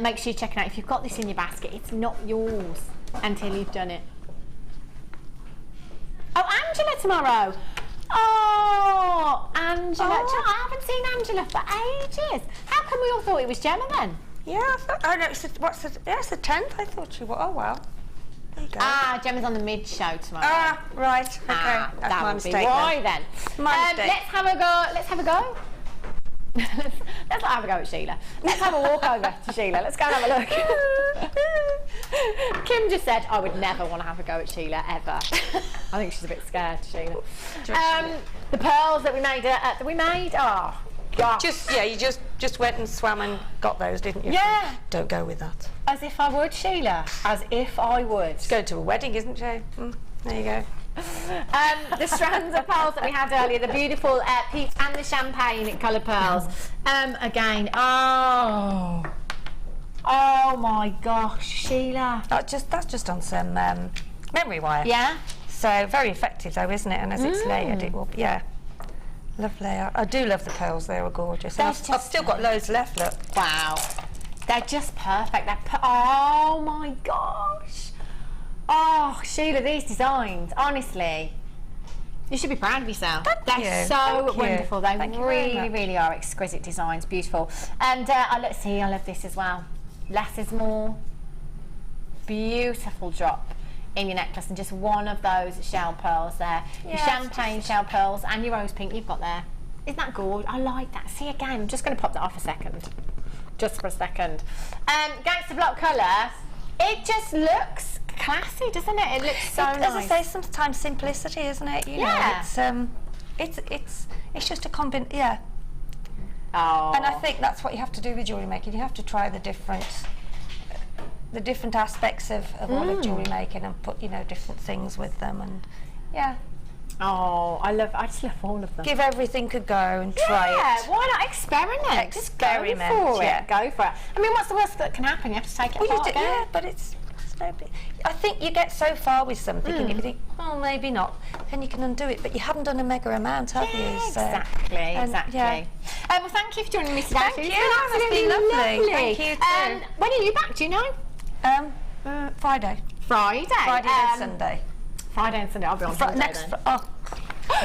Make sure you're checking out. If you've got this in your basket, it's not yours until you've done it. Oh, Angela tomorrow. Oh, Angela. Oh. I haven't seen Angela for ages. How come we all thought it was Gemma then? Yeah, I thought, oh no, it's the 10th. I thought she was. Oh well. There you go. Ah, Gemma's on the mid show tomorrow. Ah, right. Okay. That's that my would mistake. Be why then? My mistake. Let's have a go. Let's have a go. Let's not have a go at Sheila. Let's have a walk over to Sheila. Let's go and have a look. Kim just said, I would never want to have a go at Sheila, ever. I think she's a bit scared, Sheila. The pearls that we made, oh, gosh. You just went and swam and got those, didn't you? Yeah. Don't go with that. As if I would, Sheila. As if I would. She's going to a wedding, isn't she? There you go. The strands of pearls that we had earlier, the beautiful peach and the champagne coloured pearls. Again, oh my gosh, Sheila. That's just on some memory wire. Yeah. So very effective though, isn't it? And as it's layered, it will. Yeah. Lovely. I do love the pearls. They were gorgeous. I've still got loads left. Look. Wow. They're just perfect. Oh my gosh. Oh, Sheila, these designs, honestly, you should be proud of yourself. They're so wonderful. They really, really are exquisite designs, beautiful. And let's see, I love this as well. Less is more. Beautiful drop in your necklace, and just one of those shell pearls there. Yeah, your champagne shell pearls and your rose pink you've got there. Isn't that gorgeous? I like that. See, again, I'm just going to pop that off a second. Just for a second. Gangster block colour, it just looks classy, doesn't it? It looks so nice. As I say, sometimes simplicity, isn't it? You know, it's just a combination. Yeah. Oh. And I think that's what you have to do with jewellery making. You have to try the different aspects of all of jewellery making and put different things with them, and yeah. Oh, I just love all of them. Give everything a go and try it. Yeah, why not experiment? Just go for it. Go for it. I mean, what's the worst that can happen? You have to take it apart again. Yeah, but it's no big. I think you get so far with something, and if you think, oh, maybe not, then you can undo it. But you haven't done a mega amount, have you? So, exactly. Yeah. Well, thank you for joining me today. Thank you. It's been lovely. Thank you too. When are you back? Do you know? Friday. Friday and Sunday. Friday and Sunday. I'll be on holiday then.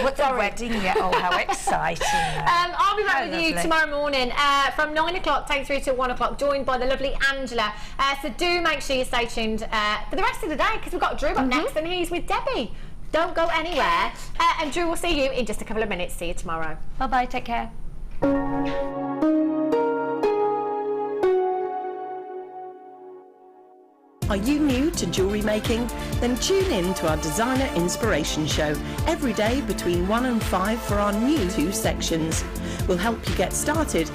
What's a wedding yet? Oh, how exciting. I'll be back with you tomorrow morning from 9 o'clock, take through till 1 o'clock, joined by the lovely Angela. So do make sure you stay tuned for the rest of the day, because we've got Drew up next and he's with Debbie. Don't go anywhere. And Drew will see you in just a couple of minutes. See you tomorrow. Bye-bye. Take care. Are you new to jewellery making? Then tune in to our Designer Inspiration Show every day between 1 and 5 for our new 2 sections. We'll help you get started